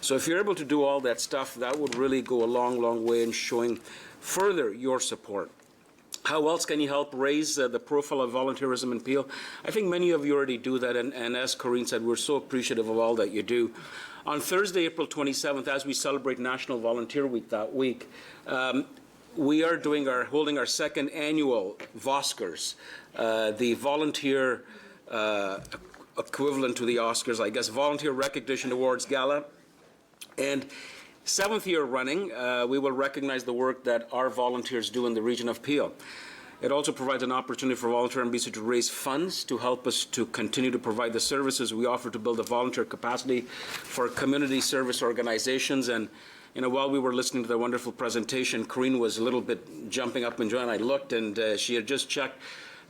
So if you're able to do all that stuff, that would really go a long, long way in showing further your support. How else can you help raise the profile of volunteerism in Peel? I think many of you already do that, and as Corinne said, we're so appreciative of all that you do. On Thursday, April 27th, as we celebrate National Volunteer Week that week, we are holding our second annual Voskers, the volunteer equivalent to the Oscars, I guess, Volunteer Recognition Awards Gala. And 7th year running, we will recognize the work that our volunteers do in the region of Peel. It also provides an opportunity for Volunteer MBC to raise funds to help us to continue to provide the services we offer to build a volunteer capacity for community service organizations. And while we were listening to the wonderful presentation, Corinne was a little bit jumping up and down. I looked, and she had just checked.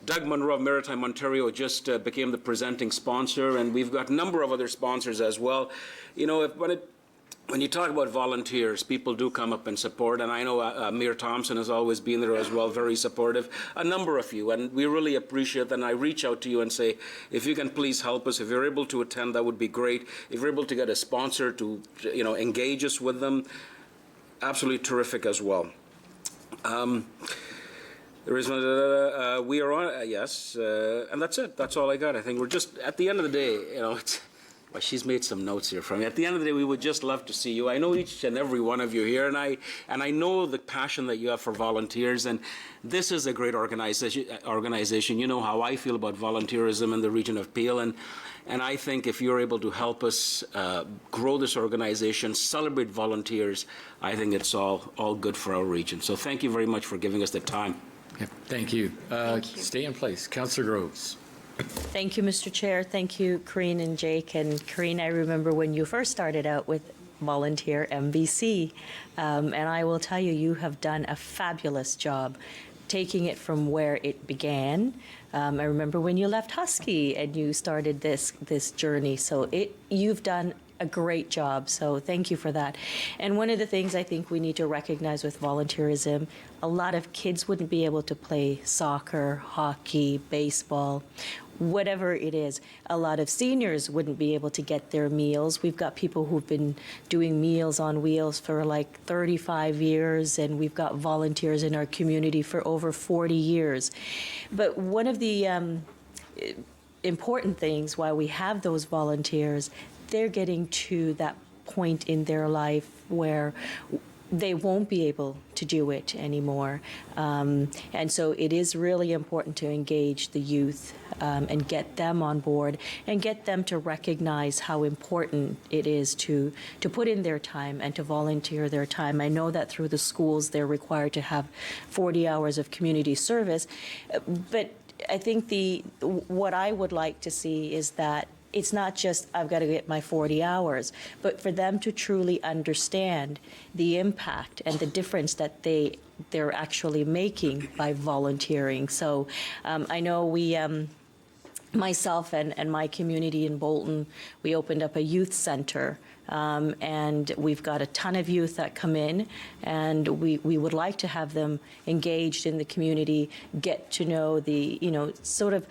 Doug Munro of Maritime Ontario just became the presenting sponsor, and we've got a number of other sponsors as well. When you talk about volunteers, people do come up and support, and I know Mayor Thompson has always been there as well, very supportive, a number of you, and we really appreciate that. And I reach out to you and say, if you can please help us, if you're able to attend, that would be great. If you're able to get a sponsor to, engage us with them, absolutely terrific as well. There is we are on, yes, and that's it. That's all I got. I think we're just, at the end of the day, well, she's made some notes here for me. At the end of the day, we would just love to see you. I know each and every one of you here, and I know the passion that you have for volunteers, and this is a great organization. You know how I feel about volunteerism in the region of Peel, and I think if you're able to help us grow this organization, celebrate volunteers, I think it's all good for our region. So thank you very much for giving us the time. Yeah, thank you. Stay in place. Councillor Groves. Thank you, Mr. Chair. Thank you, Corinne and Jake. And Corinne, I remember when you first started out with Volunteer MBC, and I will tell you, you have done a fabulous job taking it from where it began. I remember when you left Husky and you started this journey. So you've done a great job, so thank you for that. And one of the things I think we need to recognize with volunteerism, a lot of kids wouldn't be able to play soccer, hockey, baseball, whatever it is. A lot of seniors wouldn't be able to get their meals. We've got people who've been doing Meals on Wheels for like 35 years, and we've got volunteers in our community for over 40 years. But one of the important things why we have those volunteers, they're getting to that point in their life where they won't be able to do it anymore. And so it is really important to engage the youth and get them on board and get them to recognize how important it is to put in their time and to volunteer their time. I know that through the schools they're required to have 40 hours of community service, but I think what I would like to see is that it's not just I've got to get my 40 hours, but for them to truly understand the impact and the difference that they're actually making by volunteering. So I know we, myself and my community in Bolton, we opened up a youth center. And we've got a ton of youth that come in, and we would like to have them engaged in the community, get to know sort of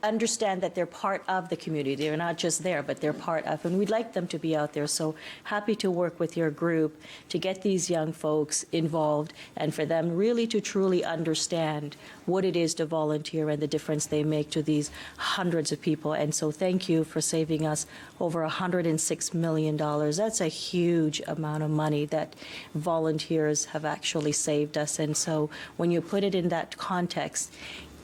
understand that they're part of the community. They're not just there, but they're part of, and we'd like them to be out there. So happy to work with your group to get these young folks involved and for them really to truly understand what it is to volunteer and the difference they make to these hundreds of people. And so thank you for saving us over $106 million. That's a huge amount of money that volunteers have actually saved us. And so when you put it in that context,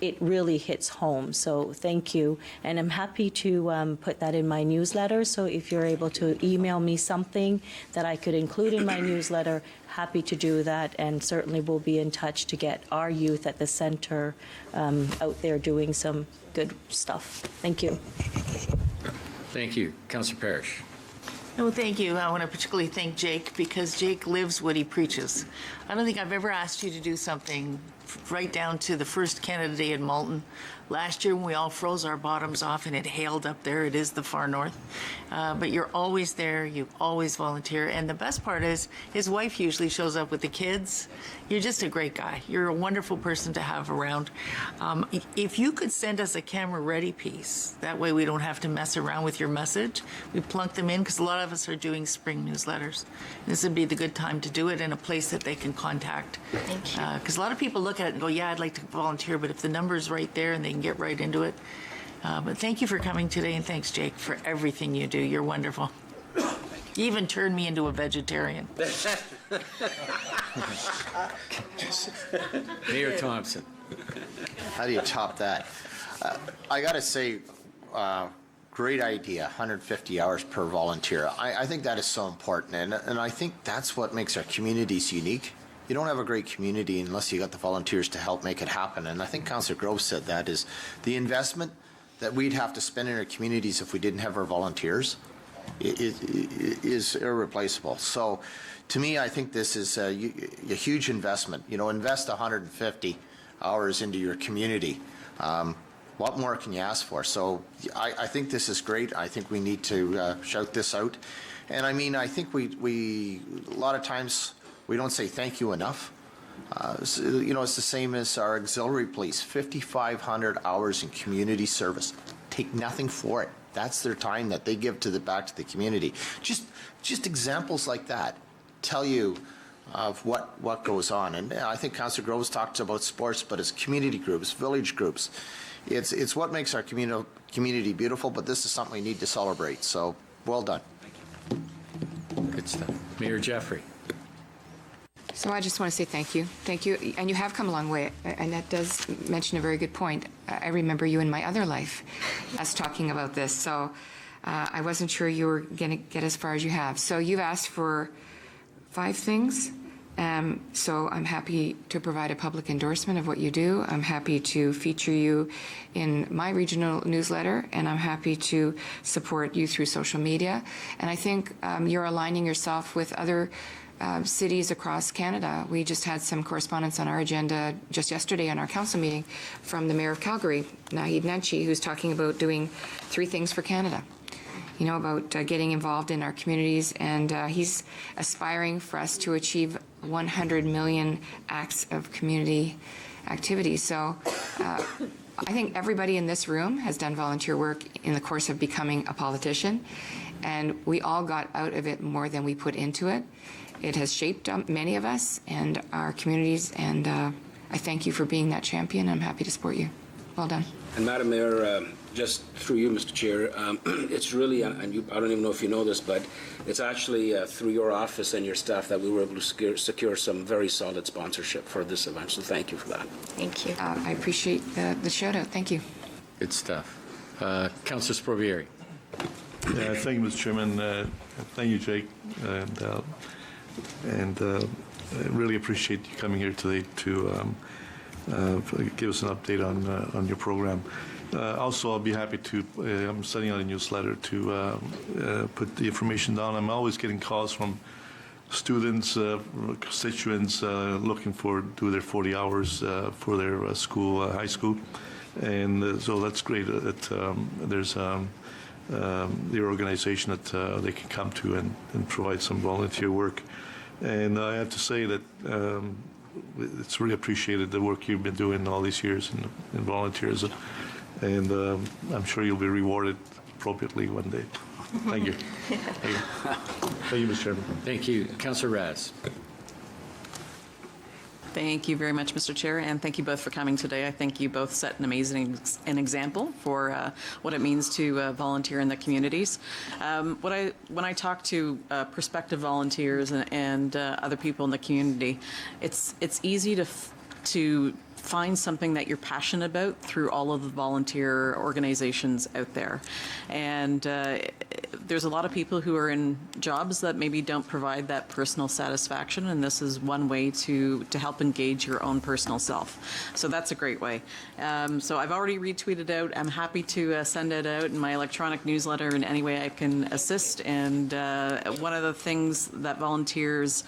it really hits home. So thank you. And I'm happy to put that in my newsletter. So if you're able to email me something that I could include in my newsletter, happy to do that. And certainly we'll be in touch to get our youth at the center out there doing some good stuff. Thank you. Thank you. Councillor Parrish. No, thank you. I want to particularly thank Jake because Jake lives what he preaches. I don't think I've ever asked you to do something right down to the first Canada Day in Malton. Last year when we all froze our bottoms off and it hailed up there, it is the far north. But you're always there, you always volunteer. And the best part is his wife usually shows up with the kids. You're just a great guy. You're a wonderful person to have around. If you could send us a camera ready piece, that way we don't have to mess around with your message. We plunk them in because a lot of us are doing spring newsletters. This would be the good time to do it in a place that they can contact. Thank you. Because a lot of people look at it and go, yeah, I'd like to volunteer, but if the number's right there and they can get right into it. But thank you for coming today, and thanks, Jake, for everything you do. You're wonderful. You even turned me into a vegetarian. Mayor Thompson. How do you top that? I got to say, great idea, 150 hours per volunteer. I think that is so important, and I think that's what makes our communities unique. You don't have a great community unless you got the volunteers to help make it happen. And I think Councillor Grove said that is the investment that we'd have to spend in our communities if we didn't have our volunteers is irreplaceable. So to me, I think this is a huge investment. You know, invest 150 hours into your community. What more can you ask for? So I think this is great. I think we need to shout this out. And I mean, I think we a lot of times we don't say thank you enough. You know, it's the same as our auxiliary police, 5,500 hours in community service. Take nothing for it. That's their time that they give back to the community. Just examples like that tell you of what goes on. And I think Councillor Groves talked about sports, but it's community groups, village groups. It's what makes our community beautiful, but this is something we need to celebrate. So well done. Good stuff. Mayor Jeffrey. So I just want to say thank you. Thank you. And you have come a long way. And that does mention a very good point. I remember you in my other life, us talking about this. So I wasn't sure you were going to get as far as you have. So you've asked for 5 things. So I'm happy to provide a public endorsement of what you do. I'm happy to feature you in my regional newsletter, and I'm happy to support you through social media. And I think you're aligning yourself with other cities across Canada. We just had some correspondence on our agenda just yesterday on our council meeting from the Mayor of Calgary, Naheed Nenshi, who's talking about doing 3 things for Canada. You know, about getting involved in our communities, and he's aspiring for us to achieve 100 million acts of community activity. So I think everybody in this room has done volunteer work in the course of becoming a politician, and we all got out of it more than we put into it. It has shaped many of us and our communities, and I thank you for being that champion. I'm happy to support you. Well done. And Madam Mayor, just through you, Mr. Chair, it's really, and you, I don't even know if you know this, but it's actually through your office and your staff that we were able to secure some very solid sponsorship for this event. So thank you for that. Thank you. I appreciate the shout out. Thank you. Good stuff. Councillor Sprovieri. Thank you, Mr. Chairman. Thank you, Jake. And I really appreciate you coming here today to give us an update on your program. Also, I'll be happy to, I'm sending out a newsletter to put the information down. I'm always getting calls from students, constituents looking for do their 40 hours for their school, high school. And so that's great that there's the organization that they can come to and provide some volunteer work. And I have to say that it's really appreciated the work you've been doing all these years in volunteers. And I'm sure you'll be rewarded appropriately one day. Thank you. Thank you. Thank you, Mr. Chairman. Thank you. Councillor Raz. Thank you very much, Mr. Chair, and thank you both for coming today. I think you both set an amazing example for what it means to volunteer in the communities. When I talk to prospective volunteers and other people in the community, it's easy to find something that you're passionate about through all of the volunteer organizations out there. And there's a lot of people who are in jobs that maybe don't provide that personal satisfaction, and this is one way to help engage your own personal self. So that's a great way. So I've already retweeted out. I'm happy to send it out in my electronic newsletter in any way I can assist. And one of the things that volunteers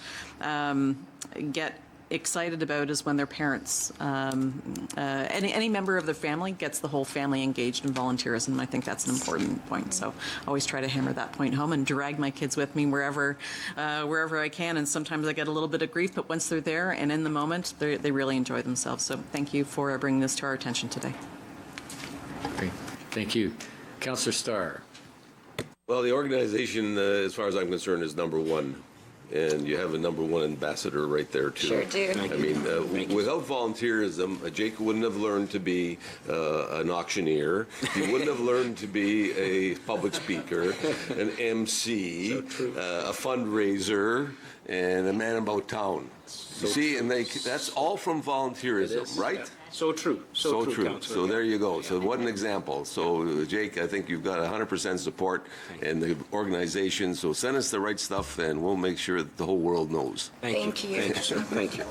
get excited about is when their parents, any member of the family gets the whole family engaged in volunteerism. I think that's an important point. So I always try to hammer that point home and drag my kids with me wherever I can. And sometimes I get a little bit of grief, but once they're there and in the moment, they really enjoy themselves. So thank you for bringing this to our attention today. Great. Thank you. Councillor Starr. Well, the organization, as far as I'm concerned, is number one. And you have a number one ambassador right there, too. Sure do. I mean, without volunteerism, Jake wouldn't have learned to be an auctioneer. He wouldn't have learned to be a public speaker, an MC, a fundraiser, and a man about town. You see, and that's all from volunteerism, right? So true. So true. Counselor. So there you go. So what an example. So Jake, I think you've got 100% support in the organization. So send us the right stuff and we'll make sure that the whole world knows. Thank you. Thank you, sir. Thank you.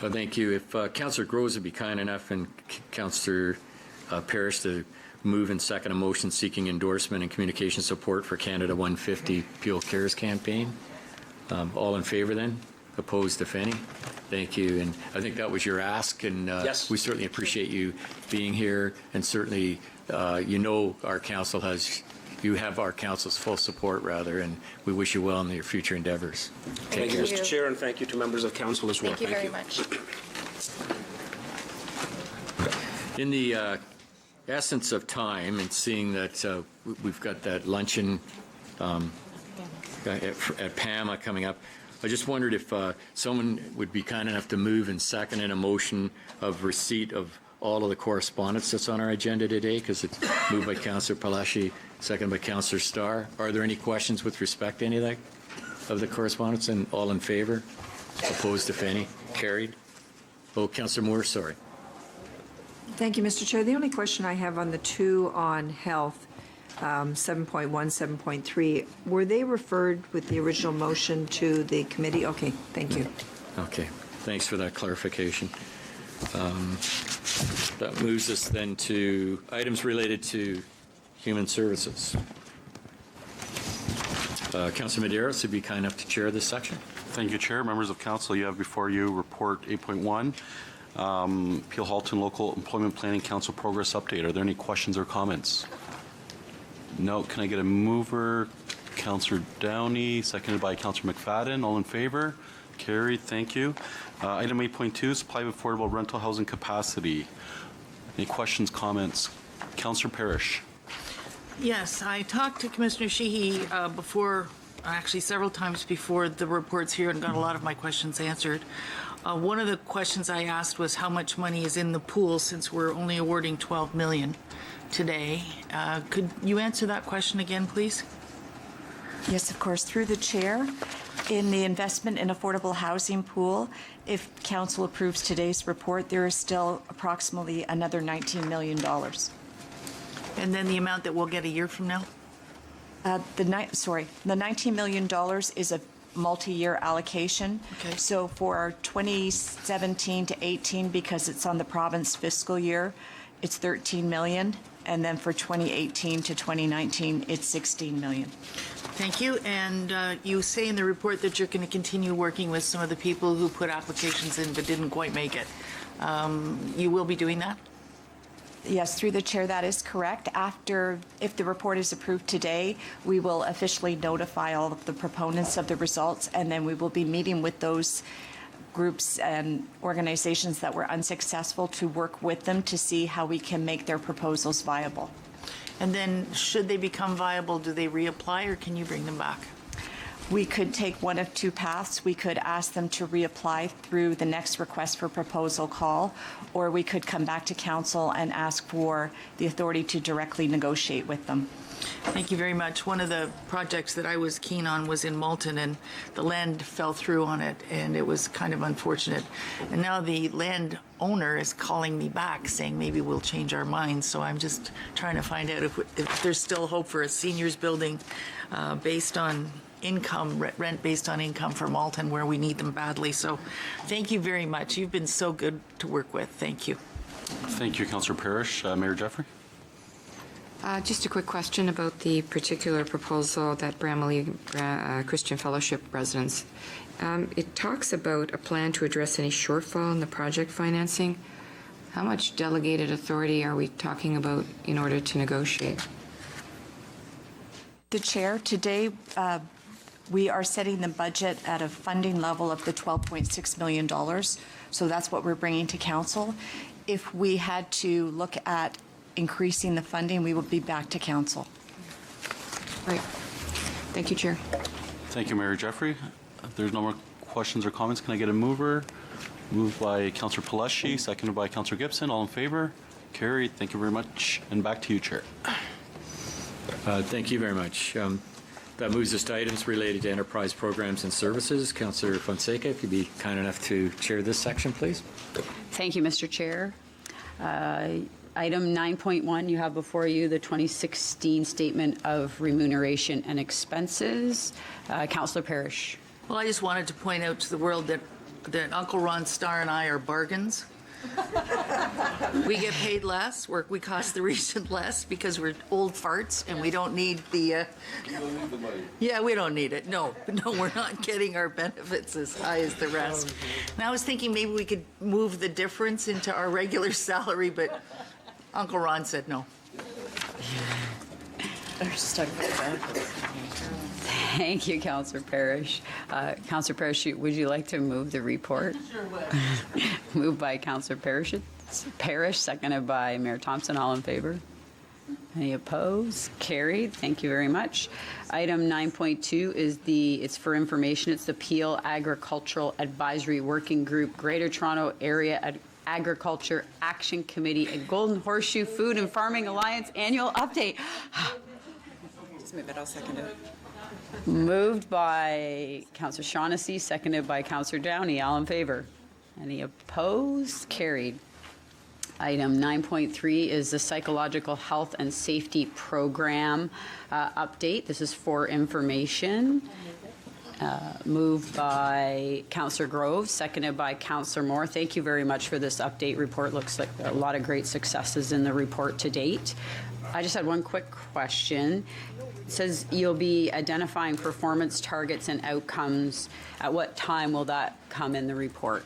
Thank you. If Councillor Groves would be kind enough and Councillor Parrish to move and second a motion seeking endorsement and communication support for Canada 150 Peel Cares campaign. All in favor then? Opposed, if any? Thank you. And I think that was your ask, and yes. We certainly appreciate you being here, and certainly our council you have our council's full support, rather, and we wish you well in your future endeavors. Thank you, Mr. Chair, and thank you to members of council as well. Thank you very much. In the essence of time, and seeing that we've got that luncheon at PAMA coming up, I just wondered if someone would be kind enough to move and second in a motion of receipt of all of the correspondence that's on our agenda today, because it's moved by Councillor Palashi, second by Councillor Starr. Are there any questions with respect to any of the correspondence? And all in favor? Opposed, if any? Carried? Oh, Councillor Moore, sorry. Thank you, Mr. Chair. The only question I have on the two on health, 7.1, 7.3, were they referred with the original motion to the committee? Okay, thank you. Okay, thanks for that clarification. That moves us then to items related to human services. Councillor Medeiros would be kind enough to chair this section. Thank you, Chair. Members of Council, you have before you Report 8.1, Peel Halton Local Employment Planning Council Progress Update. Are there any questions or comments? No. Can I get a mover? Councillor Downey, seconded by Councillor McFadden. All in favor? Carried. Thank you. Item 8.2, supply of affordable rental housing capacity. Any questions, comments? Councillor Parrish. Yes, I talked to Commissioner Sheehy before, actually several times before the report's here, and got a lot of my questions answered. One of the questions I asked was how much money is in the pool, since we're only awarding $12 million today. Could you answer that question again, please? Yes, of course. Through the chair, In the investment in affordable housing pool, if council approves today's report, there is still approximately another $19 million. And then the amount that we'll get a year from now? The $19 million is a multi-year allocation. Okay. So for our 2017 to 18, because it's on the province fiscal year, it's 13 million. And then for 2018 to 2019, it's 16 million. Thank you. And you say in the report that you're going to continue working with some of the people who put applications in but didn't quite make it. You will be doing that? Yes, through the chair, that is correct. If the report is approved today, we will officially notify all of the proponents of the results, and then we will be meeting with those groups and organizations that were unsuccessful to work with them to see how we can make their proposals viable. And then should they become viable, do they reapply or can you bring them back? We could take one of two paths. We could ask them to reapply through the next request for proposal call, or we could come back to council and ask for the authority to directly negotiate with them. Thank you very much. One of the projects that I was keen on was in Malton, and the land fell through on it, and it was kind of unfortunate. And now the land owner is calling me back saying maybe we'll change our minds. So I'm just trying to find out if there's still hope for a seniors building based on income, rent based on income for Malton, where we need them badly. So thank you very much. You've been so good to work with. Thank you. Thank you, Councillor Parrish. Mayor Jeffrey? Just a quick question about the particular proposal that Bramalea Christian Fellowship residents. It talks about a plan to address any shortfall in the project financing. How much delegated authority are we talking about in order to negotiate? The chair, today we are setting the budget at a funding level of the $12.6 million. So that's what we're bringing to council. If we had to look at increasing the funding, we will be back to council. Right. Thank you, Chair. Thank you, Mayor Jeffrey. If there's no more questions or comments, can I get a mover? Moved by Councillor Paleski, seconded by Councillor Gibson. All in favor? Carried. Thank you very much. And back to you, Chair. Thank you very much. That moves us to items related to enterprise programs and services. Councillor Fonseca, if you'd be kind enough to chair this section, please. Thank you, Mr. Chair. Item 9.1, you have before you the 2016 Statement of Remuneration and Expenses. Councillor Parrish. Well, I just wanted to point out to the world that Uncle Ron Starr and I are bargains. We get paid less, we cost the region less because we're old farts and we don't need the... You don't need the money. Yeah, we don't need it. No, we're not getting our benefits as high as the rest. And I was thinking maybe we could move the difference into our regular salary, but Uncle Ron said no. Thank you, Councillor Parrish. Councillor Parrish, would you like to move the report? Sure would. Moved by Councillor Parrish, seconded by Mayor Thompson. All in favor? Any opposed? Carried. Thank you very much. Item 9.2 is it's for information. It's the Peel Agricultural Advisory Working Group, Greater Toronto Area Agriculture Action Committee and Golden Horseshoe Food and Farming Alliance Annual Update. Just move it. I'll second it. Moved by Councillor Shaughnessy, seconded by Councillor Downey. All in favor? Any opposed? Carried. Item 9.3 is the Psychological Health and Safety Program update. This is for information. Moved by Councillor Grove, seconded by Councillor Moore. Thank you very much for this update report. Looks like a lot of great successes in the report to date. I just had one quick question. It says you'll be identifying performance targets and outcomes. At what time will that come in the report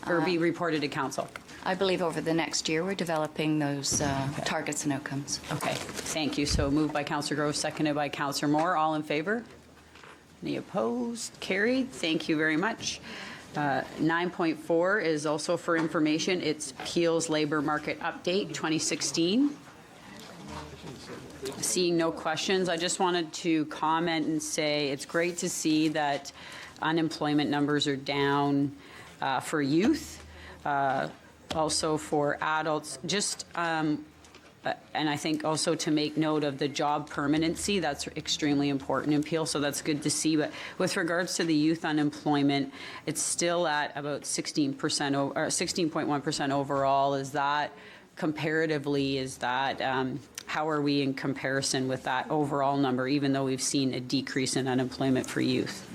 or be reported to council? I believe over the next year we're developing those targets and outcomes. Okay, thank you. So moved by Councillor Grove, seconded by Councillor Moore. All in favor? Any opposed? Carried. Thank you very much. 9.4 is also for information. It's Peel's Labour Market Update 2016. Seeing no questions, I just wanted to comment and say it's great to see that unemployment numbers are down for youth, also for adults. Just And I think also to make note of the job permanency, that's extremely important in Peel, so that's good to see. But with regards to the youth unemployment, it's still at about 16%, or 16.1% overall. Is that comparatively, how are we in comparison with that overall number, even though we've seen a decrease in unemployment for youth?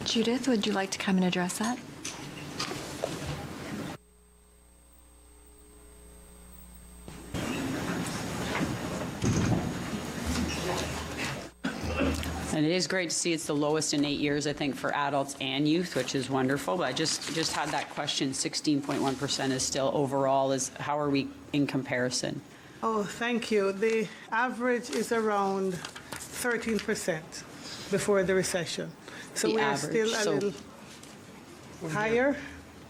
Judith, would you like to come and address that? And it is great to see it's the lowest in 8 years, I think, for adults and youth, which is wonderful. But I just had that question, 16.1% is still overall. How are we in comparison? Oh, thank you. The average is around 13% before the recession. So The we're average, still a so- little higher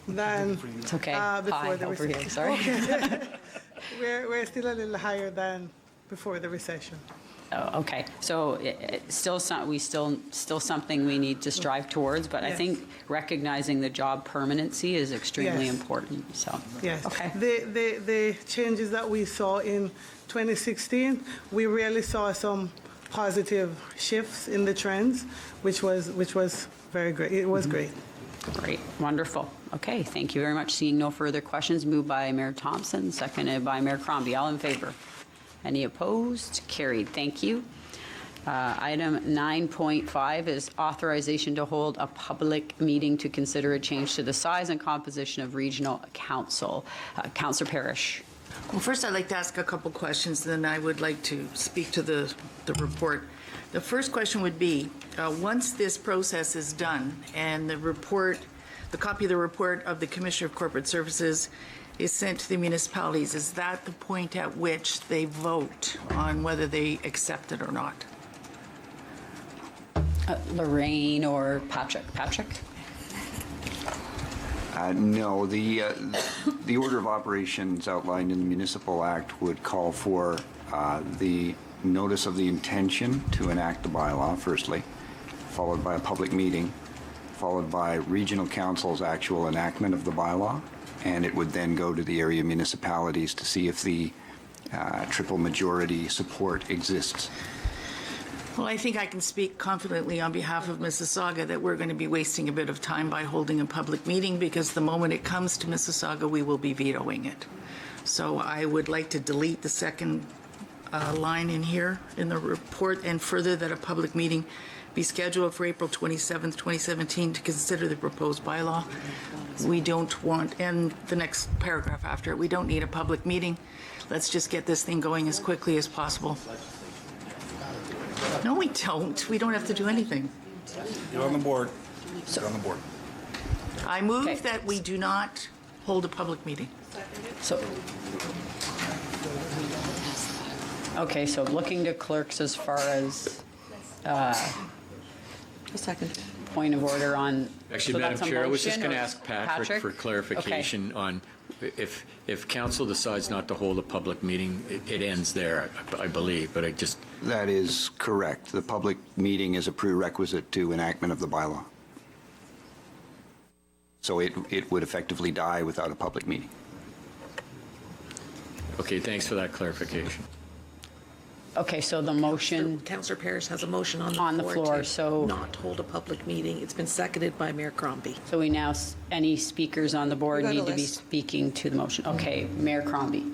than It's okay. before Hi, the over here, recession. sorry. Okay. we're still a little higher than before the recession. Oh, okay, so it's still something we need to strive towards, but I Yes. think recognizing the job permanency is extremely Yes. important, so. Yes. Okay. The changes that we saw in 2016, we really saw some positive shifts in the trends, which was very great. It was great. Great, wonderful. Okay, thank you very much. Seeing no further questions, moved by Mayor Thompson, seconded by Mayor Crombie. All in favor? Any opposed? Carried. Thank you. Item 9.5 is authorization to hold a public meeting to consider a change to the size and composition of regional council. Councillor Parrish. Well, first, I'd like to ask a couple questions, then I would like to speak to the report. The first question would be, once this process is done and the copy of the report of the Commissioner of Corporate Services is sent to the municipalities, is that the point at which they vote on whether they accept it or not? Lorraine or Patrick? Patrick? No, the order of operations outlined in the Municipal Act would call for the notice of the intention to enact the bylaw, firstly, followed by a public meeting, followed by regional council's actual enactment of the bylaw, and it would then go to the area municipalities to see if the triple majority support exists. Well, I think I can speak confidently on behalf of Mississauga that we're going to be wasting a bit of time by holding a public meeting, because the moment it comes to Mississauga, we will be vetoing it. So I would like to delete the second line in here in the report, and further that a public meeting be scheduled for April 27th, 2017 to consider the proposed bylaw. We don't want, and the next paragraph after it, we don't need a public meeting. Let's just get this thing going as quickly as possible. No, we don't. We don't have to do anything. You're on the board. You're on the board. I move that we do not hold a public meeting. Okay, so looking to clerks as far as A second. point of order on. Actually, so Madam that's a Chair, I was just motion, going to or- ask Patrick for clarification on if council decides not to hold a public meeting, it ends there, I believe, but I just... That is correct. The public meeting is a prerequisite to enactment of the bylaw. So it would effectively die without a public meeting. Okay, thanks for that clarification. Okay, so the motion. Councillor Parrish has a motion on the floor. floor, to so- not hold a public meeting. It's been seconded by Mayor Crombie. So we now, any speakers on the board We got a need to be list. speaking to the motion. Okay, Mayor Crombie.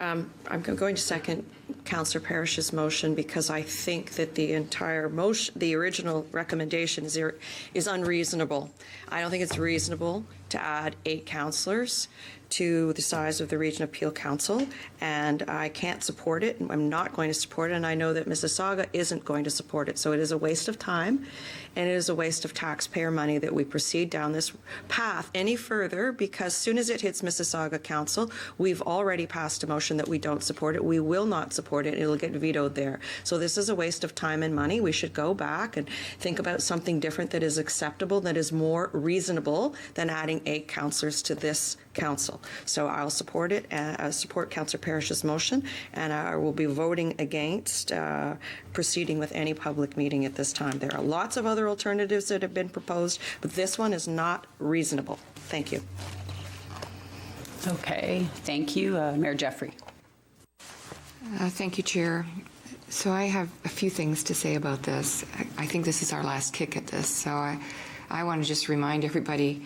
I'm going to second Councillor Parrish's motion because I think that the entire motion, the original recommendation is unreasonable. I don't think it's reasonable to add 8 councillors to the size of the Region of Peel Council, and I can't support it. I'm not going to support it, and I know that Mississauga isn't going to support it. So it is a waste of time, and it is a waste of taxpayer money that we proceed down this path any further, because as soon as it hits Mississauga Council, we've already passed a motion that we don't support it. We will not support it. It'll get vetoed there. So this is a waste of time and money. We should go back and think about something different that is acceptable, that is more reasonable than adding 8 councillors to this council. So I'll support it. I support Councillor Parrish's motion, and I will be voting against proceeding with any public meeting at this time. There are lots of other alternatives that have been proposed, but this one is not reasonable. Thank you. Okay, thank you. Mayor Jeffrey. Thank you, Chair. So I have a few things to say about this. I think this is our last kick at this, so I want to just remind everybody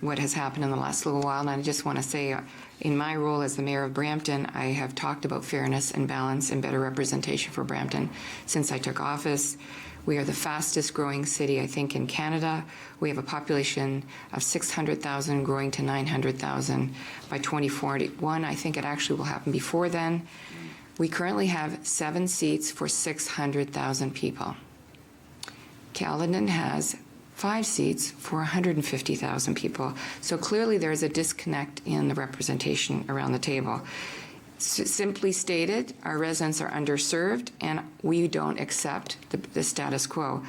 what has happened in the last little while, and I just want to say, in my role as the Mayor of Brampton, I have talked about fairness and balance and better representation for Brampton since I took office. We are the fastest growing city, I think, in Canada. We have a population of 600,000 growing to 900,000 by 2041. I think it actually will happen before then. We currently have 7 seats for 600,000 people. Caledon has 5 seats for 150,000 people. So clearly there's a disconnect in the representation around the table. Simply stated, our residents are underserved and we don't accept the status quo.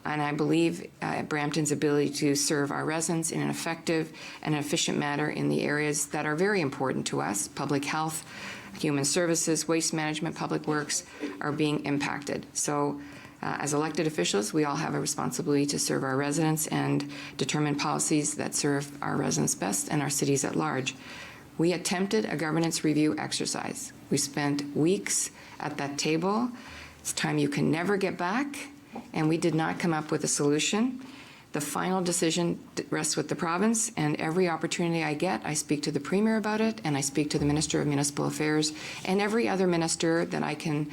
And I believe Brampton's ability to serve our residents in an effective and efficient manner in the areas that are very important to us, public health, human services, waste management, public works, are being impacted. So as elected officials, we all have a responsibility to serve our residents and determine policies that serve our residents best and our cities at large. We attempted a governance review exercise. We spent weeks at that table. It's time you can never get back, and we did not come up with a solution. The final decision rests with the province, and every opportunity I get, I speak to the Premier about it, and I speak to the Minister of Municipal Affairs, and every other minister that I can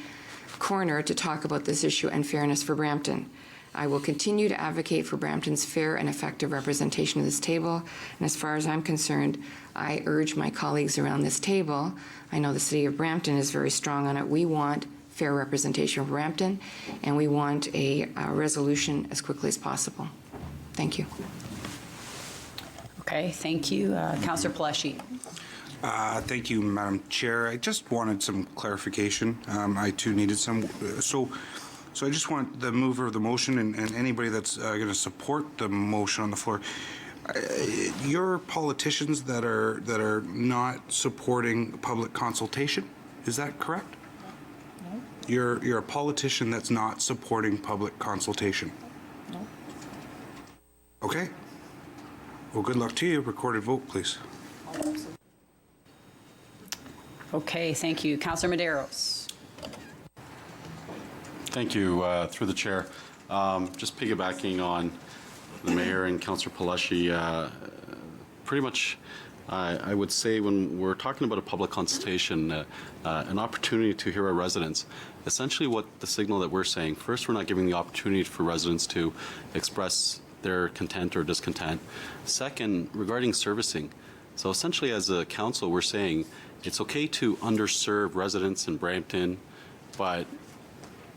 corner to talk about this issue and fairness for Brampton. I will continue to advocate for Brampton's fair and effective representation of this table, and as far as I'm concerned, I urge my colleagues around this table, I know the City of Brampton is very strong on it, we want fair representation of Brampton, and we want a resolution as quickly as possible. Thank you. Okay, thank you. Councillor Palashi. Thank you, Madam Chair. I just wanted some clarification. I too needed some. So I just want the mover of the motion and anybody that's going to support the motion on the floor. You're politicians that are not supporting public consultation. Is that correct? No. You're a politician that's not supporting public consultation. No. Okay. Well, good luck to you. Recorded vote, please. Okay, thank you. Councillor Medeiros. Thank you, through the chair. Just piggybacking on the mayor and Councillor Palashi, pretty much I would say when we're talking about a public consultation, an opportunity to hear our residents, essentially what the signal that we're saying, first, we're not giving the opportunity for residents to express their content or discontent. Second, regarding servicing, so essentially as a council, we're saying it's okay to underserve residents in Brampton, but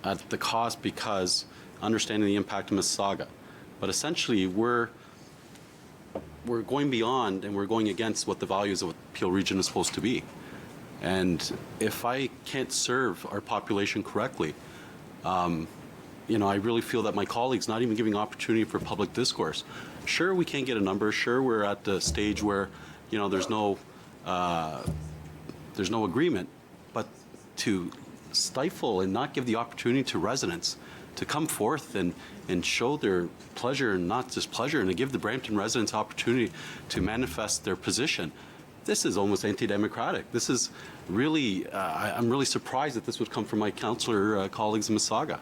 at the cost because understanding the impact of Mississauga. But essentially, we're going beyond and we're going against what the values of Peel Region is supposed to be. And if I can't serve our population correctly, I really feel that my colleagues not even giving opportunity for public discourse. Sure, we can't get a number. Sure, we're at the stage where, there's no agreement. But to stifle and not give the opportunity to residents to come forth and show their pleasure and not displeasure, and to give the Brampton residents opportunity to manifest their position, this is almost anti-democratic. This is really, I'm really surprised that this would come from my councillor colleagues in Mississauga.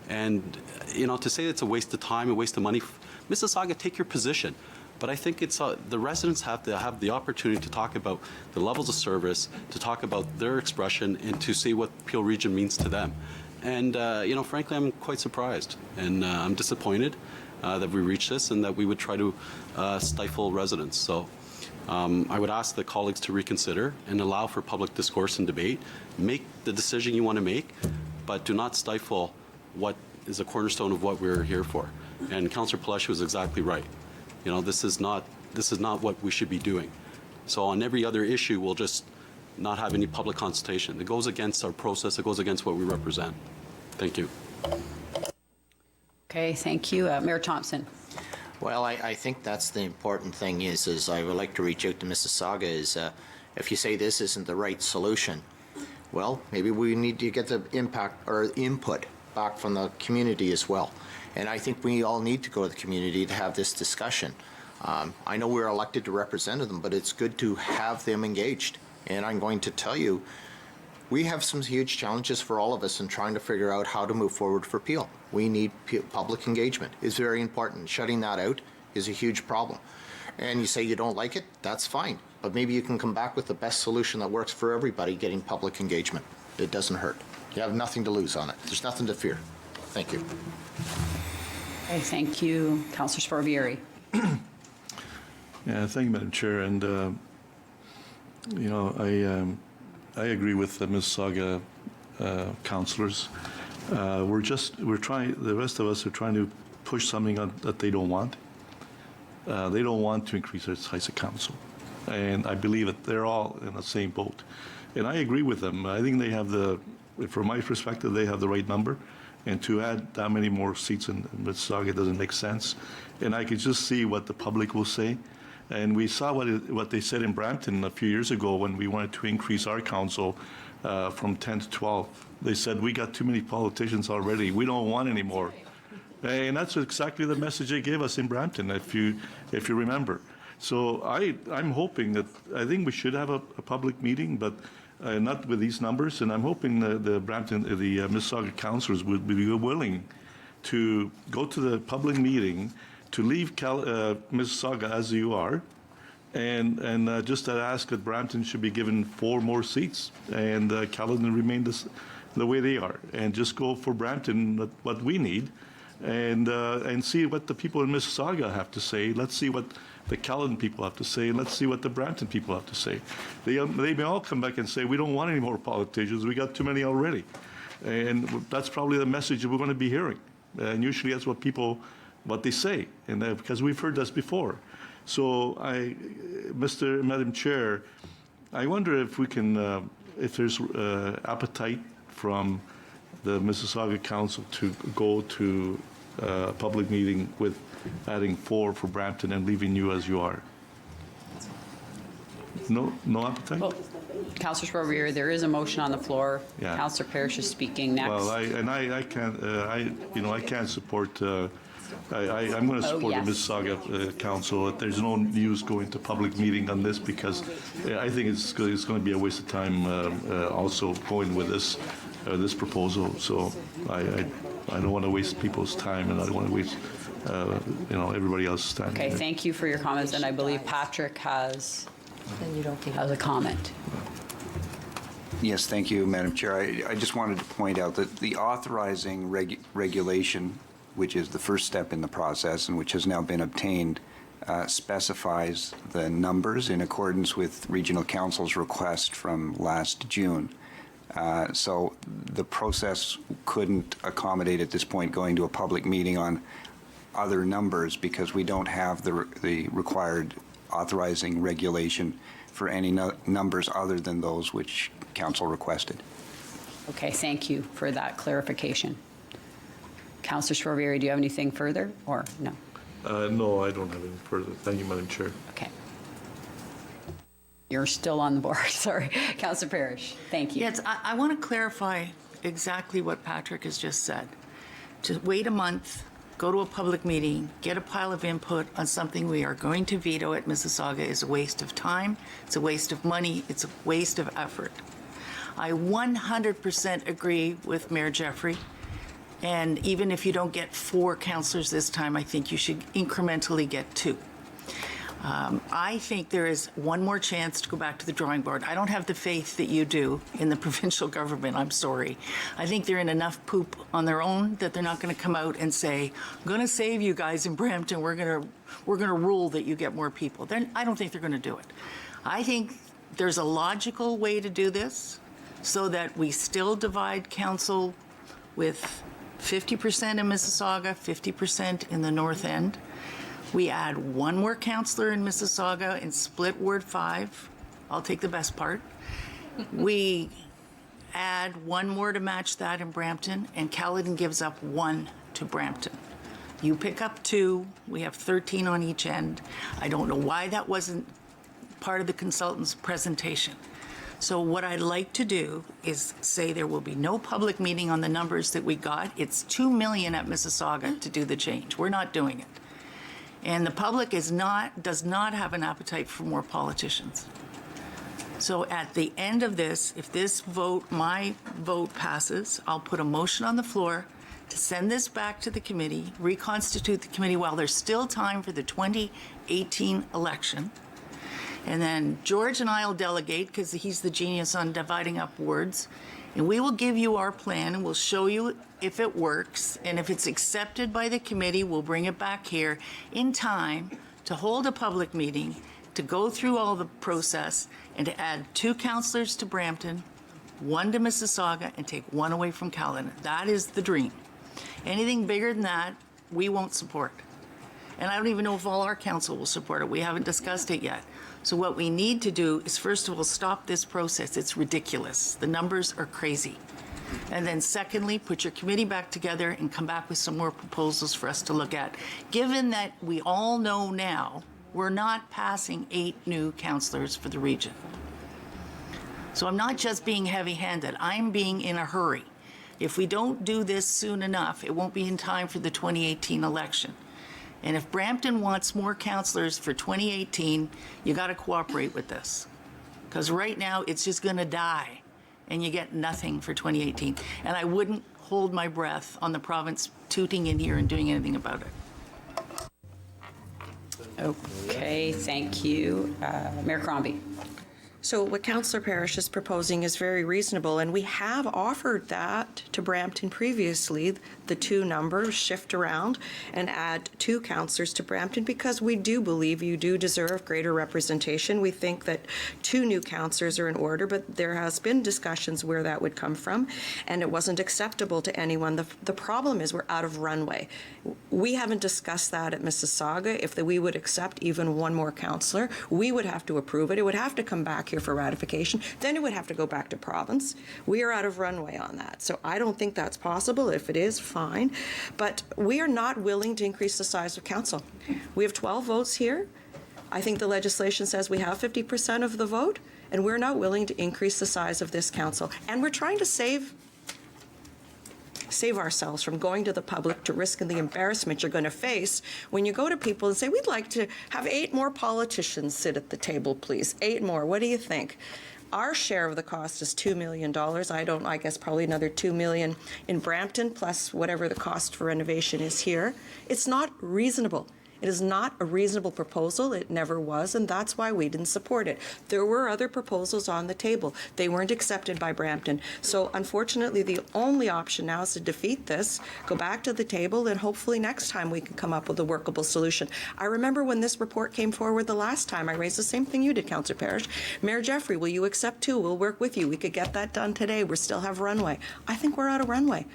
And, to say it's a waste of time, a waste of money, Mississauga, take your position. But I think it's the residents have to have the opportunity to talk about the levels of service, to talk about their expression, and to see what Peel Region means to them. And, frankly, I'm quite surprised. And I'm disappointed that we reached this and that we would try to stifle residents. So I would ask the colleagues to reconsider and allow for public discourse and debate. Make the decision you want to make, but do not stifle what is a cornerstone of what we're here for. And Councillor Palashi was exactly right. This is not what we should be doing. So on every other issue, we'll just not have any public consultation. It goes against our process. It goes against what we represent. Thank you. Okay, thank you. Mayor Thompson. Well, I think that's the important thing is I would like to reach out to Mississauga is if you say this isn't the right solution, well, maybe we need to get the impact or input back from the community as well. And I think we all need to go to the community to have this discussion. I know we're elected to represent them, but it's good to have them engaged. And I'm going to tell you, we have some huge challenges for all of us in trying to figure out how to move forward for Peel. We need public engagement. It's very important. Shutting that out is a huge problem. And you say you don't like it, that's fine. But maybe you can come back with the best solution that works for everybody, getting public engagement. It doesn't hurt. You have nothing to lose on it. There's nothing to fear. Thank you. Okay, thank you. Councillor Sparvieri. Yeah, thank you, Madam Chair. And, you know, I agree with the Mississauga councillors. The rest of us are trying to push something on that they don't want. They don't want to increase their size of council. And I believe that they're all in the same boat. And I agree with them. I think they have from my perspective, they have the right number. And to add that many more seats in Mississauga doesn't make sense. And I could just see what the public will say. And we saw what they said in Brampton a few years ago when we wanted to increase our council from 10 to 12. They said, we got too many politicians already. We don't want any more. And that's exactly the message they gave us in Brampton, if you remember. So I'm hoping that, I think we should have a public meeting, but not with these numbers. And I'm hoping the Mississauga councillors would be willing to go to the public meeting, to leave Mississauga as you are, and just to ask that Brampton should be given 4 more seats, and Caledon remain the way they are, and just go for Brampton, what we need, and see what the people in Mississauga have to say. Let's see what the Caledon people have to say, and let's see what the Brampton people have to say. They may all come back and say, we don't want any more politicians, we got too many already. And that's probably the message that we're going to be hearing. And usually that's what they say, and because we've heard this before. So Madam Chair, I wonder if we can, if there's appetite from the Mississauga Council to go to a public meeting with adding 4 for Brampton and leaving you as you are. No appetite? Well, Councillor Sparvieri, there is a motion on the floor. Yeah. Councillor Parrish is speaking next. Well, I can't support. I'm going to support yes. the Mississauga Council. There's no news going to public meeting on this because I think it's going to be a waste of time also going with this proposal. So I don't want to waste people's time, and I don't want to waste everybody else's time. Okay, thank you for your comments, and I believe Patrick has a comment. Yes, thank you, Madam Chair. I just wanted to point out that the authorizing regulation, which is the first step in the process and which has now been obtained, specifies the numbers in accordance with Regional Council's request from last June. So the process couldn't accommodate at this point going to a public meeting on other numbers because we don't have the required authorizing regulation for any numbers other than those which Council requested. Okay, thank you for that clarification. Councillor Sparvieri, do you have anything further, or no? No, I don't have any further. Thank you, Madam Chair. Okay. You're still on the board, sorry. Councillor Parrish, thank you. Yes, I want to clarify exactly what Patrick has just said. To wait a month, go to a public meeting, get a pile of input on something we are going to veto at Mississauga is a waste of time, it's a waste of money, it's a waste of effort. I 100% agree with Mayor Jeffrey, and even if you don't get 4 councillors this time, I think you should incrementally get 2. I think there is one more chance to go back to the drawing board. I don't have the faith that you do in the provincial government, I'm sorry. I think they're in enough poop on their own that they're not going to come out and say, I'm going to save you guys in Brampton, we're going to rule that you get more people. I don't think they're going to do it. I think there's a logical way to do this so that we still divide council with 50% in Mississauga, 50% in the North End. We add 1 more councillor in Mississauga and split Ward 5. I'll take the best part. We add 1 more to match that in Brampton, and Caledon gives up 1 to Brampton. You pick up 2. We have 13 on each end. I don't know why that wasn't part of the consultant's presentation. So what I'd like to do is say there will be no public meeting on the numbers that we got. It's $2 million at Mississauga to do the change. We're not doing it. And the public does not have an appetite for more politicians. So at the end of this, if this vote, my vote passes, I'll put a motion on the floor to send this back to the committee, reconstitute the committee while there's still time for the 2018 election. And then George and I will delegate, because he's the genius on dividing up words. And we will give you our plan, and we'll show you if it works. And if it's accepted by the committee, we'll bring it back here in time to hold a public meeting, to go through all the process, and to add 2 councillors to Brampton, 1 to Mississauga, and take 1 away from Caledon. That is the dream. Anything bigger than that, we won't support. And I don't even know if all our council will support it. We haven't discussed it yet. So what we need to do is, first of all, stop this process. It's ridiculous. The numbers are crazy. And then secondly, put your committee back together and come back with some more proposals for us to look at. Given that we all know now we're not passing 8 new councillors for the region. So I'm not just being heavy-handed. I'm being in a hurry. If we don't do this soon enough, it won't be in time for the 2018 election. And if Brampton wants more councillors for 2018, you got to cooperate with this. Because right now, it's just going to die, and you get nothing for 2018. And I wouldn't hold my breath on the province tooting in here and doing anything about it. Okay, thank you. Mayor Crombie. So what Councillor Parrish is proposing is very reasonable, and we have offered that to Brampton previously, the 2 numbers shift around and add 2 councillors to Brampton, because we do believe you do deserve greater representation. We think that 2 new councillors are in order, but there has been discussions where that would come from, and it wasn't acceptable to anyone. The problem is we're out of runway. We haven't discussed that at Mississauga. If we would accept even 1 more councillor, we would have to approve it. It would have to come back here for ratification. Then it would have to go back to province. We are out of runway on that. So I don't think that's possible. If it is, fine. But we are not willing to increase the size of council. We have 12 votes here. I think the legislation says we have 50% of the vote, and we're not willing to increase the size of this council. And we're trying to save ourselves from going to the public to risking the embarrassment you're going to face when you go to people and say, we'd like to have 8 more politicians sit at the table, please. 8 more. What do you think? Our share of the cost is $2 million. I guess probably another $2 million in Brampton, plus whatever the cost for renovation is here. It's not reasonable. It is not a reasonable proposal. It never was, and that's why we didn't support it. There were other proposals on the table. They weren't accepted by Brampton. So unfortunately, the only option now is to defeat this, go back to the table, and hopefully next time we can come up with a workable solution. I remember when this report came forward the last time, I raised the same thing you did, Councillor Parrish. Mayor Jeffrey, will you accept 2? We'll work with you. We could get that done today. We still have runway. I think we're out of runway.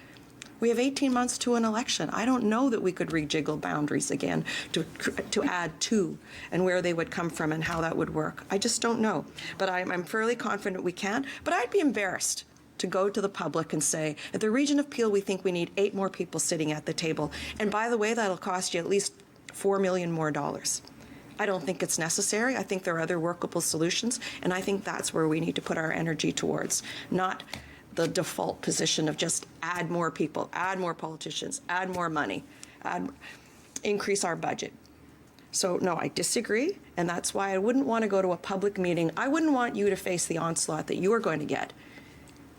We have 18 months to an election. I don't know that we could rejiggle boundaries again to add 2 and where they would come from and how that would work. I just don't know. But I'm fairly confident we can. But I'd be embarrassed to go to the public and say, at the region of Peel, we think we need 8 more people sitting at the table. And by the way, that'll cost you at least $4 million more. I don't think it's necessary. I think there are other workable solutions. And I think that's where we need to put our energy towards, not the default position of just add more people, add more politicians, add more money, increase our budget. So no, I disagree, and that's why I wouldn't want to go to a public meeting. I wouldn't want you to face the onslaught that you are going to get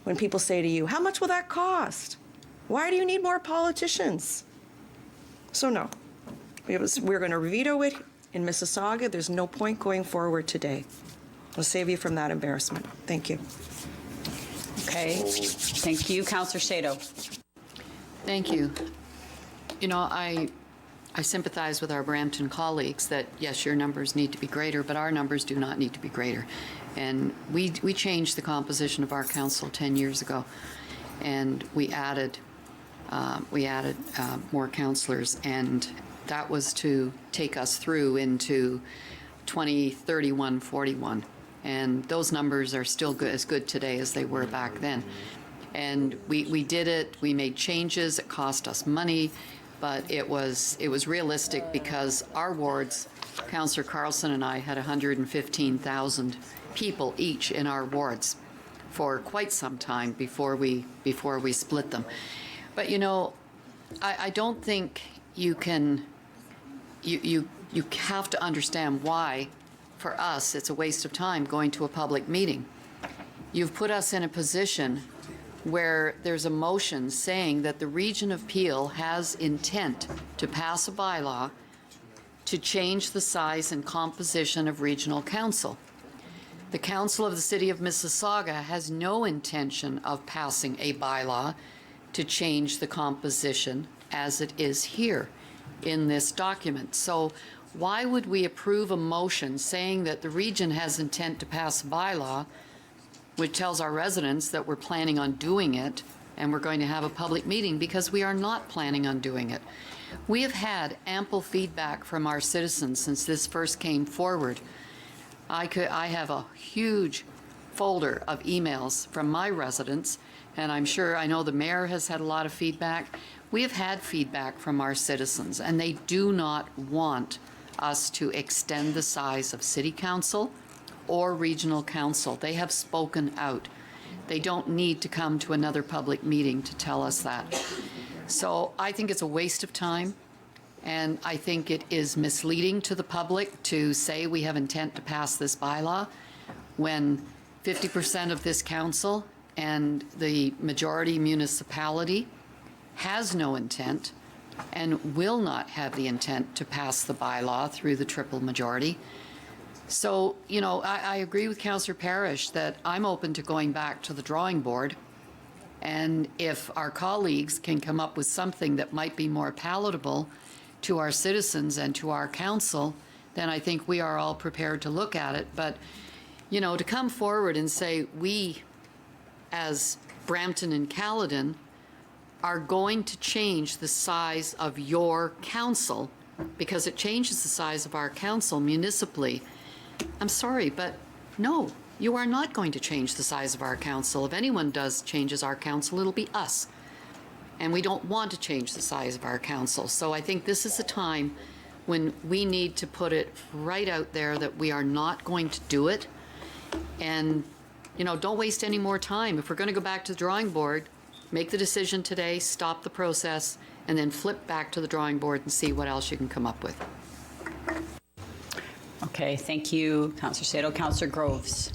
when people say to you, how much will that cost? Why do you need more politicians? So no, we're going to veto it in Mississauga. There's no point going forward today. I'll save you from that embarrassment. Thank you. Okay, thank you. Councillor Sato. Thank you. You know, I sympathize with our Brampton colleagues that, yes, your numbers need to be greater, but our numbers do not need to be greater. And we changed the composition of our council 10 years ago, and we added more councillors, and that was to take us through into 2031-41. And those numbers are still as good today as they were back then. And we did it, we made changes, it cost us money, but it was realistic because our wards, Councillor Carlson and I had 115,000 people each in our wards for quite some time before we split them. But you know, I don't think you can you have to understand why, for us, it's a waste of time going to a public meeting. You've put us in a position where there's a motion saying that the Region of Peel has intent to pass a bylaw to change the size and composition of regional council. The Council of the City of Mississauga has no intention of passing a bylaw to change the composition as it is here in this document. So why would we approve a motion saying that the region has intent to pass a bylaw, which tells our residents that we're planning on doing it and we're going to have a public meeting, because we are not planning on doing it? We have had ample feedback from our citizens since this first came forward. I have a huge folder of emails from my residents, and I know the mayor has had a lot of feedback. We have had feedback from our citizens, and they do not want us to extend the size of city council or regional council. They have spoken out. They don't need to come to another public meeting to tell us that. So I think it's a waste of time, and I think it is misleading to the public to say we have intent to pass this bylaw when 50% of this council and the majority municipality has no intent and will not have the intent to pass the bylaw through the triple majority. So, I agree with Councillor Parrish that I'm open to going back to the drawing board. And if our colleagues can come up with something that might be more palatable to our citizens and to our council, then I think we are all prepared to look at it. But, to come forward and say we, as Brampton and Caledon, are going to change the size of your council because it changes the size of our council municipally, I'm sorry, but no, you are not going to change the size of our council. If anyone changes our council, it'll be us. And we don't want to change the size of our council. So I think this is a time when we need to put it right out there that we are not going to do it. And, don't waste any more time. If we're going to go back to the drawing board, make the decision today, stop the process, and then flip back to the drawing board and see what else you can come up with. Okay, thank you, Councillor Sato. Councillor Groves.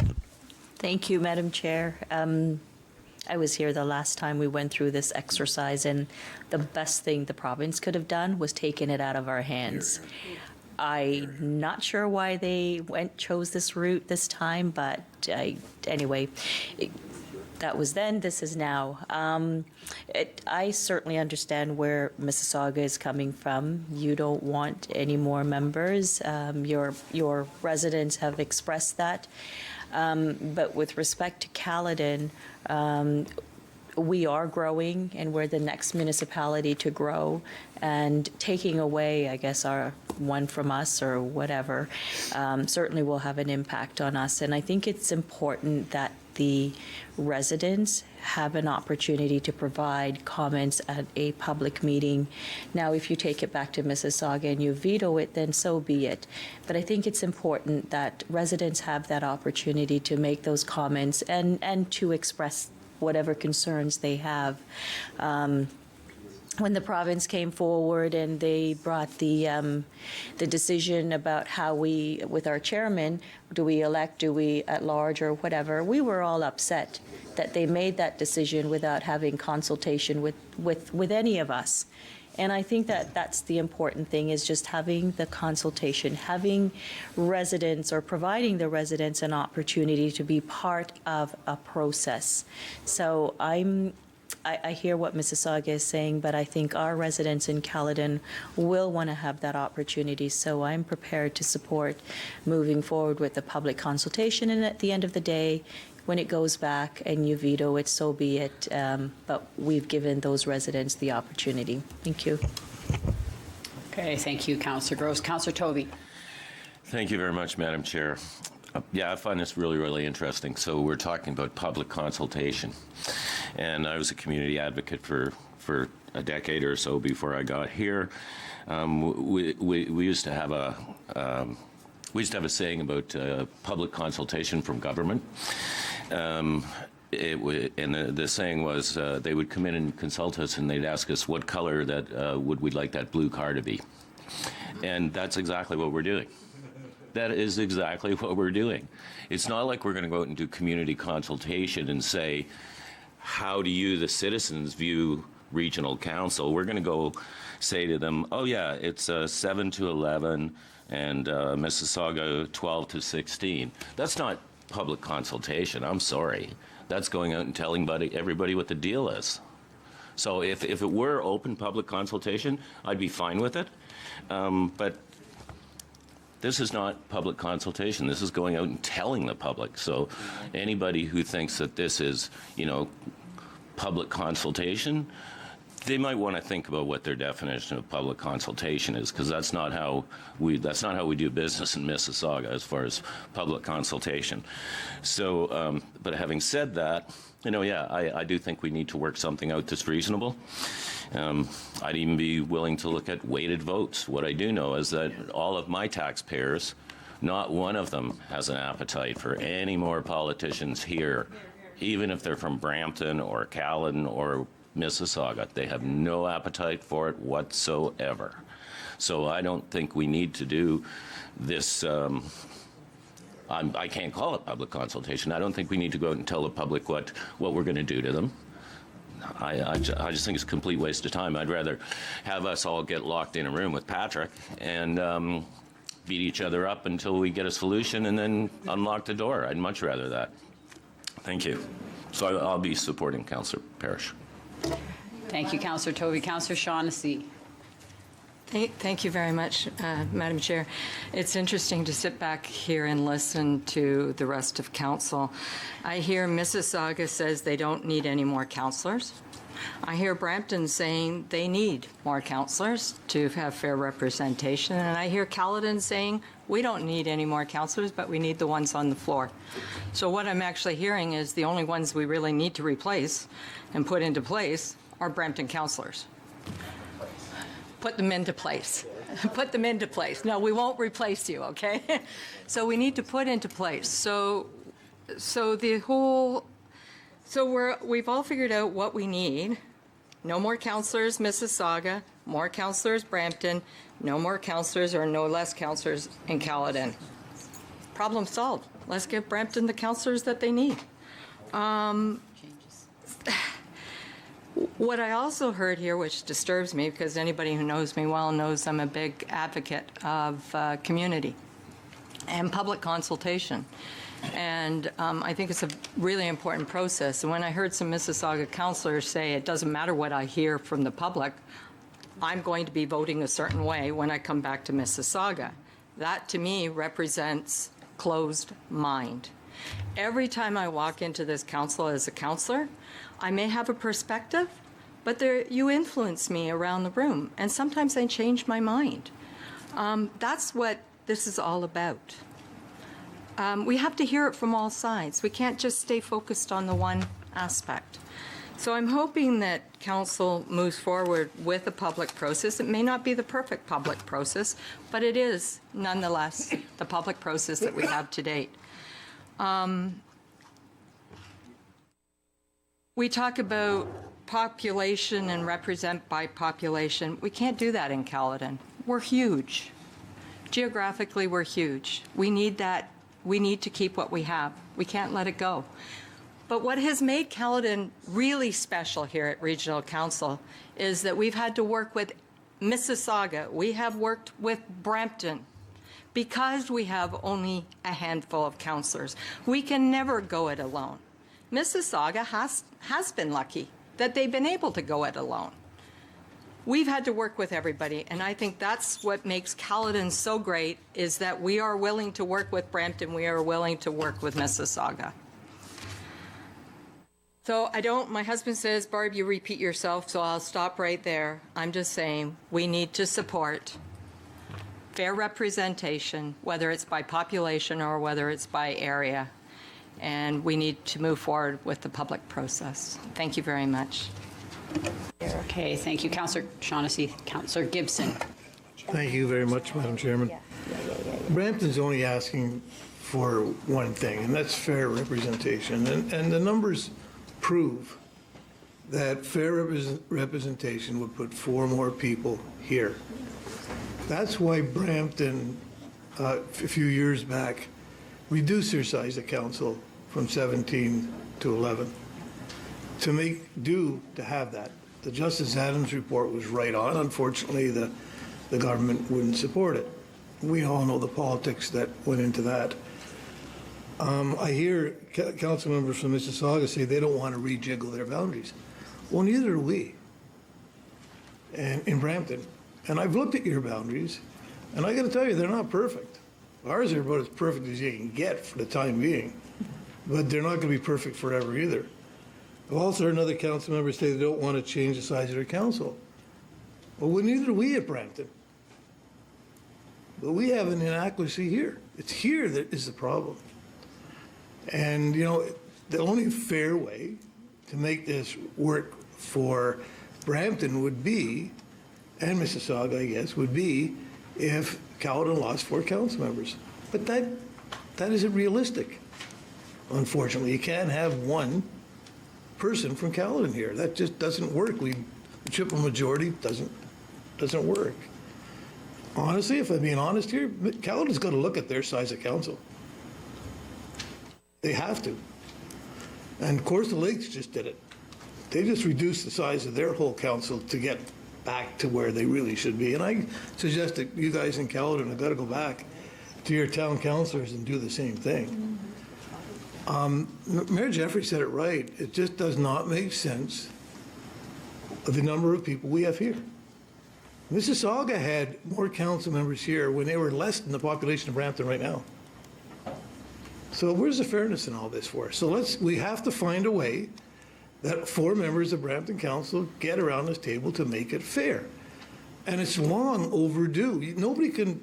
Thank you, Madam Chair. I was here the last time we went through this exercise, and the best thing the province could have done was taken it out of our hands. I'm not sure why they chose this route this time, but anyway, that was then, this is now. I certainly understand where Mississauga is coming from. You don't want any more members. Your residents have expressed that. But with respect to Caledon, we are growing, and we're the next municipality to grow, and taking away, I guess, our one from us or whatever, certainly will have an impact on us. And I think it's important that the residents have an opportunity to provide comments at a public meeting. Now, if you take it back to Mississauga and you veto it, then so be it. But I think it's important that residents have that opportunity to make those comments and to express whatever concerns they have. When the province came forward and they brought the decision about how we, with our chairman, do we elect, do we at large or whatever, we were all upset that they made that decision without having consultation with any of us. And I think that that's the important thing, is just having the consultation, having residents or providing the residents an opportunity to be part of a process. So I hear what Mississauga is saying, but I think our residents in Caledon will want to have that opportunity. So I'm prepared to support moving forward with the public consultation. And at the end of the day, when it goes back and you veto it, so be it. But we've given those residents the opportunity. Thank you. Okay, thank you, Councillor Groves. Councillor Tovey. Thank you very much, Madam Chair. Yeah, I find this really, really interesting. So we're talking about public consultation. And I was a community advocate for a decade or so before I got here. We used to have a saying about public consultation from government. And the saying was they would come in and consult us, and they'd ask us what color that would we like that blue car to be. And that's exactly what we're doing. That is exactly what we're doing. It's not like we're going to go out and do community consultation and say, how do you, the citizens, view regional council? We're going to go say to them, oh yeah, it's 7 to 11 and Mississauga 12 to 16. That's not public consultation, I'm sorry. That's going out and telling everybody what the deal is. So if it were open public consultation, I'd be fine with it. But this is not public consultation. This is going out and telling the public. So anybody who thinks that this is, public consultation, they might want to think about what their definition of public consultation is, because that's not how we do business in Mississauga as far as public consultation. So, but having said that, I do think we need to work something out that's reasonable. I'd even be willing to look at weighted votes. What I do know is that all of my taxpayers, not one of them has an appetite for any more politicians here, even if they're from Brampton or Caledon or Mississauga. They have no appetite for it whatsoever. So I don't think we need to do this. I can't call it public consultation. I don't think we need to go out and tell the public what we're going to do to them. I just think it's a complete waste of time. I'd rather have us all get locked in a room with Patrick and beat each other up until we get a solution and then unlock the door. I'd much rather that. Thank you. So I'll be supporting Councillor Parrish. Thank you, Councillor Tovey. Councillor Shaughnessy. Thank you very much, Madam Chair. It's interesting to sit back here and listen to the rest of council. I hear Mississauga says they don't need any more councillors. I hear Brampton saying they need more councillors to have fair representation. And I hear Caledon saying we don't need any more councillors, but we need the ones on the floor. So what I'm actually hearing is the only ones we really need to replace and put into place are Brampton councillors. Put them into place. Put them into place. No, we won't replace you, okay? So we need to put into place. So we've all figured out what we need. No more councillors, Mississauga. More councillors, Brampton. No more councillors or no less councillors in Caledon. Problem solved. Let's give Brampton the councillors that they need. What I also heard here, which disturbs me, because anybody who knows me well knows I'm a big advocate of community and public consultation. And I think it's a really important process. And when I heard some Mississauga councillors say it doesn't matter what I hear from the public, I'm going to be voting a certain way when I come back to Mississauga. That to me represents closed mind. Every time I walk into this council as a councillor, I may have a perspective, but you influence me around the room, and sometimes I change my mind. That's what this is all about. We have to hear it from all sides. We can't just stay focused on the one aspect. So I'm hoping that council moves forward with a public process. It may not be the perfect public process, but it is nonetheless the public process that we have to date. We talk about population and represent by population. We can't do that in Caledon. We're huge. Geographically, we're huge. We need that. We need to keep what we have. We can't let it go. But what has made Caledon really special here at Regional Council is that we've had to work with Mississauga. We have worked with Brampton. Because we have only a handful of councillors, we can never go it alone. Mississauga has been lucky that they've been able to go it alone. We've had to work with everybody, and I think that's what makes Caledon so great, is that we are willing to work with Brampton, we are willing to work with Mississauga. So my husband says, Barb, you repeat yourself, so I'll stop right there. I'm just saying we need to support fair representation, whether it's by population or whether it's by area. And we need to move forward with the public process. Thank you very much. Okay, thank you. Councillor Shaughnessy. Councillor Gibson. Thank you very much, Madam Chairman. Brampton's only asking for one thing, and that's fair representation. And the numbers prove that fair representation would put 4 more people here. That's why Brampton, a few years back, reduced their size of council from 17 to 11 to make do to have that. The Justice Adams report was right on. Unfortunately, the government wouldn't support it. We all know the politics that went into that. I hear council members from Mississauga say they don't want to rejiggle their boundaries. Well, neither do we. And in Brampton. And I've looked at your boundaries, and I got to tell you, they're not perfect. Ours are about as perfect as you can get for the time being, but they're not going to be perfect forever either. I've also heard another council member say they don't want to change the size of their council. Well, neither do we at Brampton. But we have an inadequacy here. It's here that is the problem. And, you know, the only fair way to make this work for Brampton would be, and Mississauga, I guess, would be if Caledon lost 4 council members. But that isn't realistic, unfortunately. You can't have one person from Caledon here. That just doesn't work. The triple majority doesn't work. Honestly, if I'm being honest here, Caledon's got to look at their size of council. They have to. And Coastal Lakes just did it. They just reduced the size of their whole council to get back to where they really should be. And I suggest that you guys in Caledon have got to go back to your town councilors and do the same thing. Mayor Jeffrey said it right. It just does not make sense of the number of people we have here. Mississauga had more council members here when they were less than the population of Brampton right now. So where's the fairness in all this for? So we have to find a way that 4 members of Brampton Council get around this table to make it fair. And it's long overdue. Nobody can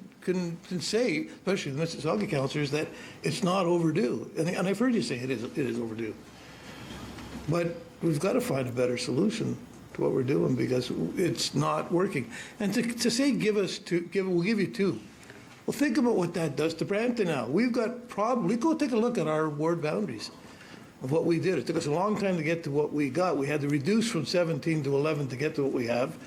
say, especially the Mississauga councillors, that it's not overdue. And I've heard you say it is overdue. But we've got to find a better solution to what we're doing because it's not working. And to say we'll give you 2. Well, think about what that does to Brampton now. We've got go take a look at our ward boundaries of what we did. It took us a long time to get to what we got. We had to reduce from 17 to 11 to get to what we have.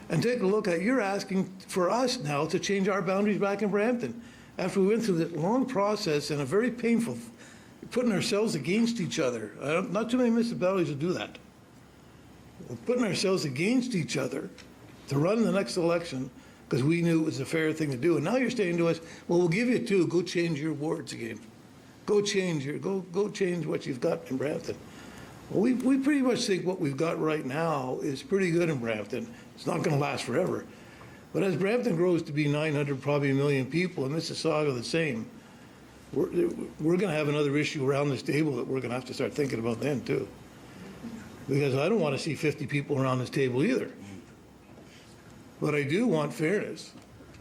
And take a look at, you're asking for us now to change our boundaries back in Brampton. After we went through that long process and a very painful, putting ourselves against each other. Not too many municipalities will do that. We're putting ourselves against each other to run the next election because we knew it was a fair thing to do. And now you're saying to us, well, we'll give you 2, go change your wards again. Go change what you've got in Brampton. Well, we pretty much think what we've got right now is pretty good in Brampton. It's not going to last forever. But as Brampton grows to be 900, probably 1 million people, and Mississauga the same, we're going to have another issue around this table that we're going to have to start thinking about then, too. Because I don't want to see 50 people around this table either. But I do want fairness,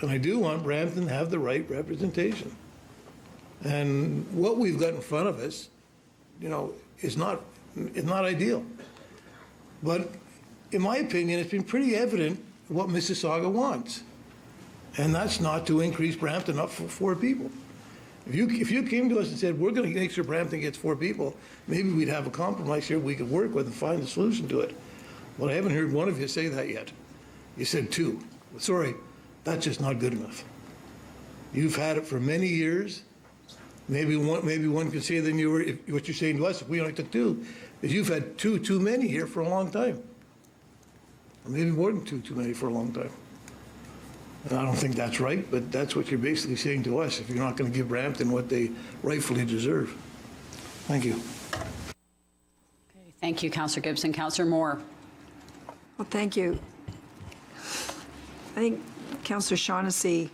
and I do want Brampton to have the right representation. And what we've got in front of us, you know, is not ideal. But in my opinion, it's been pretty evident what Mississauga wants. And that's not to increase Brampton up for 4 people. If you came to us and said, we're going to make sure Brampton gets 4 people, maybe we'd have a compromise here we could work with and find a solution to it. Well, I haven't heard one of you say that yet. You said 2. Sorry, that's just not good enough. You've had it for many years. Maybe one could say then what you're saying to us, if we only took 2, is you've had 2 too many here for a long time. Or maybe more than 2 too many for a long time. And I don't think that's right, but that's what you're basically saying to us if you're not going to give Brampton what they rightfully deserve. Thank you. Okay, thank you, Councillor Gibson. Councillor Moore. Well, thank you. I think Councillor Shaughnessy,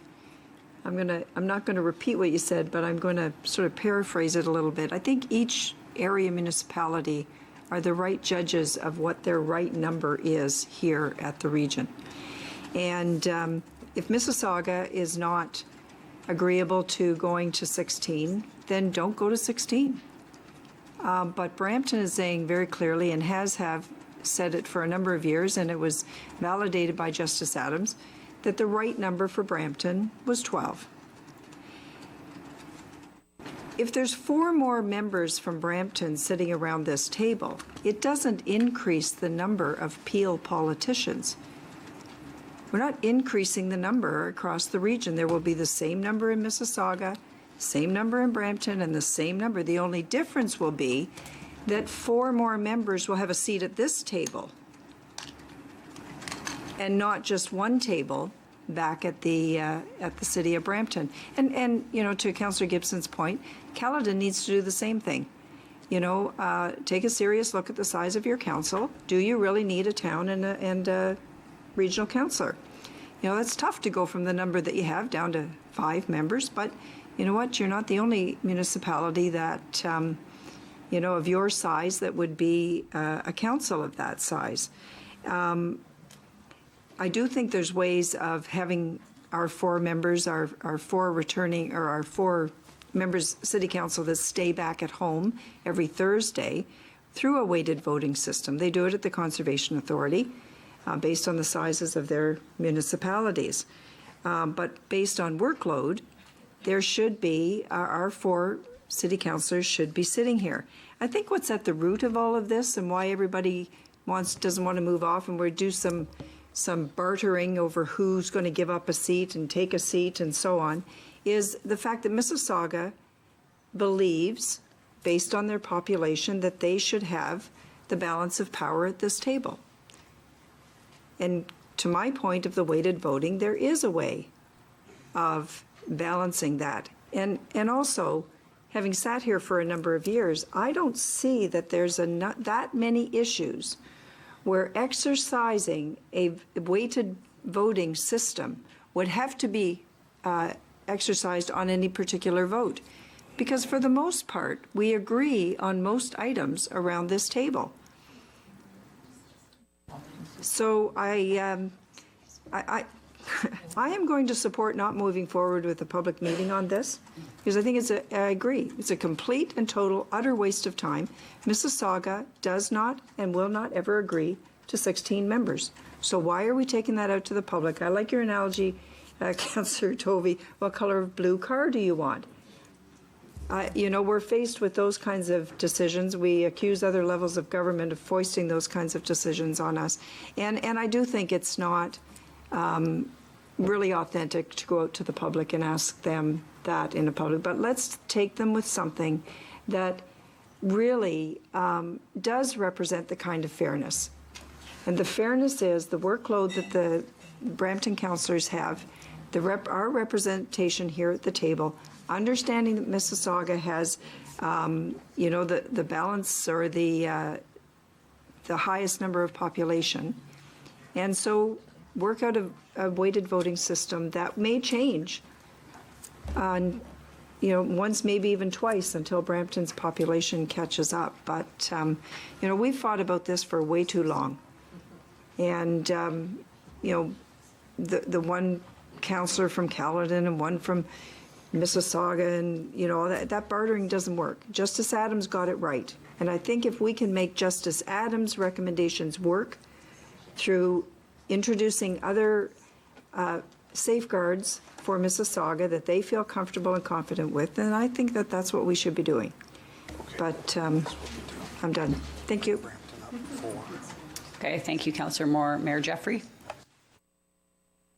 I'm not going to repeat what you said, but I'm going to sort of paraphrase it a little bit. I think each area municipality are the right judges of what their right number is here at the region. And if Mississauga is not agreeable to going to 16, then don't go to 16. But Brampton is saying very clearly, and have said it for a number of years, and it was validated by Justice Adams, that the right number for Brampton was 12. If there's 4 more members from Brampton sitting around this table, it doesn't increase the number of Peel politicians. We're not increasing the number across the region. There will be the same number in Mississauga, same number in Brampton, and the same number. The only difference will be that 4 more members will have a seat at this table and not just one table back at the city of Brampton. And you know, to Councillor Gibson's point, Caledon needs to do the same thing. You know, take a serious look at the size of your council. Do you really need a town and a regional councillor? You know, it's tough to go from the number that you have down to 5 members, but you know what? You're not the only municipality that, you know, of your size that would be a council of that size. I do think there's ways of having our 4 members, our 4 returning, or our 4 members city council that stay back at home every Thursday through a weighted voting system. They do it at the Conservation Authority based on the sizes of their municipalities. But based on workload, there should be, our 4 city councillors should be sitting here. I think what's at the root of all of this and why everybody doesn't want to move off, and we do some bartering over who's going to give up a seat and take a seat and so on, is the fact that Mississauga believes, based on their population, that they should have the balance of power at this table. And to my point of the weighted voting, there is a way of balancing that. And also, having sat here for a number of years, I don't see that there's that many issues where exercising a weighted voting system would have to be exercised on any particular vote. Because for the most part, we agree on most items around this table. So I am going to support not moving forward with a public meeting on this, because I think I agree, it's a complete and total utter waste of time. Mississauga does not and will not ever agree to 16 members. So why are we taking that out to the public? I like your analogy, Councillor Tovey. What color of blue car do you want? You know, we're faced with those kinds of decisions. We accuse other levels of government of foisting those kinds of decisions on us. And I do think it's not really authentic to go out to the public and ask them that in a public. But let's take them with something that really does represent the kind of fairness. And the fairness is the workload that the Brampton councillors have, our representation here at the table, understanding that Mississauga has, you know, the balance or the highest number of population. And so work out a weighted voting system that may change on, you know, once, maybe even twice until Brampton's population catches up. But, you know, we've fought about this for way too long. And, you know, the one councillor from Caledon and one from Mississauga, and, you know, that bartering doesn't work. Justice Adams got it right. And I think if we can make Justice Adams' recommendations work through introducing other safeguards for Mississauga that they feel comfortable and confident with, then I think that that's what we should be doing. But I'm done. Thank you. Okay, thank you, Councillor Moore. Mayor Jeffrey?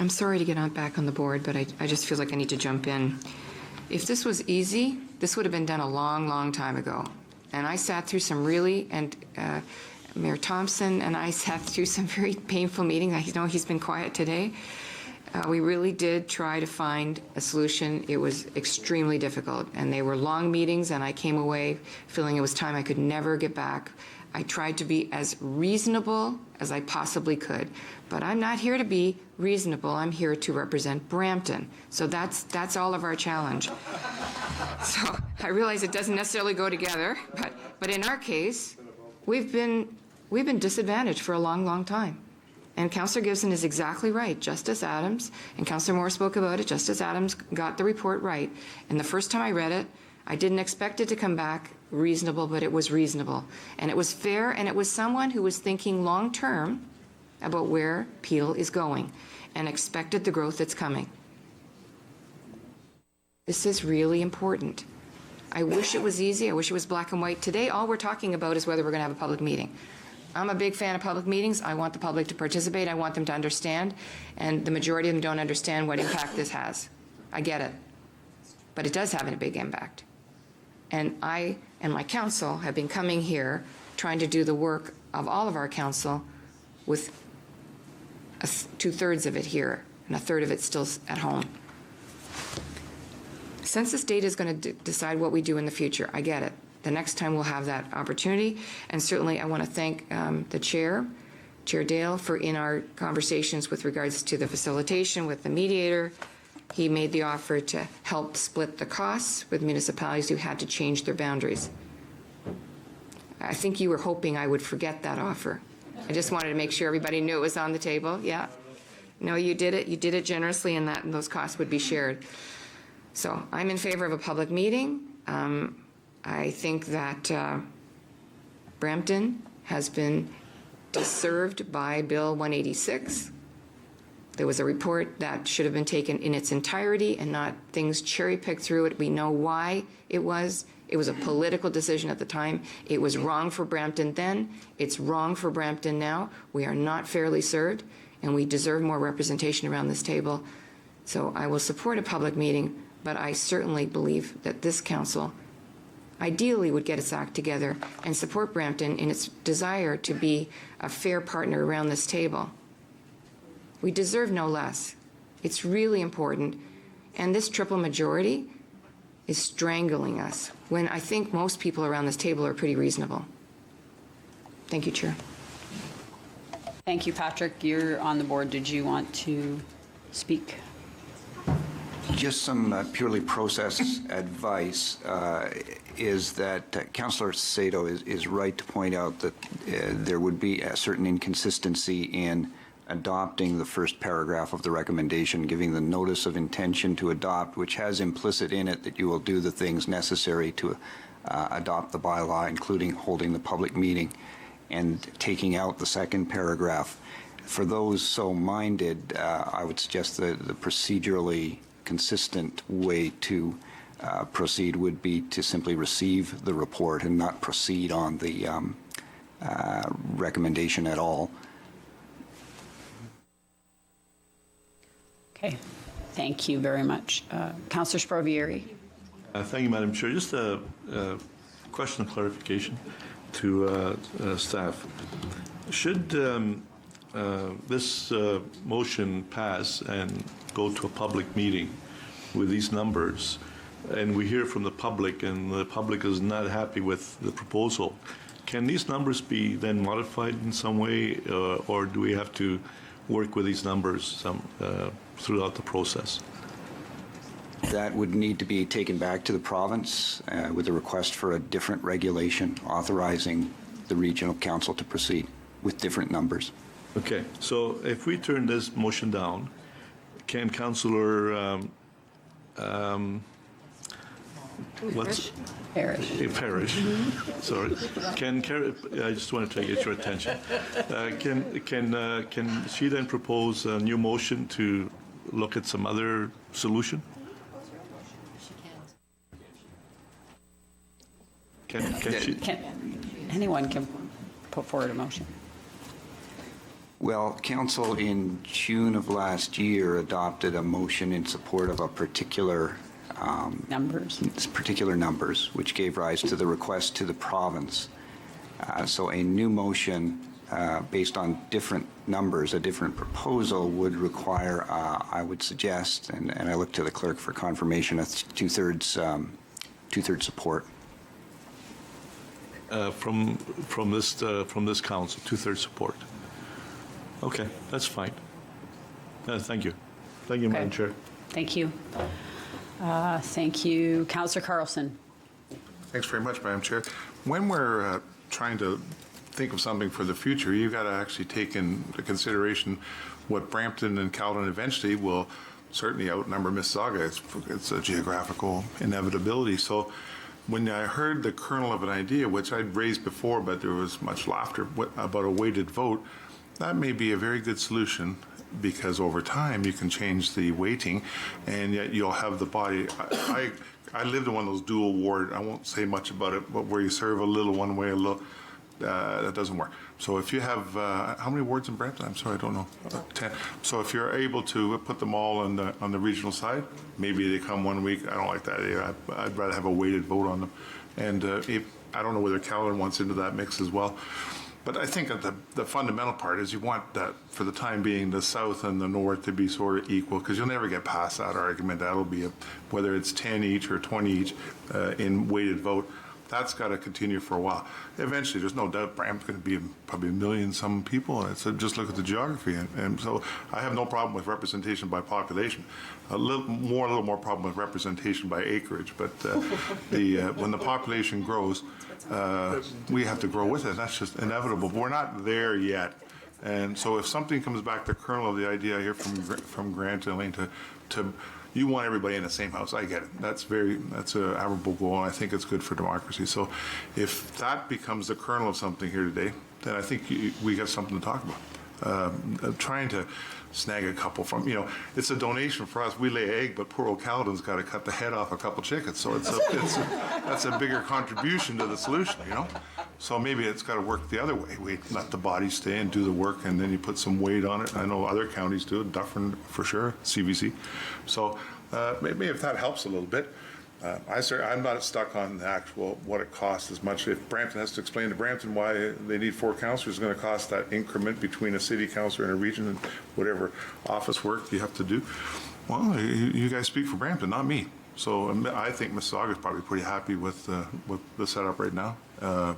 I'm sorry to get back on the board, but I just feel like I need to jump in. If this was easy, this would have been done a long, long time ago. And I sat through some really, and Mayor Thompson and I sat through some very painful meetings. I know he's been quiet today. We really did try to find a solution. It was extremely difficult, and they were long meetings, and I came away feeling it was time I could never get back. I tried to be as reasonable as I possibly could, but I'm not here to be reasonable. I'm here to represent Brampton. So that's all of our challenge. So I realize it doesn't necessarily go together, but in our case, we've been disadvantaged for a long, long time. And Councillor Gibson is exactly right. Justice Adams, and Councillor Moore spoke about it, Justice Adams got the report right. And the first time I read it, I didn't expect it to come back reasonable, but it was reasonable. And it was fair, and it was someone who was thinking long-term about where Peel is going and expected the growth that's coming. This is really important. I wish it was easy. I wish it was black and white. Today, all we're talking about is whether we're going to have a public meeting. I'm a big fan of public meetings. I want the public to participate. I want them to understand, and the majority of them don't understand what impact this has. I get it, but it does have a big impact. And I and my council have been coming here trying to do the work of all of our council with 2/3 of it here and 1/3 of it still at home. Census data is going to decide what we do in the future. I get it. The next time we'll have that opportunity. And certainly I want to thank the chair, Chair Dale, for in our conversations with regards to the facilitation with the mediator, he made the offer to help split the costs with municipalities who had to change their boundaries. I think you were hoping I would forget that offer. I just wanted to make sure everybody knew it was on the table. Yeah. No, you did it. You did it generously, and those costs would be shared. So I'm in favor of a public meeting. I think that Brampton has been disserved by Bill 186. There was a report that should have been taken in its entirety and not things cherry-picked through it. We know why it was. It was a political decision at the time. It was wrong for Brampton then. It's wrong for Brampton now. We are not fairly served, and we deserve more representation around this table. So I will support a public meeting, but I certainly believe that this council ideally would get its act together and support Brampton in its desire to be a fair partner around this table. We deserve no less. It's really important. And this triple majority is strangling us when I think most people around this table are pretty reasonable. Thank you, Chair. Thank you, Patrick. You're on the board. Did you want to speak? Just some purely process advice is that Councillor Sato is right to point out that there would be a certain inconsistency in adopting the first paragraph of the recommendation, giving the notice of intention to adopt, which has implicit in it that you will do the things necessary to adopt the bylaw, including holding the public meeting, and taking out the second paragraph. For those so minded, I would suggest that the procedurally consistent way to proceed would be to simply receive the report and not proceed on the recommendation at all. Okay. Thank you very much. Councillor Sprovieri. Thank you, Madam Chair. Just a question of clarification to staff. Should this motion pass and go to a public meeting with these numbers, and we hear from the public and the public is not happy with the proposal, can these numbers be then modified in some way, or do we have to work with these numbers throughout the process? That would need to be taken back to the province with a request for a different regulation authorizing the regional council to proceed with different numbers. Okay, so if we turn this motion down, can Councillor Parrish, sorry, I just want to get your attention. Can she then propose a new motion to look at some other solution? Anyone can put forward a motion. Well, Council in June of last year adopted a motion in support of a particular numbers, which gave rise to the request to the province. So a new motion based on different numbers, a different proposal would require, I would suggest, and I look to the clerk for confirmation, a two-thirds support. From this council, two-thirds support. Okay, that's fine. Thank you. Thank you, Madam Chair. Thank you. Thank you. Councillor Carlson. Thanks very much, Madam Chair. When we're trying to think of something for the future, you've got to actually take into consideration what Brampton and Caledon eventually will certainly outnumber Mississauga. It's a geographical inevitability. So when I heard the kernel of an idea, which I'd raised before, but there was much laughter about a weighted vote, that may be a very good solution, because over time you can change the weighting and yet you'll have the body. I lived in one of those dual ward, I won't say much about it, but where you serve a little one way, a little that doesn't work. So if you have, how many wards in Brampton? I'm sorry, I don't know. 10. So if you're able to put them all on the regional side, maybe they come one week. I don't like that either. I'd rather have a weighted vote on them. And I don't know whether Caledon wants into that mix as well. But I think that the fundamental part is you want that, for the time being, the south and the north to be sort of equal, because you'll never get past that argument. That'll be, whether it's 10 each or 20 each in weighted vote, that's got to continue for a while. Eventually, there's no doubt Brampton's going to be probably 1 million some people, and so just look at the geography. And so I have no problem with representation by population. A little more problem with representation by acreage. But when the population grows, we have to grow with it. That's just inevitable. But we're not there yet. And so if something comes back, the kernel of the idea here from Grant and Elaine to you want everybody in the same house. I get it. That's an admirable goal, and I think it's good for democracy. So if that becomes the kernel of something here today, then I think we got something to talk about. Trying to snag a couple from, it's a donation for us. We lay egg, but poor old Caledon's got to cut the head off a couple chickens. So that's a bigger contribution to the solution, So maybe it's got to work the other way. We let the body stay and do the work, and then you put some weight on it. I know other counties do it, Dufferin for sure, CBC. So maybe if that helps a little bit. I'm not stuck on the actual what it costs as much. If Brampton has to explain to Brampton why they need 4 councillors, it's going to cost that increment between a city councillor and a region and whatever office work you have to do. Well, you guys speak for Brampton, not me. So I think Mississauga is probably pretty happy with the setup right now.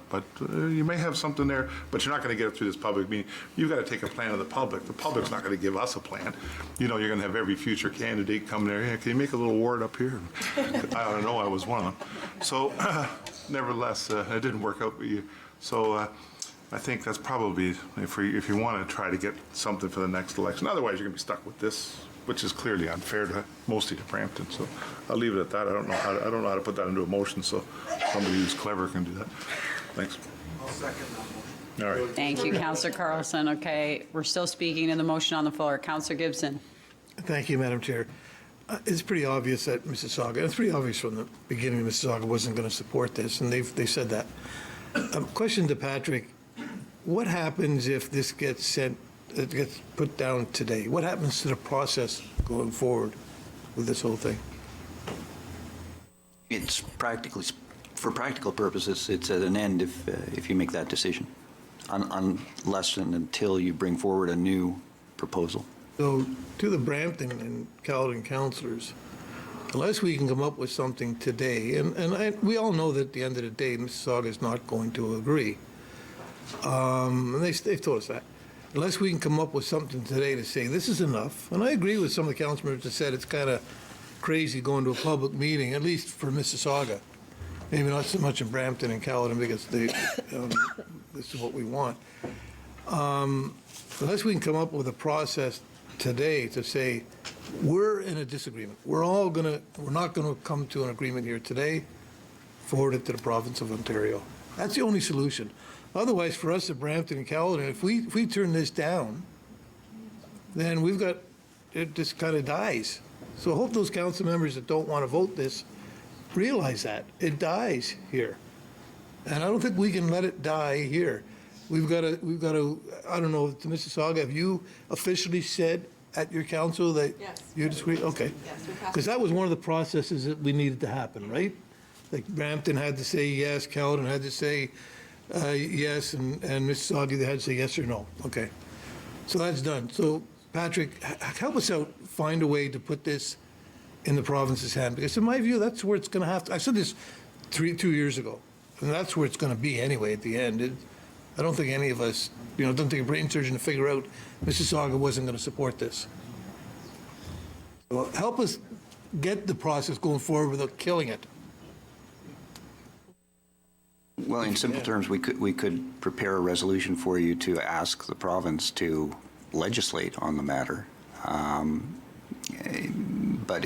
But you may have something there, but you're not going to get it through this public meeting. You've got to take a plan of the public. The public's not going to give us a plan. You're going to have every future candidate come there. Yeah, can you make a little ward up here? I don't know. I was one of them. So nevertheless, it didn't work out with you. So I think that's probably, if you want to try to get something for the next election. Otherwise, you're going to be stuck with this, which is clearly unfair to mostly to Brampton. So I'll leave it at that. I don't know how to put that into a motion, so somebody who's clever can do that. Thanks. I'll second that motion. All right. Thank you, Councillor Carlson. Okay, we're still speaking in the motion on the floor. Councillor Gibson. Thank you, Madam Chair. It's pretty obvious that Mississauga, it's pretty obvious from the beginning Mississauga wasn't going to support this, and they said that. Question to Patrick, what happens if this gets put down today? What happens to the process going forward with this whole thing? It's for practical purposes, it's at an end if you make that decision, unless and until you bring forward a new proposal. So to the Brampton and Caledon councillors, unless we can come up with something today, and we all know that at the end of the day, Mississauga is not going to agree. And they've told us that. Unless we can come up with something today to say this is enough, and I agree with some of the council members that said it's kind of crazy going to a public meeting, at least for Mississauga. Maybe not so much in Brampton and Caledon because this is what we want. Unless we can come up with a process today to say we're in a disagreement. We're not going to come to an agreement here today. Forward it to the province of Ontario. That's the only solution. Otherwise, for us at Brampton and Caledon, if we turn this down, then it just kind of dies. So I hope those council members that don't want to vote this realize that. It dies here. And I don't think we can let it die here. We've got to, I don't know, to Mississauga, have you officially said at your council that you disagree? Okay. Because that was one of the processes that we needed to happen, right? Like Brampton had to say yes, Caledon had to say yes, and Mississauga, they had to say yes or no. Okay. So that's done. So Patrick, help us out, find a way to put this in the province's hand, because in my view, that's where it's going to have to. I said this 2 years ago, and that's where it's going to be anyway at the end. I don't think any of us, don't take a brain surgeon to figure out Mississauga wasn't going to support this. So help us get the process going forward without killing it. Well, in simple terms, we could prepare a resolution for you to ask the province to legislate on the matter. But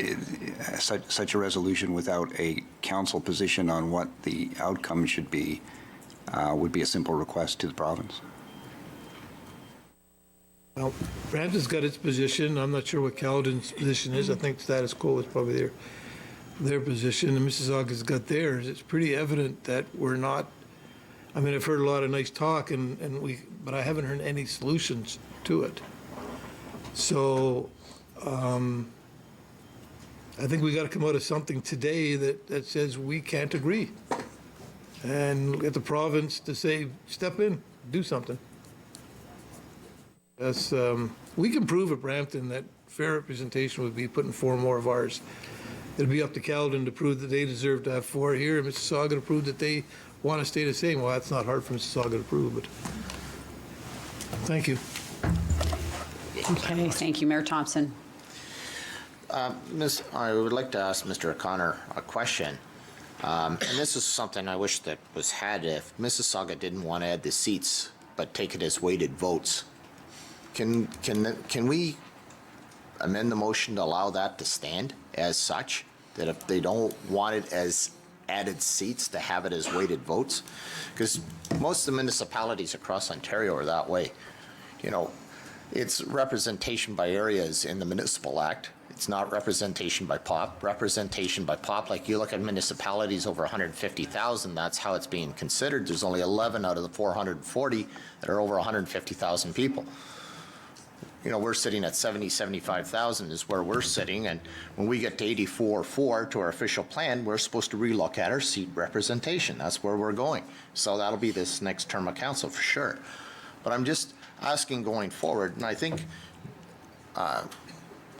such a resolution without a council position on what the outcome should be would be a simple request to the province. Well, Brampton's got its position. I'm not sure what Caledon's position is. I think status quo is probably their position, and Mississauga's got theirs. It's pretty evident that we're not I mean, I've heard a lot of nice talk, but I haven't heard any solutions to it. So I think we got to come out of something today that says we can't agree, and get the province to say, step in, do something. That's, we can prove at Brampton that fair representation would be putting 4 more of ours. It'll be up to Caledon to prove that they deserve to have 4 here, and Mississauga to prove that they want to stay the same. Well, that's not hard for Mississauga to prove, but thank you. Okay, thank you. Mayor Thompson. I would like to ask Mr. O'Connor a question. And this is something I wish that was had if Mississauga didn't want to add the seats, but take it as weighted votes. Can we amend the motion to allow that to stand as such, that if they don't want it as added seats, to have it as weighted votes? Because most of the municipalities across Ontario are that way. You know, it's representation by areas in the Municipal Act. It's not representation by pop. Representation by pop, like you look at municipalities over 150,000, that's how it's being considered. There's only 11 out of the 440 that are over 150,000 people. You know, we're sitting at 70, 75,000 is where we're sitting, and when we get to 84.4 to our official plan, we're supposed to relook at our seat representation. That's where we're going. So that'll be this next term of council for sure. But I'm just asking going forward, and I think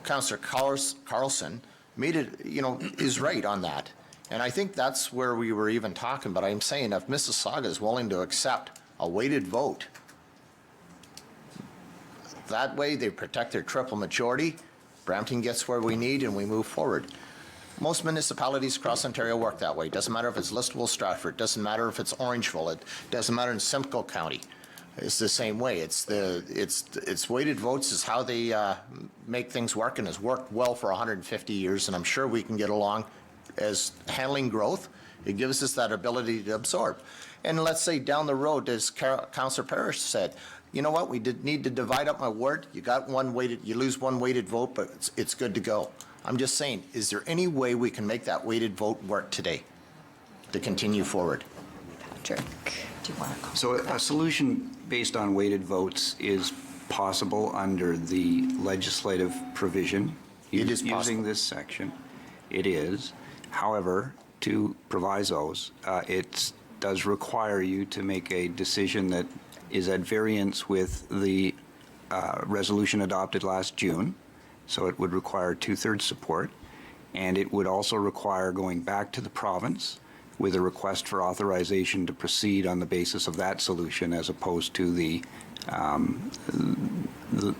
Councillor Carlson made it, is right on that. And I think that's where we were even talking, but I'm saying if Mississauga is willing to accept a weighted vote, that way they protect their triple majority, Brampton gets where we need, and we move forward. Most municipalities across Ontario work that way. Doesn't matter if it's Listowel, Stratford, doesn't matter if it's Orangeville, it doesn't matter in Simcoe County. It's the same way. It's weighted votes is how they make things work, and has worked well for 150 years, and I'm sure we can get along as handling growth. It gives us that ability to absorb. And let's say down the road, as Councillor Parrish said, you know what, we need to divide up my ward. You got one weighted, you lose one weighted vote, but it's good to go. I'm just saying, is there any way we can make that weighted vote work today to continue forward? Patrick, do you want to comment? So a solution based on weighted votes is possible under the legislative provision. It is possible. Using this section. It is. However, to provisos, it does require you to make a decision that is at variance with the resolution adopted last June. So it would require 2/3 support. And it would also require going back to the province with a request for authorization to proceed on the basis of that solution, as opposed to the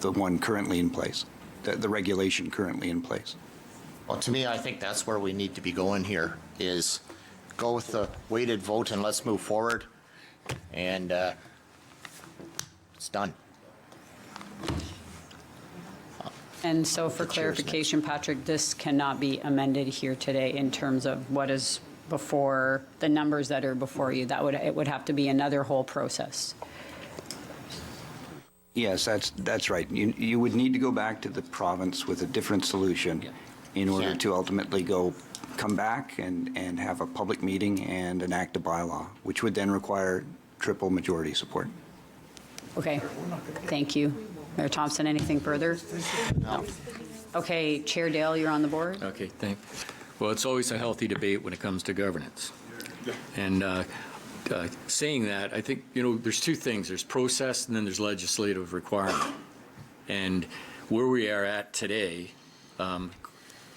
one currently in place, the regulation currently in place. Well, to me, I think that's where we need to be going here, is go with the weighted vote and let's move forward. And it's done. And so for clarification, Patrick, this cannot be amended here today in terms of what is before, the numbers that are before you. It would have to be another whole process. Yes, that's right. You would need to go back to the province with a different solution in order to ultimately come back and have a public meeting and enact a bylaw, which would then require triple majority support. Okay, thank you. Mayor Thompson, anything further? No. Okay, Chair Dale, you're on the board. Okay, thanks. Well, it's always a healthy debate when it comes to governance. And saying that, I think, there's two things. There's process and then there's legislative requirement. And where we are at today,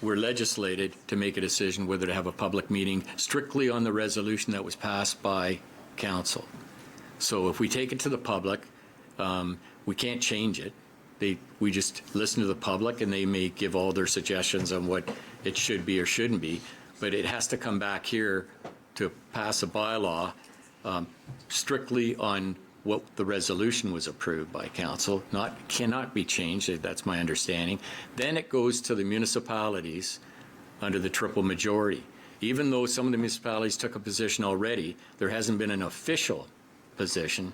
we're legislated to make a decision whether to have a public meeting strictly on the resolution that was passed by council. So if we take it to the public, we can't change it. We just listen to the public, and they may give all their suggestions on what it should be or shouldn't be, but it has to come back here to pass a bylaw strictly on what the resolution was approved by council. Cannot be changed, that's my understanding. Then it goes to the municipalities under the triple majority. Even though some of the municipalities took a position already, there hasn't been an official position,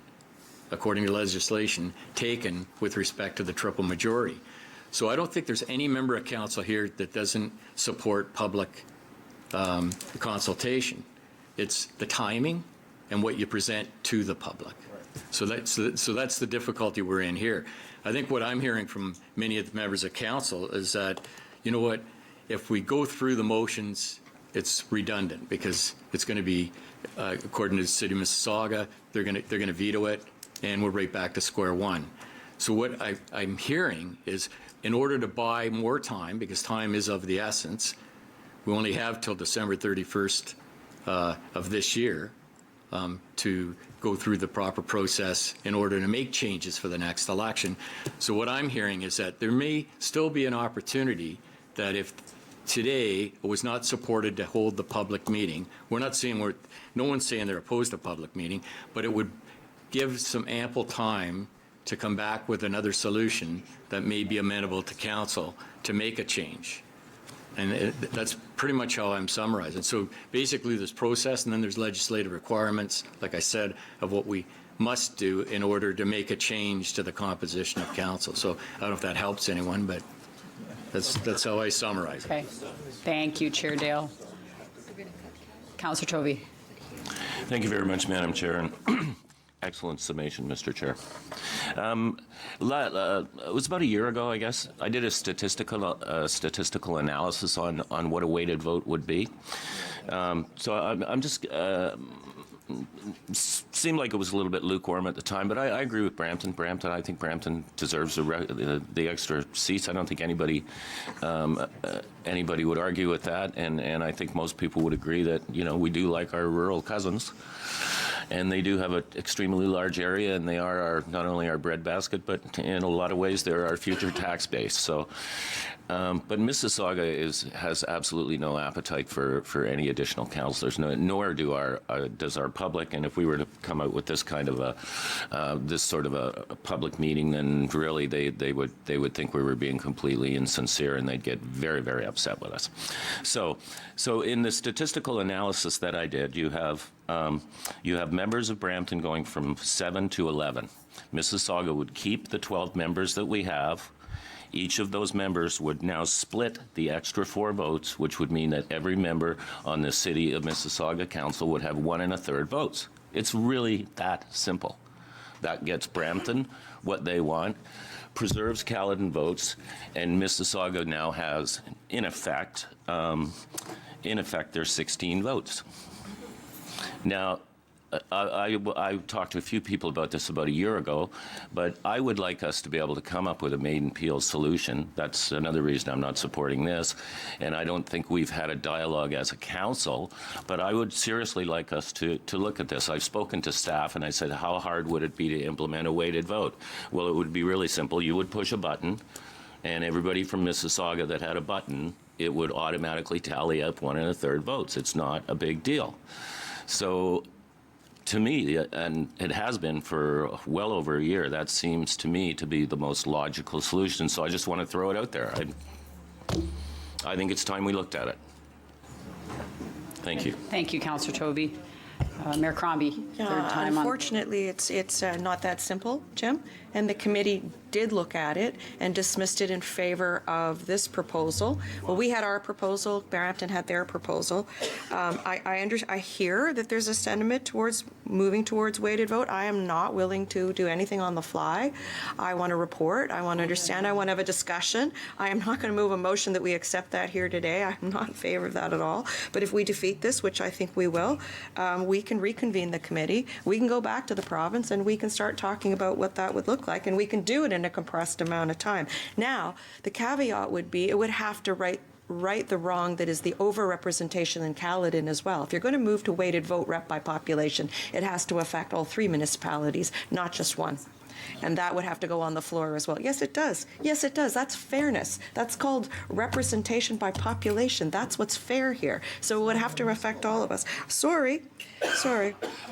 according to legislation, taken with respect to the triple majority. So I don't think there's any member of council here that doesn't support public consultation. It's the timing and what you present to the public. So that's the difficulty we're in here. I think what I'm hearing from many of the members of council is that, you know what, if we go through the motions, it's redundant because it's going to be, according to the City of Mississauga, they're going to veto it, and we're right back to square one. So what I'm hearing is, in order to buy more time, because time is of the essence, we only have till December 31st of this year to go through the proper process in order to make changes for the next election. So what I'm hearing is that there may still be an opportunity that if today it was not supported to hold the public meeting, no one's saying they're opposed to public meeting, but it would give some ample time to come back with another solution that may be amenable to council to make a change. And that's pretty much how I'm summarizing. So basically there's process and then there's legislative requirements, like I said, of what we must do in order to make a change to the composition of council. So I don't know if that helps anyone, but that's how I summarize it. Okay. Thank you, Chair Dale. Councillor Tovey. Thank you very much, Madam Chair. And excellent summation, Mr. Chair. It was about a year ago, I guess. I did a statistical analysis on what a weighted vote would be. So I'm just seemed like it was a little bit lukewarm at the time, but I agree with Brampton. I think Brampton deserves the extra seats. I don't think anybody would argue with that, and I think most people would agree that, you know, we do like our rural cousins. And they do have an extremely large area, and they are not only our breadbasket, but in a lot of ways they're our future tax base. So, but Mississauga has absolutely no appetite for any additional councillors, nor does our public. And if we were to come out with this kind of this sort of a public meeting, then really they would think we were being completely insincere, and they'd get very, very upset with us. So in the statistical analysis that I did, you have members of Brampton going from 7 to 11. Mississauga would keep the 12 members that we have. Each of those members would now split the extra 4 votes, which would mean that every member on the City of Mississauga Council would have 1 1/3 votes. It's really that simple. That gets Brampton what they want, preserves Caledon votes, and Mississauga now has, in effect, there's 16 votes. Now, I talked to a few people about this about a year ago, but I would like us to be able to come up with a Maiden Peel solution. That's another reason I'm not supporting this, and I don't think we've had a dialogue as a council, but I would seriously like us to look at this. I've spoken to staff, and I said, how hard would it be to implement a weighted vote? Well, it would be really simple. You would push a button, and everybody from Mississauga that had a button, it would automatically tally up 1 1/3 votes. It's not a big deal. So to me, and it has been for well over a year, that seems to me to be the most logical solution. So I just want to throw it out there. I think it's time we looked at it. Thank you. Thank you, Councillor Tovey. Mayor Crombie, third time on. Unfortunately, it's not that simple, Jim, and the committee did look at it and dismissed it in favor of this proposal. Well, we had our proposal, Brampton had their proposal. I hear that there's a sentiment towards moving towards weighted vote. I am not willing to do anything on the fly. I want to report, I want to understand, I want to have a discussion. I am not going to move a motion that we accept that here today. I'm not in favor of that at all. But if we defeat this, which I think we will, we can reconvene the committee. We can go back to the province and we can start talking about what that would look like, and we can do it in a compressed amount of time. Now, the caveat would be it would have to right the wrong that is the overrepresentation in Caledon as well. If you're going to move to weighted vote rep by population, it has to affect all 3 municipalities, not just one. And that would have to go on the floor as well. Yes, it does. Yes, it does. That's fairness. That's called representation by population. That's what's fair here. So it would have to affect all of us. Sorry.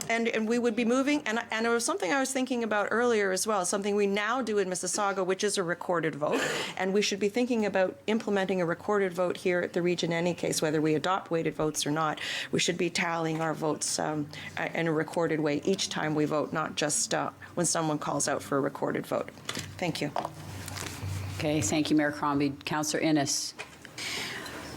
And we would be moving, and there was something I was thinking about earlier as well, something we now do in Mississauga, which is a recorded vote, and we should be thinking about implementing a recorded vote here at the region in any case, whether we adopt weighted votes or not. We should be tallying our votes in a recorded way each time we vote, not just when someone calls out for a recorded vote. Thank you. Okay, thank you, Mayor Crombie. Councillor Innes.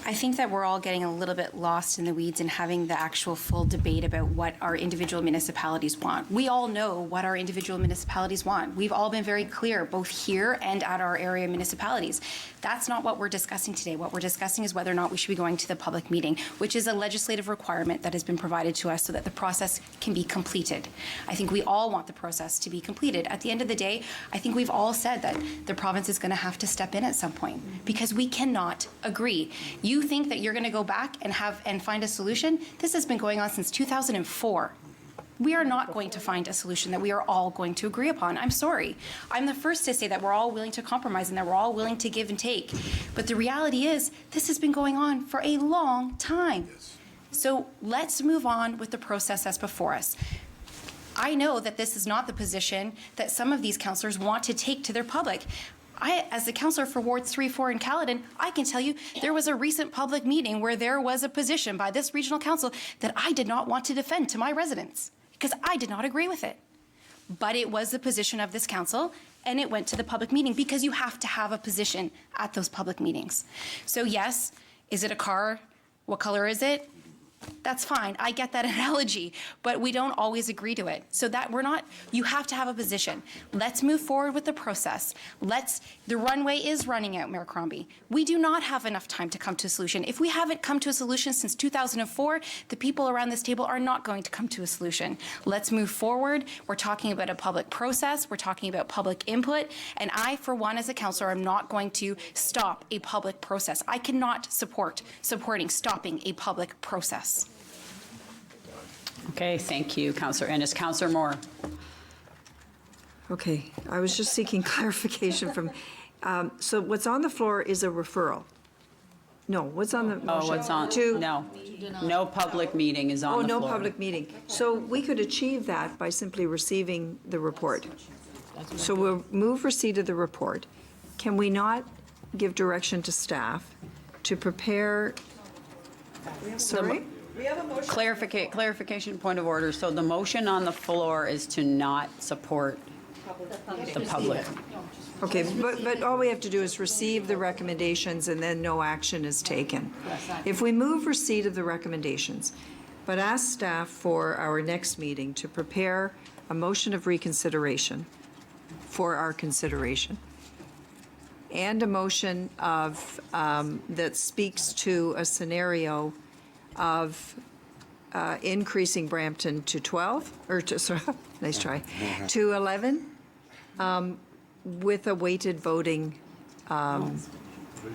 I think that we're all getting a little bit lost in the weeds and having the actual full debate about what our individual municipalities want. We all know what our individual municipalities want. We've all been very clear, both here and at our area municipalities. That's not what we're discussing today. What we're discussing is whether or not we should be going to the public meeting, which is a legislative requirement that has been provided to us so that the process can be completed. I think we all want the process to be completed. At the end of the day, I think we've all said that the province is going to have to step in at some point because we cannot agree. You think that you're going to go back and find a solution? This has been going on since 2004. We are not going to find a solution that we are all going to agree upon. I'm sorry. I'm the first to say that we're all willing to compromise and that we're all willing to give and take. But the reality is, this has been going on for a long time. So let's move on with the process that's before us. I know that this is not the position that some of these councillors want to take to their public. As the councillor for Wards 3, 4 in Caledon, I can tell you there was a recent public meeting where there was a position by this regional council that I did not want to defend to my residents because I did not agree with it. But it was the position of this council and it went to the public meeting because you have to have a position at those public meetings. So yes, is it a car? What color is it? That's fine. I get that analogy, but we don't always agree to it. So that you have to have a position. Let's move forward with the process. The runway is running out, Mayor Crombie. We do not have enough time to come to a solution. If we haven't come to a solution since 2004, the people around this table are not going to come to a solution. Let's move forward. We're talking about a public process. We're talking about public input. And I, for one, as a councillor, am not going to stop a public process. I cannot supporting stopping a public process. Okay, thank you, Councillor Ennis. Councillor Moore. Okay, I was just seeking clarification from, so what's on the floor is a referral. No, what's on the motion? Oh, what's on? No. No public meeting is on the floor. Oh, no public meeting. So we could achieve that by simply receiving the report. So we'll move receipt of the report. Can we not give direction to staff to prepare? Sorry? We have a motion. Clarification, point of order. So the motion on the floor is to not support the public. Okay, but all we have to do is receive the recommendations and then no action is taken. If we move receipt of the recommendations, but ask staff for our next meeting to prepare a motion of reconsideration for our consideration and a motion of, that speaks to a scenario of increasing Brampton to 12, or to, sorry, nice try, to 11, with a weighted voting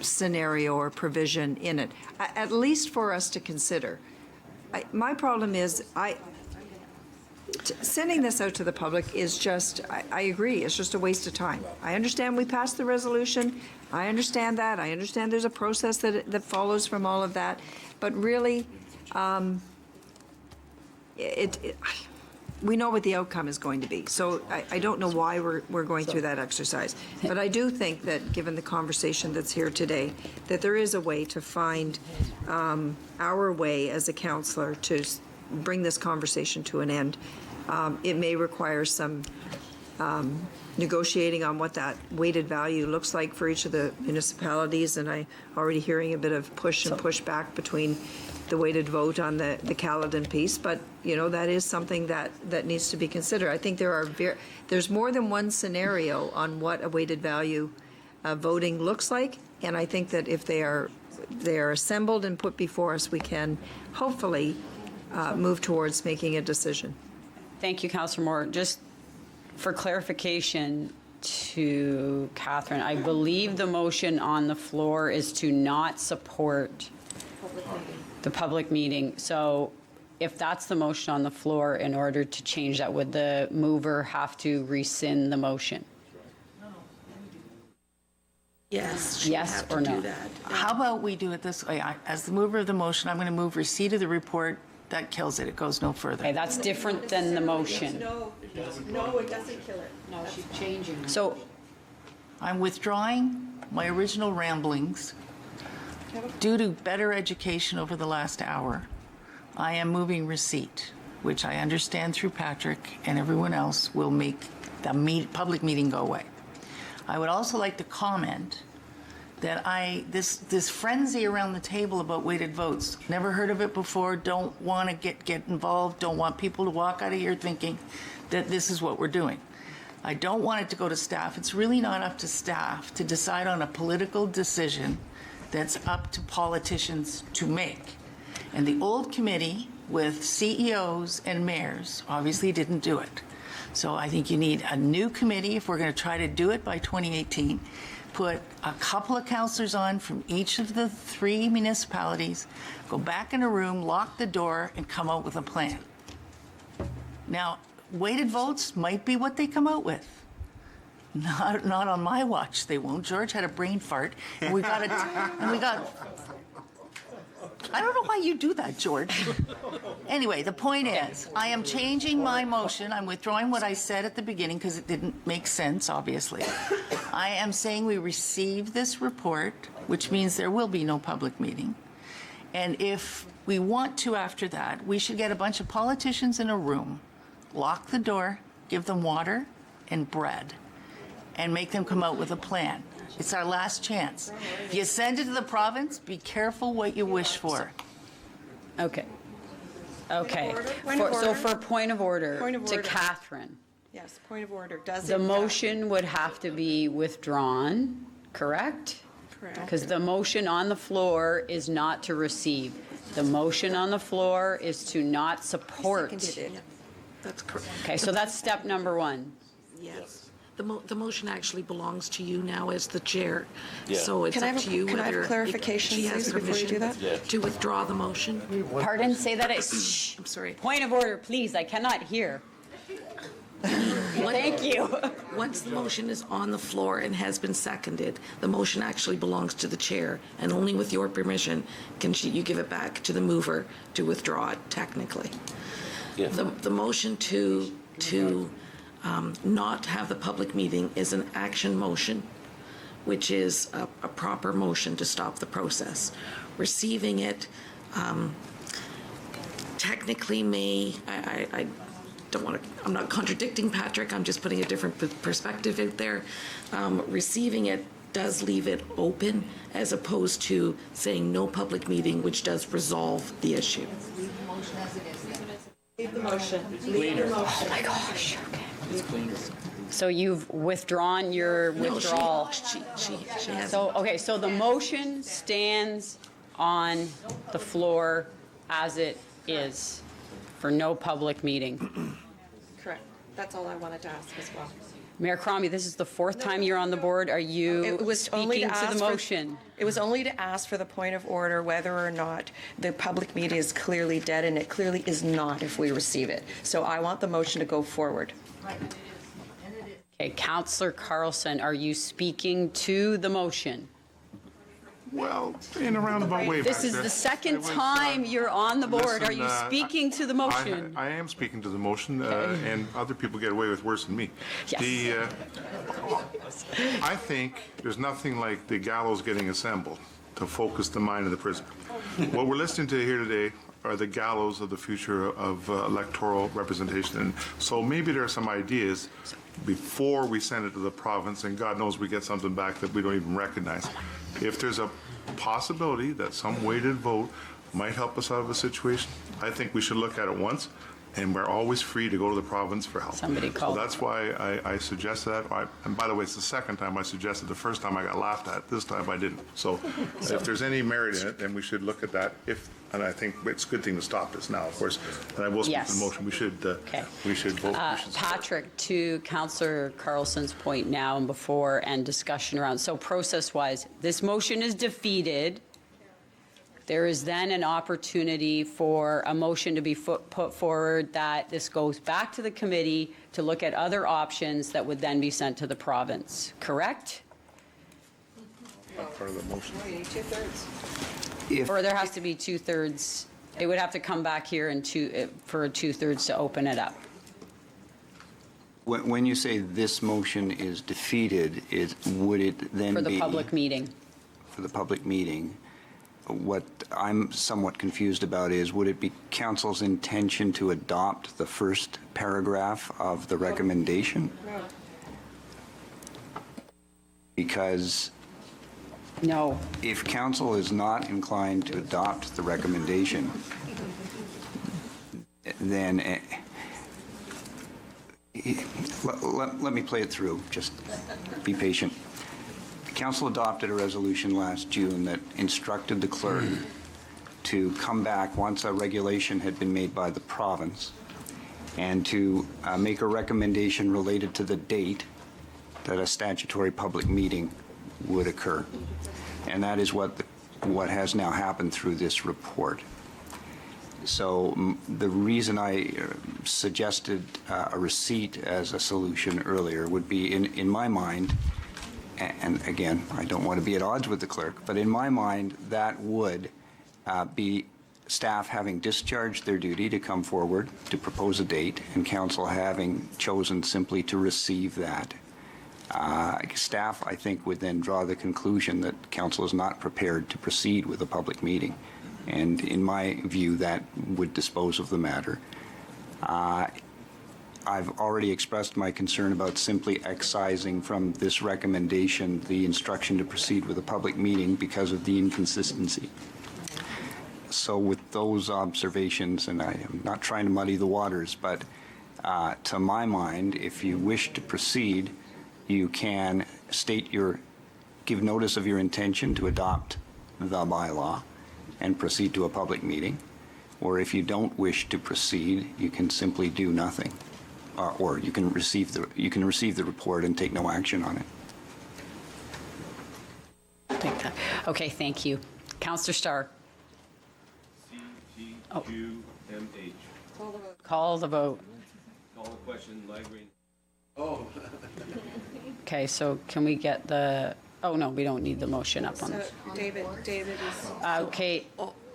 scenario or provision in it, at least for us to consider. My problem is, sending this out to the public is just, I agree, it's just a waste of time. I understand we passed the resolution. I understand that. I understand there's a process that follows from all of that. But really, we know what the outcome is going to be. So I don't know why we're going through that exercise. But I do think that, given the conversation that's here today, that there is a way to find our way as a councillor to bring this conversation to an end. It may require some negotiating on what that weighted value looks like for each of the municipalities, and I'm already hearing a bit of push and pushback between the weighted vote on the Caledon piece, but that is something that needs to be considered. I think there's more than one scenario on what a weighted value voting looks like, and I think that if they are assembled and put before us, we can hopefully move towards making a decision. Thank you, Councillor Moore. Just for clarification to Catherine, I believe the motion on the floor is to not support the public meeting. So if that's the motion on the floor, in order to change that, would the mover have to rescind the motion? Yes. Yes or no? How about we do it this way? As the mover of the motion, I'm going to move receipt of the report. That kills it. It goes no further. Okay, that's different than the motion. No, it doesn't kill it. No, she's changing. So I'm withdrawing my original ramblings. Due to better education over the last hour, I am moving receipt, which I understand through Patrick and everyone else will make the public meeting go away. I would also like to comment that this frenzy around the table about weighted votes, never heard of it before, don't want to get involved, don't want people to walk out of here thinking that this is what we're doing. I don't want it to go to staff. It's really not up to staff to decide on a political decision that's up to politicians to make. And the old committee with CEOs and mayors obviously didn't do it. So I think you need a new committee if we're going to try to do it by 2018. Put a couple of counselors on from each of the 3 municipalities, go back in a room, lock the door, and come out with a plan. Now, weighted votes might be what they come out with. Not on my watch, they won't. George had a brain fart, and we got I don't know why you do that, George. Anyway, the point is, I am changing my motion. I'm withdrawing what I said at the beginning because it didn't make sense, obviously. I am saying we receive this report, which means there will be no public meeting. And if we want to after that, we should get a bunch of politicians in a room, lock the door, give them water and bread, and make them come out with a plan. It's our last chance. If you send it to the province, be careful what you wish for. Okay. Okay. Point of order. So for point of order, Point of to order. Catherine, Yes, point of order. Does the it? motion would have to be withdrawn, correct? Correct. Because the motion on the floor is not to receive. The motion on the floor is to not support. That's correct. Okay, so that's step number 1. Yes. The motion actually belongs to you now as the chair. Yeah. So it's Can I up have to you can I have whether clarification, she has please, before you do permission that? to withdraw the motion. Pardon? Say that. Shh. I'm sorry. Point of order, please. I cannot hear. Thank you. Once the motion is on the floor and has been seconded, the motion actually belongs to the chair, and only with your permission can you give it back to the mover to withdraw it technically. Yeah. The motion to not have the public meeting is an action motion, which is a proper motion to stop the process. Receiving it technically I don't want to, I'm not contradicting Patrick, I'm just putting a different perspective out there. Receiving it does leave it open as opposed to saying no public meeting, which does resolve the issue. Leave the motion. Oh my gosh. Okay. So you've withdrawn your withdrawal. She has. So, okay, so the motion stands on the floor as it is for no public meeting. Correct. That's all I wanted to ask as well. Mayor Crombie, this is the 4th time you're on the board. Are you It was only speaking to to ask the for- motion? It was only to ask for the point of order whether or not the public meeting is clearly dead, and it clearly is not if we receive it. So I want the motion to go forward. Okay, Councillor Carlson, are you speaking to the motion? Well, in a roundabout way. This is the second time you're on the board. Are you speaking to the motion? I am speaking to the motion, and other people get away with worse than me. Yes. I think there's nothing like the gallows getting assembled to focus the mind of the prisoner. What we're listening to here today are the gallows of the future of electoral representation. And so maybe there are some ideas before we send it to the province, and God knows we get something back that we don't even recognize. If there's a possibility that some weighted vote might help us out of a situation, I think we should look at it once, and we're always free to go to the province for help. Somebody called. So that's why I suggested that. And by the way, it's the second time I suggested. The first time I got laughed at. This time I didn't. So if there's any merit in it, then we should look at that. And I think it's a good thing to stop this now, of course. And I will speak to the motion. We should vote. We should Patrick, to Councillor Carlson's point now and before and discussion around, so process-wise, this motion is defeated. There is then an opportunity for a motion to be put forward that this goes back to the committee to look at other options that would then be sent to the province, correct? Part of the motion. Or there has to be 2/3, it would have to come back here for a 2/3 to open it up. When you say this motion is defeated, would it then be... For the public meeting. For the public meeting. What I'm somewhat confused about is, would it be council's intention to adopt the first paragraph of the recommendation? No. Because No. If council is not inclined to adopt the recommendation, then let me play it through. Just be patient. Council adopted a resolution last June that instructed the clerk to come back once a regulation had been made by the province and to make a recommendation related to the date that a statutory public meeting would occur. And that is what has now happened through this report. So the reason I suggested a receipt as a solution earlier would be, in my mind, and again, I don't want to be at odds with the clerk, but in my mind, that would be staff having discharged their duty to come forward to propose a date, and council having chosen simply to receive that. Staff, I think, would then draw the conclusion that council is not prepared to proceed with a public meeting. And in my view, that would dispose of the matter. I've already expressed my concern about simply excising from this recommendation the instruction to proceed with a public meeting because of the inconsistency. So with those observations, and I am not trying to muddy the waters, but to my mind, if you wish to proceed, you can give notice of your intention to adopt the bylaw and proceed to a public meeting. Or if you don't wish to proceed, you can simply do nothing. Or you can receive the report and take no action on it. Okay, thank you. Councillor Starr. CGUMH. Call the vote. Call the question, live green. Okay, so can we get the, oh no, we don't need the motion up on this. David is. Okay.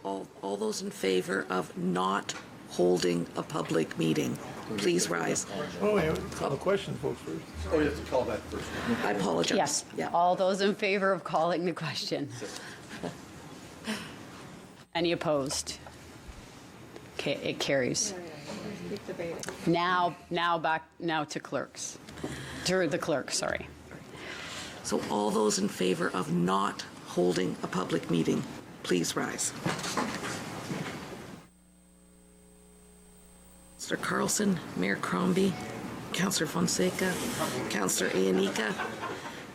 All those in favor of not holding a public meeting, please rise. Oh, wait, call the question, folks, first. Oh, you have to call that first. I apologize. Yes. Yeah. All those in favor of calling the question? Any opposed? Okay, it carries. Now to clerks. To the clerk, sorry. So all those in favor of not holding a public meeting, please rise. Councillor Carlson, Mayor Crombie, Councillor Fonseca, Councillor Iannica,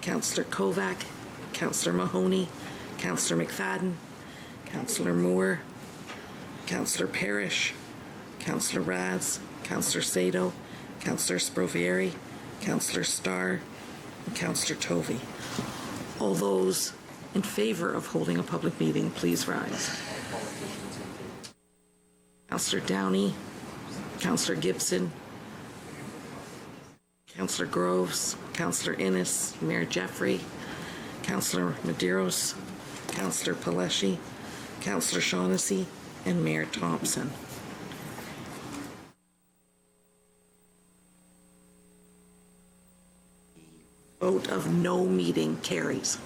Councillor Kovac, Councillor Mahoney, Councillor McFadden, Councillor Moore, Councillor Parrish, Councillor Raz, Councillor Sado, Councillor Sprovieri, Councillor Starr, and Councillor Tovey. All those in favor of holding a public meeting, please rise. Councillor Downey, Councillor Gibson, Councillor Groves, Councillor Innes, Mayor Jeffrey, Councillor Medeiros, Councillor Paleshi, Councillor Shaughnessy, and Mayor Thompson. Vote of no meeting carries.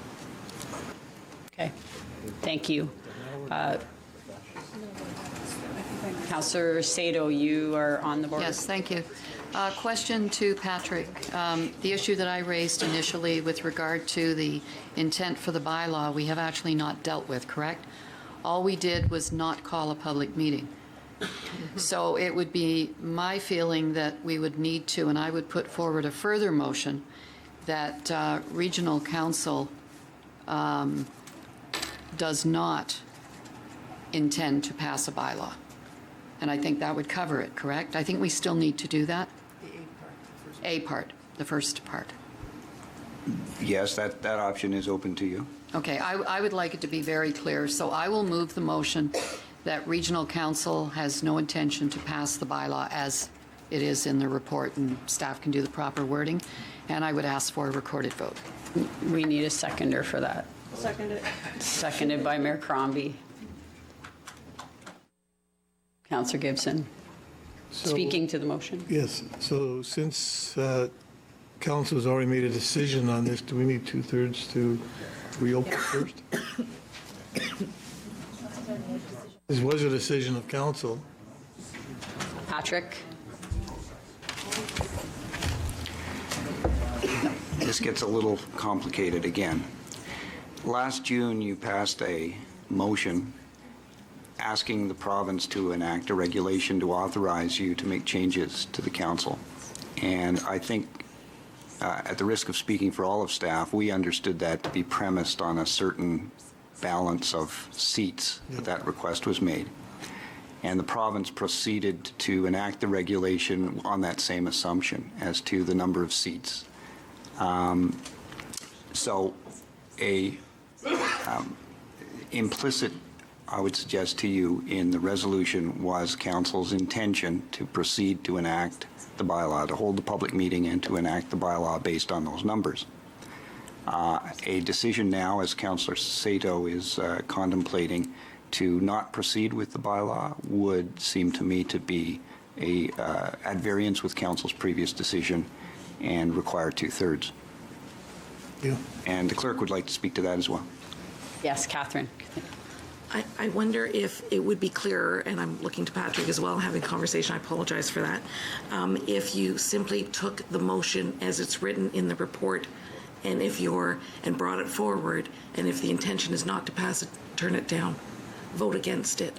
Okay, thank you. Councillor Sado, you are on the board. Yes, thank you. Question to Patrick. The issue that I raised initially with regard to the intent for the bylaw, we have actually not dealt with, correct? All we did was not call a public meeting. So it would be my feeling that we would need to, and I would put forward a further motion that regional council does not intend to pass a bylaw. And I think that would cover it, correct? I think we still need to do that. The first part. Yes, that option is open to you. Okay, I would like it to be very clear. So I will move the motion that regional council has no intention to pass the bylaw as it is in the report, and staff can do the proper wording. And I would ask for a recorded vote. We need a seconder for that. Seconded. Seconded by Mayor Crombie. Councillor Gibson, speaking to the motion. Yes, so since council has already made a decision on this, do we need 2/3 to reopen first? This was a decision of council. Patrick? This gets a little complicated again. Last June, you passed a motion asking the province to enact a regulation to authorize you to make changes to the council. And I think, at the risk of speaking for all of staff, we understood that to be premised on a certain balance of seats that request was made. And the province proceeded to enact the regulation on that same assumption as to the number of seats. So a implicit, I would suggest to you, in the resolution was council's intention to proceed to enact the bylaw, to hold the public meeting and to enact the bylaw based on those numbers. A decision now, as Councillor Sato is contemplating, to not proceed with the bylaw would seem to me to be at variance with council's previous decision and require 2/3. Yeah. And the clerk would like to speak to that as well. Yes, Catherine. I wonder if it would be clearer, and I'm looking to Patrick as well, having conversation, I apologize for that, if you simply took the motion as it's written in the report, and and brought it forward, and if the intention is not to pass it, turn it down, vote against it.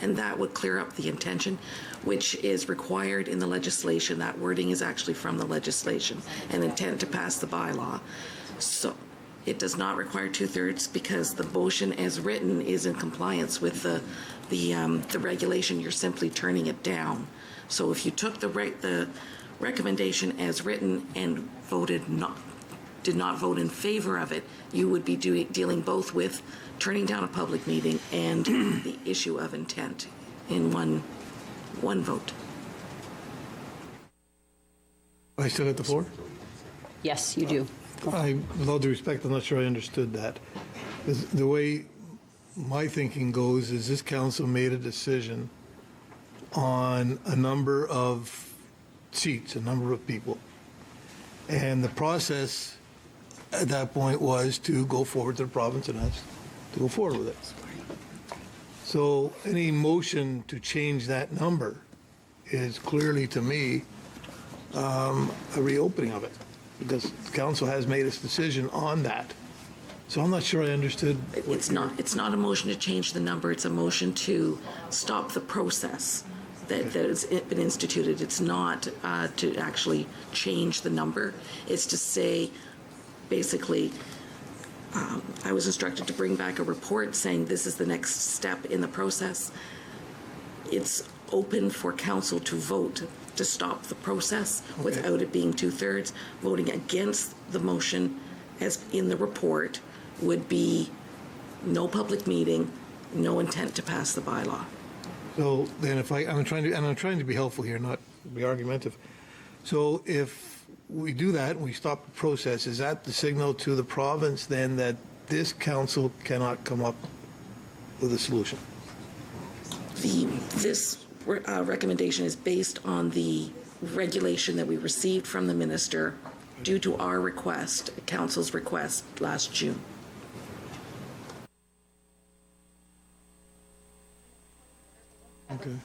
And that would clear up the intention, which is required in the legislation. That wording is actually from the legislation, an intent to pass the bylaw. So it does not require 2/3 because the motion as written is in compliance with the regulation. You're simply turning it down. So if you took the recommendation as written and did not vote in favor of it, you would be dealing both with turning down a public meeting and the issue of intent in one vote. I still got the floor? Yes, you do. With all due respect, I'm not sure I understood that. The way my thinking goes is this council made a decision on a number of seats, a number of people. And the process at that point was to go forward to the province and ask to go forward with it. So any motion to change that number is clearly, to me, a reopening of it, because the council has made its decision on that. So I'm not sure I understood. It's not a motion to change the number. It's a motion to stop the process that has been instituted. It's not to actually change the number. It's to say, basically, I was instructed to bring back a report saying this is the next step in the process. It's open for council to vote to stop the process without it being 2/3. Voting against the motion as in the report would be no public meeting, no intent to pass the bylaw. So then I'm trying to be helpful here, not be argumentative. So if we do that and we stop the process, is that the signal to the province then that this council cannot come up with a solution? This recommendation is based on the regulation that we received from the minister due to our request, council's request last June. Okay.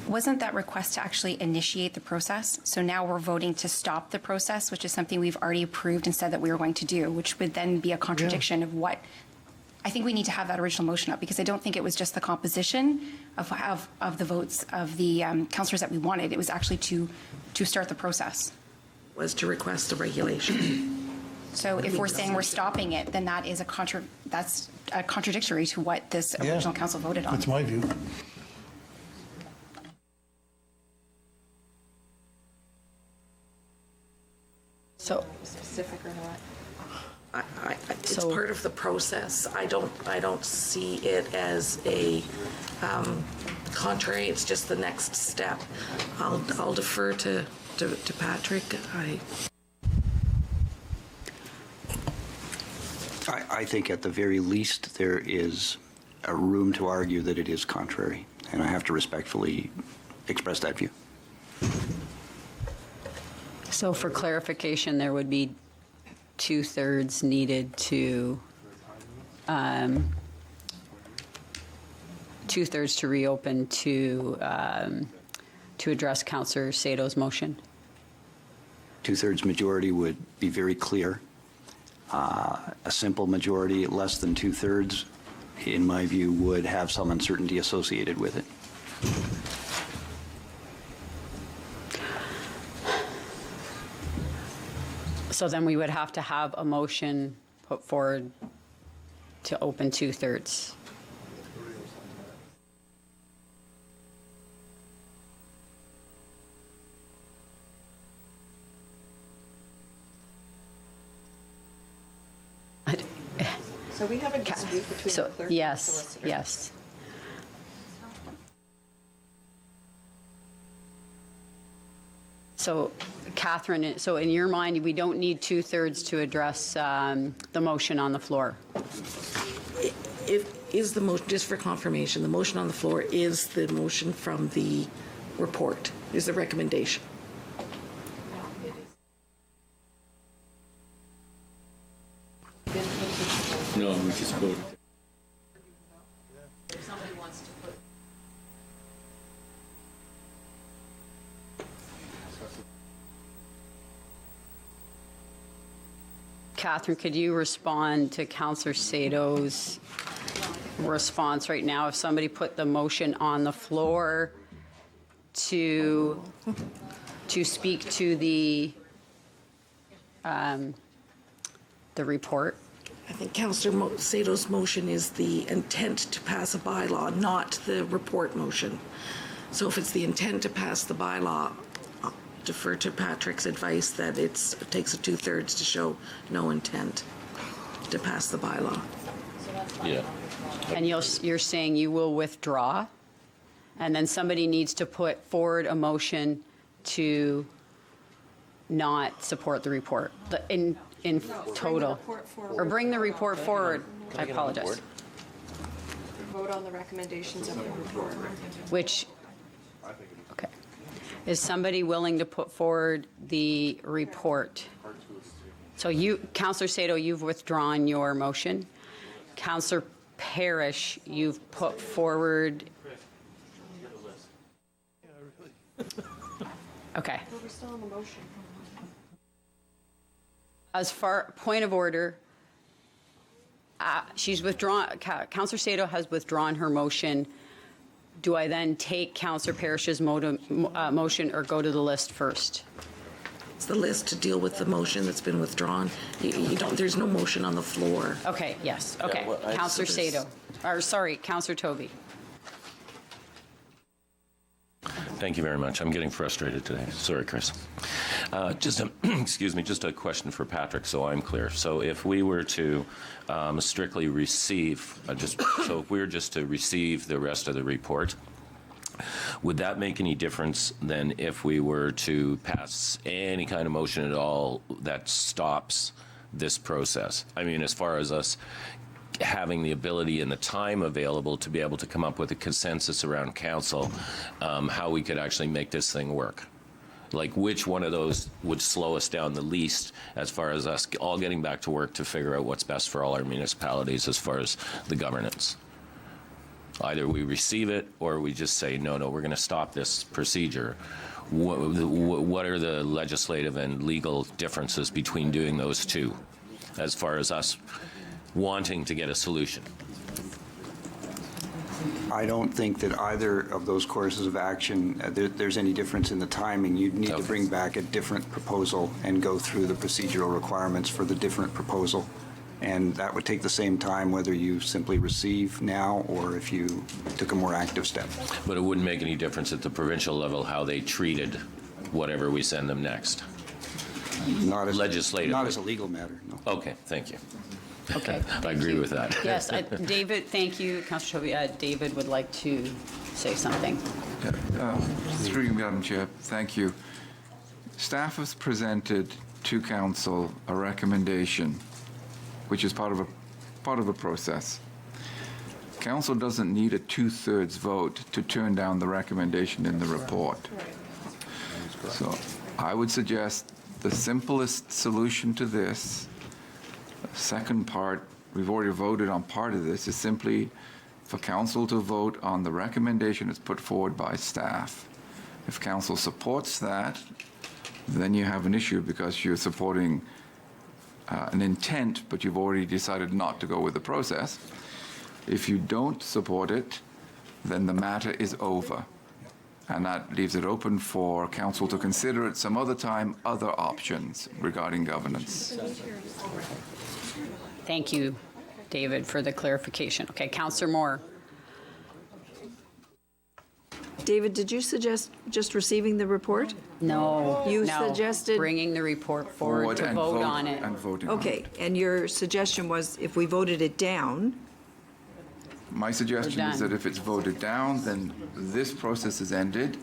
Wasn't that request to actually initiate the process? So now we're voting to stop the process, which is something we've already approved and said that we were going to do, which would then be a contradiction of what. I think we need to have that original motion up because I don't think it was just the composition of the votes of the councillors that we wanted. It was actually to start the process. Was to request a regulation. So if we're saying we're stopping it, then that is that's contradictory to what this original council voted on. That's my view. So specific or not? It's part of the process. I don't see it as a contrary. It's just the next step. I'll defer to Patrick. I think at the very least there is a room to argue that it is contrary, and I have to respectfully express that view. So for clarification, there would be 2/3 needed to 2/3 to reopen to address Councillor Sato's motion. 2/3 majority would be very clear. A simple majority, less than 2/3, in my view, would have some uncertainty associated with it. So then we would have to have a motion put forward to open 2/3. So we have a dispute between So, the clerk yes, and the solicitor. yes. So, Catherine, so in your mind, we don't need 2/3 to address the motion on the floor? Is the motion, just for confirmation, the motion on the floor is the motion from the report, is the recommendation? No, we just voted. Catherine, could you respond to Councillor Sato's response right now? If somebody put the motion on the floor to speak to the report? I think Councillor Sato's motion is the intent to pass a bylaw, not the report motion. So if it's the intent to pass the bylaw, I'll defer to Patrick's advice that it takes a 2/3 to show no intent to pass the bylaw. Yeah. And you're saying you will withdraw? And then somebody needs to put forward a motion to not support the report, in total? Or bring the report forward. I apologize. Vote on the recommendations of the report. Which, okay. Is somebody willing to put forward the report? So you, Councillor Sato, you've withdrawn your motion. Councillor Parrish, you've put forward. Okay. We're still on the motion. As far, point of order, she's withdrawn, Councillor Sato has withdrawn her motion. Do I then take Councillor Parrish's motion or go to the list first? It's the list to deal with the motion that's been withdrawn. You don't, there's no motion on the floor. Okay, yes, okay. Yeah, well, Councillor so there's- Sato, or sorry, Councillor Toby. Thank you very much. I'm getting frustrated today. Sorry, Chris. Just a, excuse me, just a question for Patrick, so I'm clear. So if we were to strictly receive, so if we were just to receive the rest of the report, would that make any difference than if we were to pass any kind of motion at all that stops this process? I mean, as far as us having the ability and the time available to be able to come up with a consensus around council, how we could actually make this thing work. Like, which one of those would slow us down the least as far as us all getting back to work to figure out what's best for all our municipalities as far as the governance? Either we receive it or we just say, no, we're going to stop this procedure. What are the legislative and legal differences between doing those two as far as us wanting to get a solution? I don't think that either of those courses of action, there's any difference in the timing. You'd need to bring back a different proposal and go through the procedural requirements for the different proposal. And that would take the same time whether you simply receive now or if you took a more active step. But it wouldn't make any difference at the provincial level how they treated whatever we send them next? Not as legislatively? Not as a legal matter, no. Okay, thank you. Okay. I agree with that. Yes, David, thank you, Councillor Toby. David would like to say something. Through you, Madam Chair, thank you. Staff has presented to Council a recommendation, which is part of a process. Council doesn't need a 2/3 vote to turn down the recommendation in the report. So I would suggest the simplest solution to this, second part, we've already voted on part of this, is simply for Council to vote on the recommendation that's put forward by staff. If Council supports that, then you have an issue because you're supporting an intent, but you've already decided not to go with the process. If you don't support it, then the matter is over. And that leaves it open for council to consider at some other time other options regarding governance. Thank you, David, for the clarification. Okay, Councillor Moore. David, did you suggest just receiving the report? No. You no. suggested bringing the report forward to and vote on it. And voting on Okay, it. and your suggestion was if we voted it down, My suggestion is done. that if it's voted down, then this process is ended.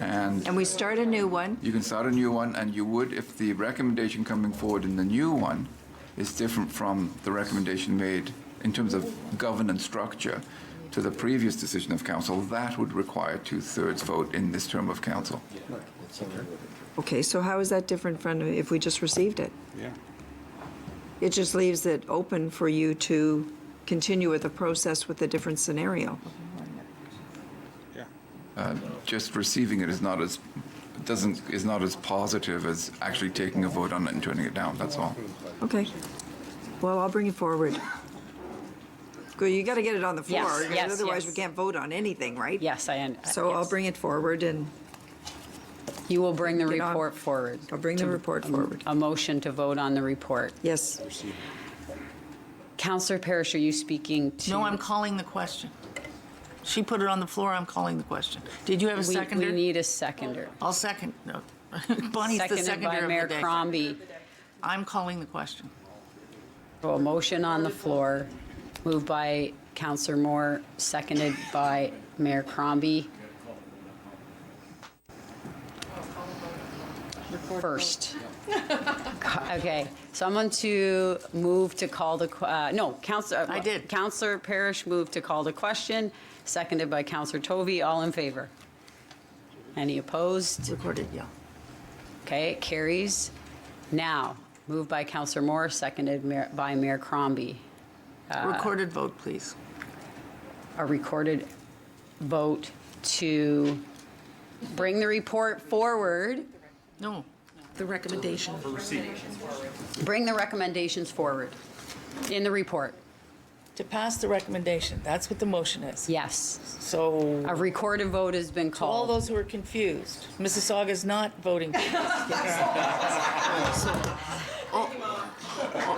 And we start a new one. you can start a new one, and you would, if the recommendation coming forward in the new one is different from the recommendation made in terms of governance structure to the previous decision of council, that would require 2/3 vote in this term of council. Okay, so how is that different from if we just received it? Yeah. It just leaves it open for you to continue with the process with a different scenario. Just receiving it is not as positive as actually taking a vote on it and turning it down. That's all. Okay. Well, I'll bring it forward. Good, you got to get it on the floor. Yes, because yes, otherwise, yes. we can't vote on anything, right? Yes, I understand. So I'll bring it forward and You will bring the Get on. report forward. I'll bring the report forward. A motion to vote on the report. Yes. Councillor Parrish, are you speaking to? No, I'm calling the question. She put it on the floor, I'm calling the question. Did you have a seconder? We need a seconder. I'll second, no. Bonnie's the Seconded seconder by of Mayor the day. Crombie. I'm calling the question. So a motion on the floor, moved by Councillor Moore, seconded by Mayor Crombie. First. Okay, someone to move to call the, no, Councillor. I did. Councillor Parrish moved to call the question, seconded by Councillor Tovey. All in favor? Any opposed? Recorded, yeah. Okay, it carries. Now, moved by Councillor Moore, seconded by Mayor Crombie. Recorded vote, please. A recorded vote to bring the report forward. No. The recommendation. Bring the recommendations forward in the report. To pass the recommendation, that's what the motion is. Yes. So. A recorded vote has been To all called. those who are confused, Mississauga's not voting. It's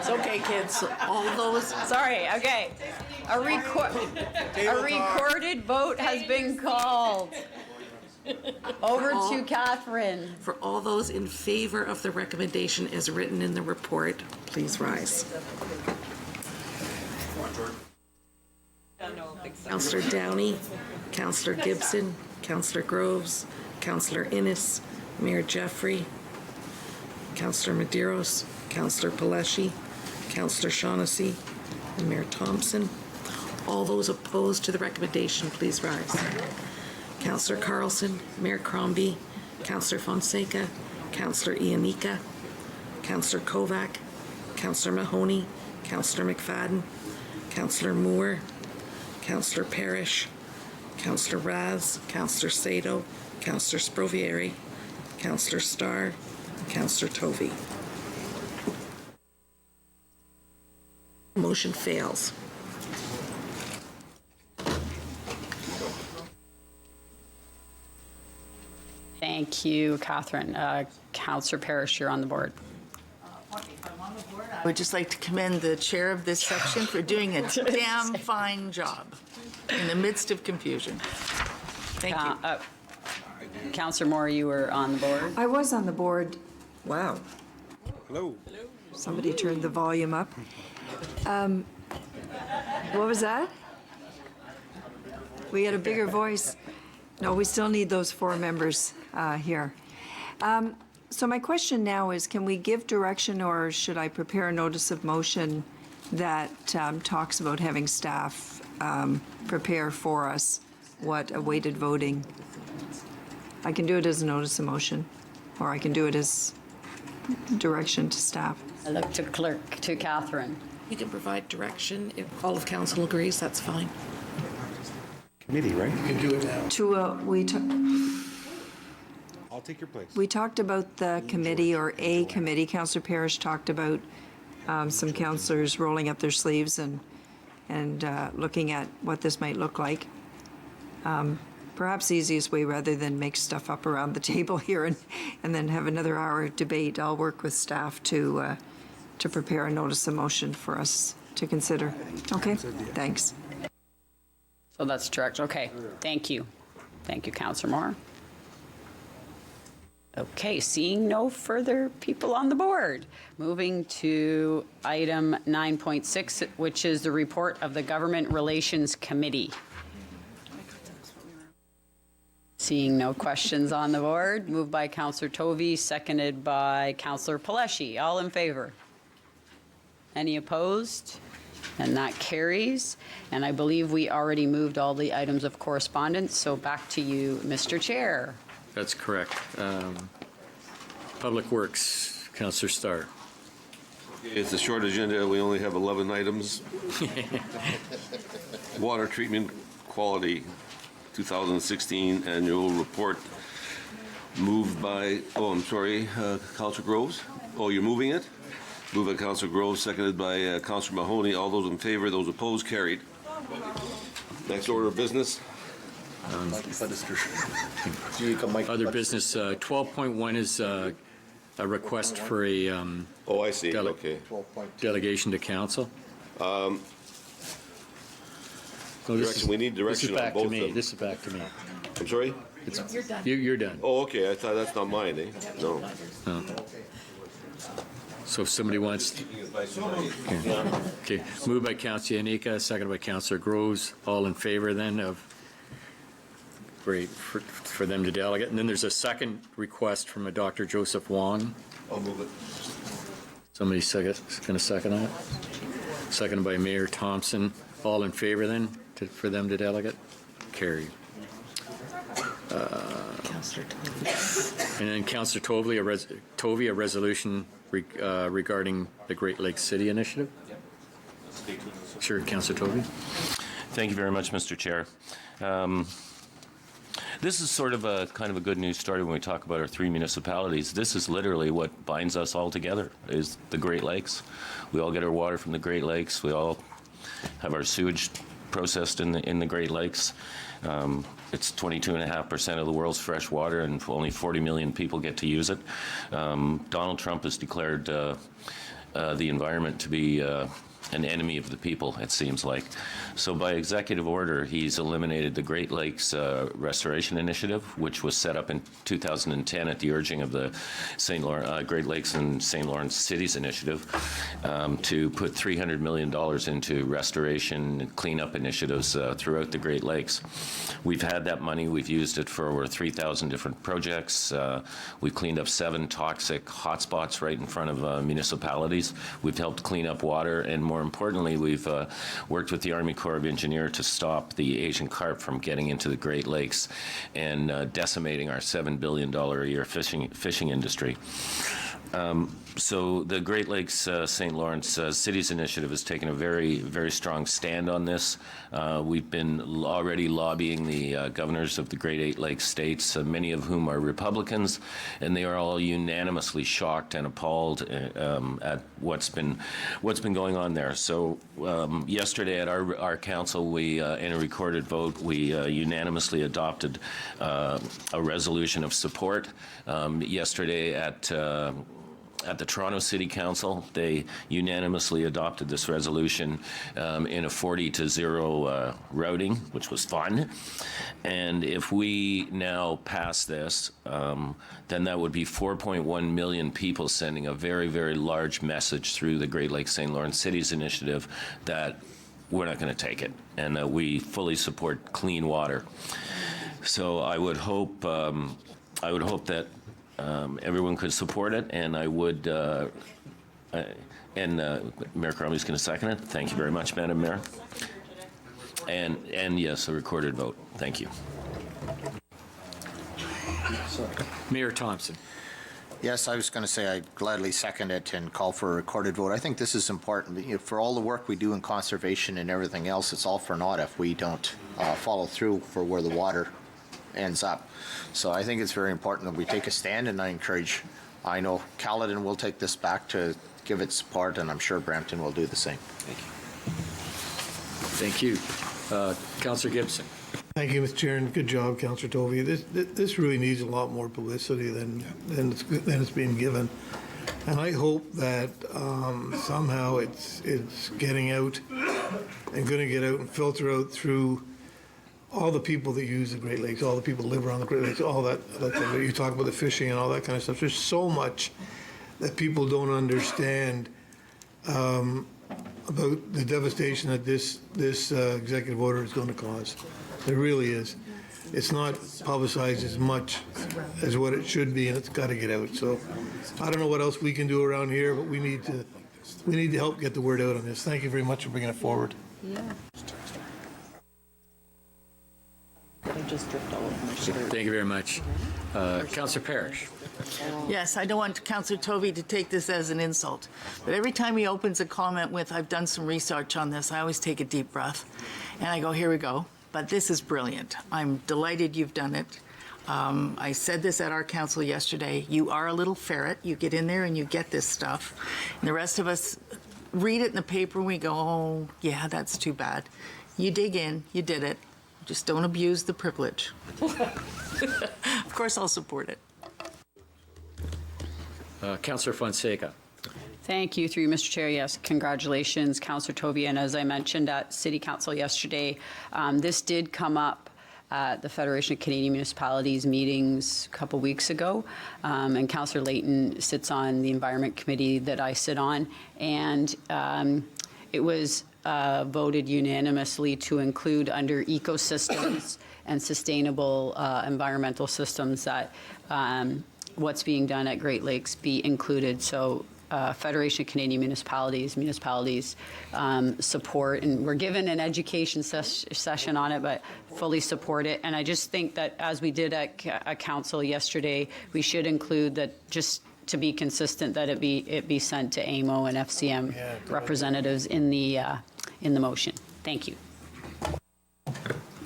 okay, kids. All those. Sorry, okay. A recorded vote has been called. Over to Catherine. For all those in favor of the recommendation as written in the report, please rise. Councillor Downey, Councillor Gibson, Councillor Groves, Councillor Innes, Mayor Jeffrey, Councillor Medeiros, Councillor Paleshi, Councillor Shaughnessy, and Mayor Thompson. All those opposed to the recommendation, please rise. Councillor Carlson, Mayor Crombie, Councillor Fonseca, Councillor Ianika, Councillor Kovac, Councillor Mahoney, Councillor McFadden, Councillor Moore, Councillor Parrish, Councillor Raz, Councillor Sado, Councillor Sprovieri, Councillor Starr, Councillor Tovey. Motion fails. Thank you, Catherine. Councillor Parrish, you're on the board. I would just like to commend the chair of this section for doing a damn fine job in the midst of confusion. Thank you. Councillor Moore, you were on the board. I was on the board. Wow. Hello. Somebody turned the volume up. What was that? We had a bigger voice. No, we still need those 4 members here. So my question now is, can we give direction, or should I prepare a notice of motion that talks about having staff prepare for us what awaited voting? I can do it as a notice of motion, or I can do it as direction to staff. I look to clerk, to Catherine. You can provide direction. If all of council agrees, that's fine. Committee, right? You can do it now. I'll take your place. We talked about the committee, or a committee. Councillor Parrish talked about some councillors rolling up their sleeves and looking at what this might look like. Perhaps the easiest way, rather than make stuff up around the table here and then have another hour debate, I'll work with staff to prepare a notice of motion for us to consider. Okay, thanks. So that's direct. Okay, thank you. Thank you, Councillor Moore. Okay, seeing no further people on the board. Moving to item 9.6, which is the report of the Government Relations Committee. Seeing no questions on the board, moved by Councillor Tovey, seconded by Councillor Paleshi. All in favor? Any opposed? And that carries. And I believe we already moved all the items of correspondence, so back to you, Mr. Chair. That's correct. Public Works, Councillor Starr. It's a short agenda. We only have 11 items. Water treatment quality 2016 annual report moved by, Councillor Groves. Oh, you're moving it? Moved by Councillor Groves, seconded by Councillor Mahoney. All those in favor, those opposed, carried. Next order of business. Other business, 12.1 is a request for a I see. Okay. delegation to council. We need direction on both of them. This is back to me. I'm sorry? You're done. You're done. Oh, okay. I thought that's not mine, eh? No. So if somebody wants... Okay, moved by Councillor Yanika, seconded by Councillor Groves. All in favor then of... Great, for them to delegate. And then there's a second request from a Dr. Joseph Wong. I'll move it. Somebody going to second that? Seconded by Mayor Thompson. All in favor then for them to delegate? Carried. And then Councillor Tovey, a resolution regarding the Great Lakes City Initiative. Sure, Councillor Tovey. Thank you very much, Mr. Chair. This is sort of a kind of a good news story when we talk about our three municipalities. This is literally what binds us all together, is the Great Lakes. We all get our water from the Great Lakes. We all have our sewage processed in the Great Lakes. It's 22.5% of the world's fresh water, and only 40 million people get to use it. Donald Trump has declared the environment to be an enemy of the people, it seems like. So by executive order, he's eliminated the Great Lakes Restoration Initiative, which was set up in 2010 at the urging of the Great Lakes and St. Lawrence Cities Initiative to put $300 million into restoration and cleanup initiatives throughout the Great Lakes. We've had that money. We've used it for over 3,000 different projects. We've cleaned up 7 toxic hotspots right in front of municipalities. We've helped clean up water, and more importantly, we've worked with the Army Corps of Engineers to stop the Asian carp from getting into the Great Lakes and decimating our $7 billion a year fishing industry. So the Great Lakes St. Lawrence Cities Initiative has taken a very, very strong stand on this. We've been already lobbying the governors of the Great 8 Lakes states, many of whom are Republicans, and they are all unanimously shocked and appalled at what's been going on there. So yesterday at our council, we in a recorded vote, we unanimously adopted a resolution of support. Yesterday at the Toronto City Council, they unanimously adopted this resolution in a 40-0 routing, which was fun. And if we now pass this, then that would be 4.1 million people sending a very, very large message through the Great Lakes St. Lawrence Cities Initiative that we're not going to take it and that we fully support clean water. So I would hope that everyone could support it, and I would, Mayor Cromley's going to second it. Thank you very much, Madam Mayor. And yes, a recorded vote. Thank you. Mayor Thompson. Yes, I was going to say I'd gladly second it and call for a recorded vote. I think this is important. For all the work we do in conservation and everything else, it's all for naught if we don't follow through for where the water ends up. So I think it's very important that we take a stand, and I encourage I know Caledon will take this back to give it support, and I'm sure Brampton will do the same. Thank you. Councillor Gibson. Thank you, Mr. Chair, and good job, Councillor Tovey. This really needs a lot more publicity than it's being given. And I hope that somehow it's getting out and going to get out and filter out through all the people that use the Great Lakes, all the people that live around the Great Lakes, all that thing. You talk about the fishing and all that kind of stuff. There's so much that people don't understand about the devastation that this executive order is going to cause. There really is. It's not publicized as much as what it should be, and it's got to get out. So I don't know what else we can do around here, but we need to help get the word out on this. Thank you very much for bringing it forward. Yeah. Thank you very much. Councillor Parrish. Yes, I don't want Councillor Tovey to take this as an insult, but every time he opens a comment with, I've done some research on this, I always take a deep breath, and I go, here we go. But this is brilliant. I'm delighted you've done it. I said this at our council yesterday. You are a little ferret. You get in there and you get this stuff. And the rest of us read it in the paper and we go, oh, yeah, that's too bad. You dig in, you did it. Just don't abuse the privilege. Of course, I'll support it. Councillor Fonseca. Thank you, through you, Mr. Chair. Yes, congratulations, Councillor Tovey. And as I mentioned at City Council yesterday, this did come up at the Federation of Canadian Municipalities meetings a couple weeks ago. And Councillor Layton sits on the Environment Committee that I sit on. And it was voted unanimously to include under ecosystems and sustainable environmental systems that what's being done at Great Lakes be included. So Federation of Canadian Municipalities support, and we're given an education session on it, but fully support it. And I just think that as we did at council yesterday, we should include that, just to be consistent, that it be sent to AMO and FCM representatives in the motion. Thank you.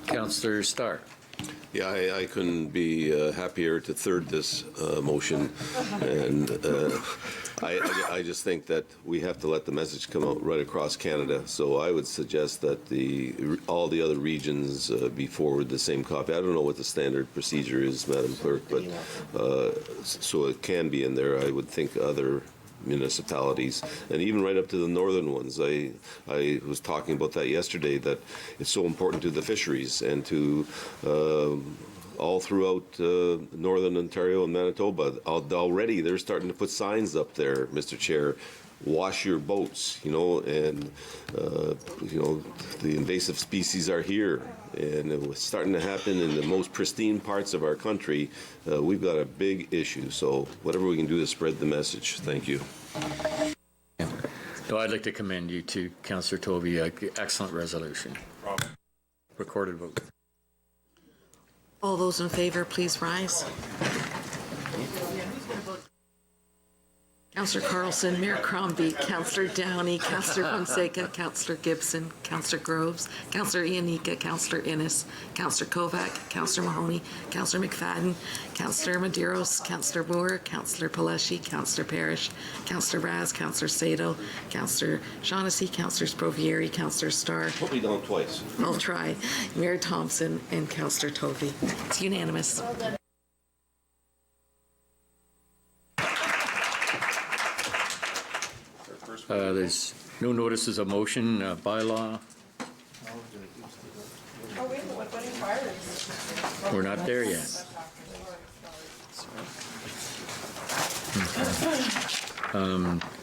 Councillor Starr. Yeah, I couldn't be happier to third this motion, and I just think that we have to let the message come out right across Canada. So I would suggest that all the other regions be forward the same copy. I don't know what the standard procedure is, Madam Clerk, but so it can be in there. I would think other municipalities, and even right up to the northern ones. I was talking about that yesterday, that it's so important to the fisheries and to all throughout northern Ontario and Manitoba. Already they're starting to put signs up there, Mr. Chair, wash your boats, and the invasive species are here. And it was starting to happen in the most pristine parts of our country. We've got a big issue. So whatever we can do to spread the message. Thank you. No, I'd like to commend you to Councillor Tovey. Excellent resolution. Recorded vote. All those in favor, please rise. Councillor Carlson, Mayor Crombie, Councillor Downey, Councillor Fonseca, Councillor Gibson, Councillor Groves, Councillor Ionica, Councillor Innes, Councillor Kovac, Councillor Mahoney, Councillor McFadden, Councillor Medeiros, Councillor Moore, Councillor Paleshi, Councillor Parrish, Councillor Raz, Councillor Sato, Councillor Shaughnessy, Councillor Sprovieri, Councillor Starr. Put me down twice. I'll try. Mayor Thompson and Councillor Tovey. It's unanimous. There's no notices of motion, bylaw. We're not there yet.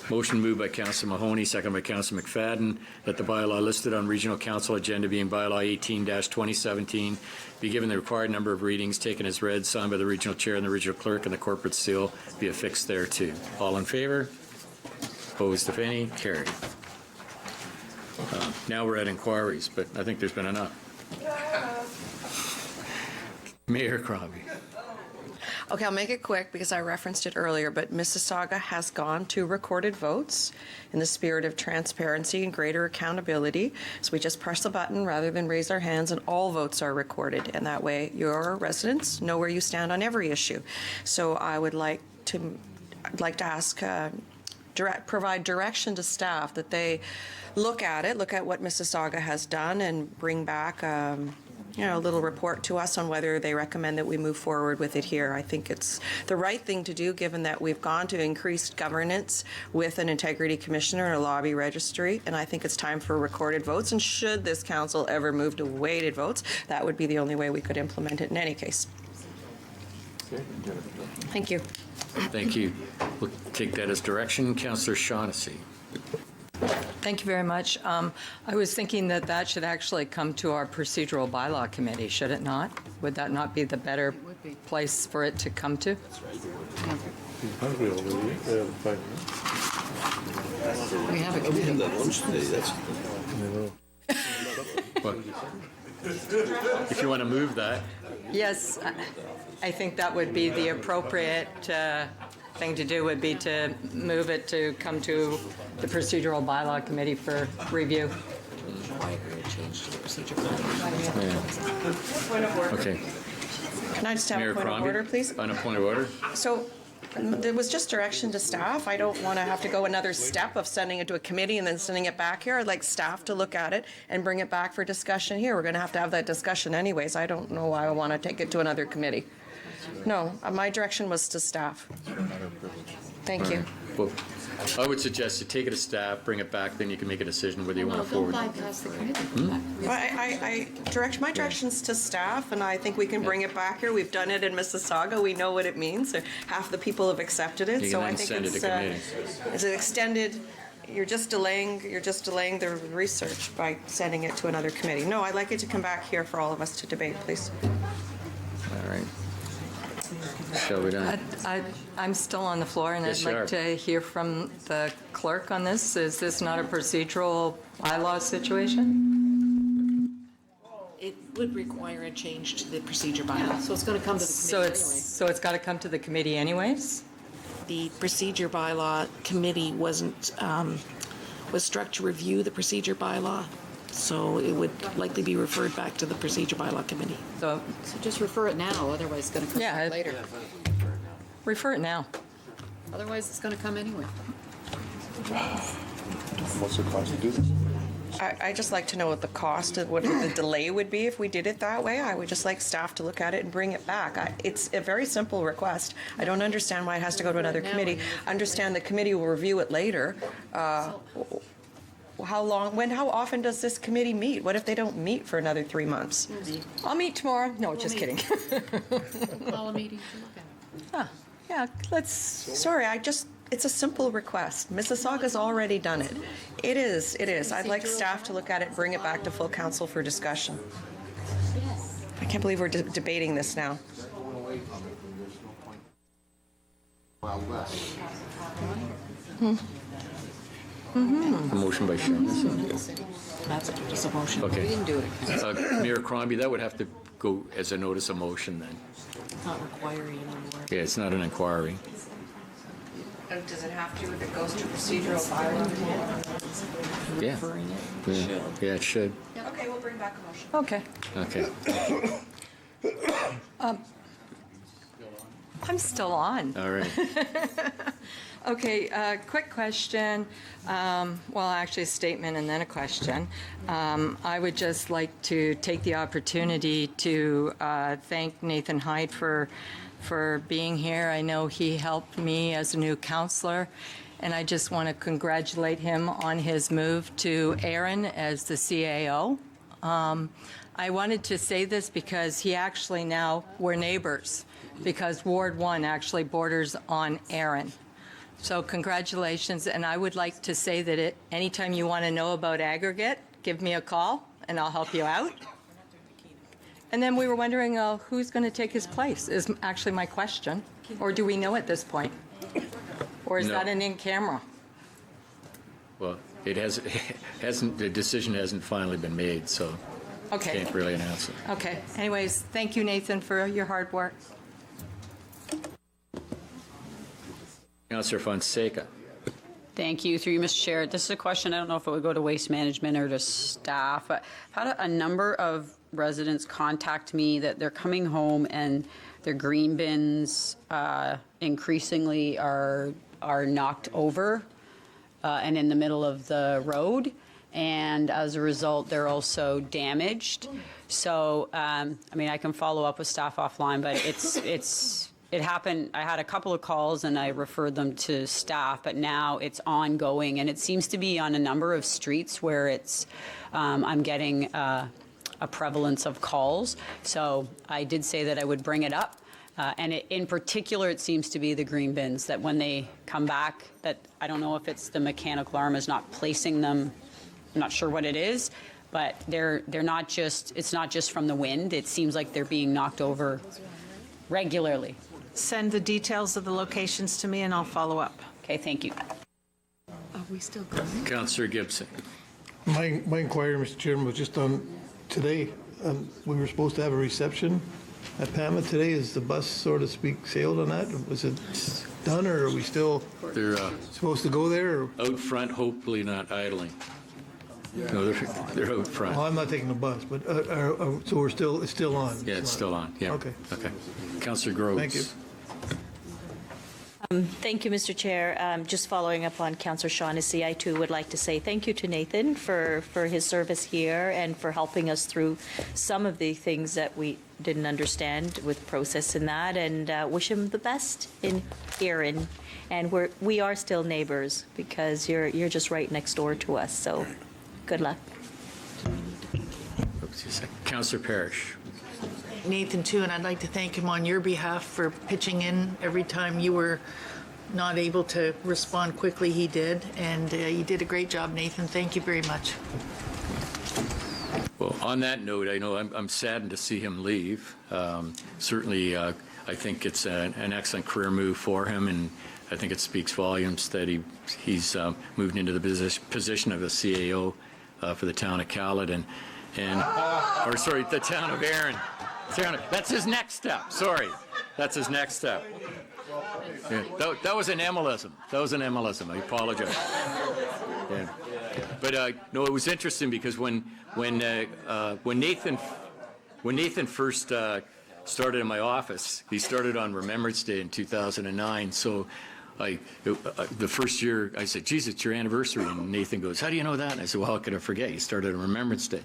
Motion moved by Councillor Mahoney, second by Councillor McFadden, that the bylaw listed on Regional Council agenda, being bylaw 18-2017, be given the required number of readings, taken as read, signed by the regional chair and the regional clerk, and the corporate seal be affixed thereto. All in favor? Opposed, if any? Carried. Now we're at inquiries, but I think there's been enough. Mayor Crombie. Okay, I'll make it quick because I referenced it earlier, but Mississauga has gone to recorded votes in the spirit of transparency and greater accountability. So we just press the button rather than raise our hands, and all votes are recorded. And that way your residents know where you stand on every issue. So I would like to I'd like to ask, provide direction to staff that they look at what Mississauga has done and bring back a little report to us on whether they recommend that we move forward with it here. I think it's the right thing to do, given that we've gone to increased governance with an integrity commissioner and a lobby registry, and I think it's time for recorded votes. And should this council ever move to weighted votes, that would be the only way we could implement it in any case. Thank you. Thank you. We'll take that as direction. Councillor Shaughnessy. Thank you very much. I was thinking that should actually come to our procedural bylaw committee, should it not? Would that not be the better place for it to come to? Hungry already. We have a committee. that lunch today, But if you want to move that, Yes, I think that would be the appropriate thing to do, would be to move it to come to the procedural bylaw committee for review. okay. Can I just have Mayor a point Crombie, of order, please? on a point of order. So there was just direction to staff. I don't want to have to go another step of sending it to a committee and then sending it back here. I'd like staff to look at it and bring it back for discussion here. We're going to have that discussion anyways. I don't know why I want to take it to another committee. No, my direction was to staff. Thank you. Well, I would suggest you take it to staff, bring it back, then you can make a decision whether you want to forward. bypass the committee. My direction's to staff, and I think we can bring it back here. We've done it in Mississauga. We know what it means. Half the people have accepted it, You so can I then think send it to committee. it's an extended. You're just delaying the research by sending it to another committee. No, I'd like it to come back here for all of us to debate, please. All right. Shall we done? I'm still on the floor, and Yes, I'd you like are. to hear from the clerk on this. Is this not a procedural bylaw situation? It would require a change to the procedure bylaw, so it's going to come to the committee anyway. So it's got to come to the committee anyways? The procedure bylaw committee was struck to review the procedure bylaw, so it would likely be referred back to the procedure bylaw committee. So just refer it now, otherwise it's going to come Yeah, later. refer it now. Otherwise, it's going to come anyway. What's the cost to do this? I just like to know what the cost, what the delay would be if we did it that way. I would just like staff to look at it and bring it back. It's a very simple request. I don't understand why it has to go to another committee. Understand the committee will review it later. How often does this committee meet? What if they don't meet for another 3 months? I'll meet tomorrow. No, just kidding. Call a meeting to look at it. Yeah, let's. Sorry, it's a simple request. Mississauga's already done it. It is. I'd like staff to look at it, bring it back to full council for discussion. I can't believe we're debating this now. A motion by Shaughnessy. That's just a motion. Okay. We didn't do it. Mayor Crombie, that would have to go as a notice of motion then. It's not requiring anymore. Yeah, it's not an inquiry. Does it have to if it goes to procedural bylaw? Yeah. Yeah, it should. Okay, we'll bring back a motion. Okay. Okay. I'm still on. All right. Okay, quick question. Well, actually, a statement and then a question. I would just like to take the opportunity to thank Nathan Hyde for being here. I know he helped me as a new counselor, and I just want to congratulate him on his move to Erin as the CAO. I wanted to say this because he actually now, we're neighbors, because Ward 1 actually borders on Erin. So congratulations, and I would like to say that anytime you want to know about aggregate, give me a call, and I'll help you out. And then we were wondering who's going to take his place, is actually my question. Or do we know at this point? Or is No. that an in-camera? Well, it hasn't, the decision hasn't finally been made, so Okay. can't really announce it. Okay. Anyways, thank you, Nathan, for your hard work. Councillor Fonseca. Thank you. Through you, Mr. Chair. This is a question, I don't know if it would go to Waste Management or to staff, but I've had a number of residents contact me that they're coming home and their green bins increasingly are knocked over and in the middle of the road. And as a result, they're also damaged. So, I mean, I can follow up with staff offline, but it happened. I had a couple of calls and I referred them to staff, but now it's ongoing, and it seems to be on a number of streets where it's, I'm getting a prevalence of calls. So I did say that I would bring it up. And in particular, it seems to be the green bins, that when they come back, that I don't know if it's the mechanical arm is not placing them. I'm not sure what it is, but they're not just, it's not just from the wind. It seems like they're being knocked over regularly. Send the details of the locations to me and I'll follow up. Okay, thank you. Are we still going? Councillor Gibson. My inquiry, Mr. Chairman, was just on today. We were supposed to have a reception at PAMA today. Is the bus, so to speak, sailed on that? Was it done, or are we still They're supposed to go there? Or? out front, hopefully not idling. No, they're out front. Well, I'm not taking the bus, but so we're still, it's still on? Yeah, it's still on, yeah. Okay. Okay. Councillor Groves. Thank you. Thank you, Mr. Chair. Just following up on Councillor Shaughnessy, I too would like to say thank you to Nathan for his service here and for helping us through some of the things that we didn't understand with process and that, and wish him the best in Erin. And we are still neighbors because you're just right next door to us. So good luck. Councillor Parrish. Nathan too, and I'd like to thank him on your behalf for pitching in every time you were not able to respond quickly. He did, and you did a great job, Nathan. Thank you very much. Well, on that note, I know I'm saddened to see him leave. Certainly, I think it's an excellent career move for him, and I think it speaks volumes that he's moved into the position of a CAO for the town of Caledon, or sorry, the town of Erin. That's his next step. Sorry, that's his next step. Yeah, that was an Emilism. That was an Emilism. I apologize. Yeah. But no, it was interesting because when Nathan first started in my office, he started on Remembrance Day in 2009. So the first year I said, "Geez, it's your anniversary," and Nathan goes, "How do you know that?" And I said, "Well, how could I forget? You started on Remembrance Day."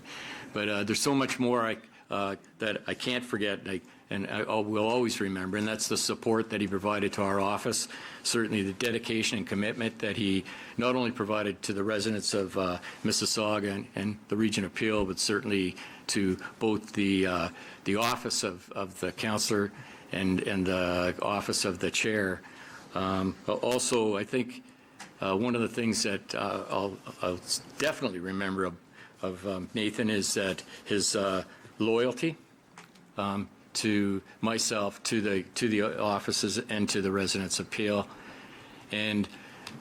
But there's so much more that I can't forget, and I will always remember, and that's the support that he provided to our office, certainly the dedication and commitment that he not only provided to the residents of Mississauga and the region of Peel, but certainly to both the office of the councillor and the office of the chair. Also, I think one of the things that I'll definitely remember of Nathan is that his loyalty to myself, to the offices, and to the residents of Peel. And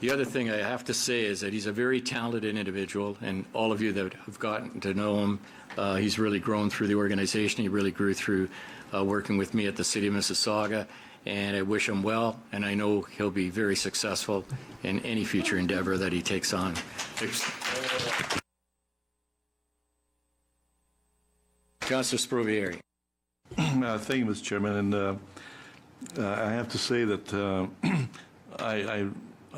the other thing I have to say is that he's a very talented individual, and all of you that have gotten to know him, he's really grown through the organization. He really grew through working with me at the City of Mississauga, and I wish him well, and I know he'll be very successful in any future endeavor that he takes on. Councillor Sprovieri. Thank you, Mr. Chairman. And I have to say that I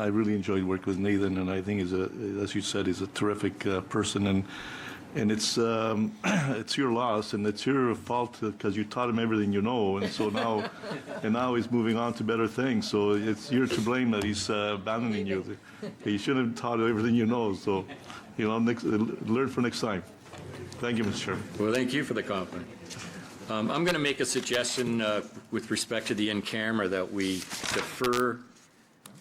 really enjoyed working with Nathan, and I think as you said, he's a terrific person. And it's your loss, and it's your fault because you taught him everything you know, and so now he's moving on to better things. So you're to blame that he's abandoning you. He shouldn't have taught everything you know. So, learn for next time. Thank you, Mr. Chairman. Well, thank you for the compliment. I'm going to make a suggestion with respect to the in-camera that we defer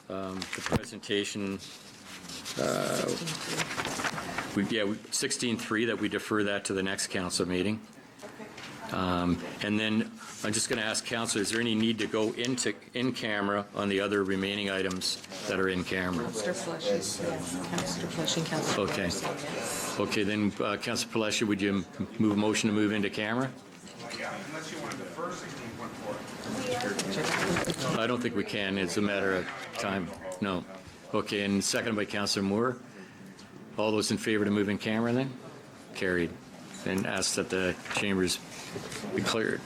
the presentation. 16.3, that we defer that to the next council meeting. And then I'm just going to ask council, is there any need to go in camera on the other remaining items that are in camera? Councillor Flushing, Councillor. Okay. Okay, then Councillor Palacio, would you move a motion to move into camera? Yeah, unless you want to defer 16.4. I don't think we can. It's a matter of time. No. Okay, and seconded by Councillor Moore. All those in favor to move in camera then? Carried. And ask that the chambers be cleared.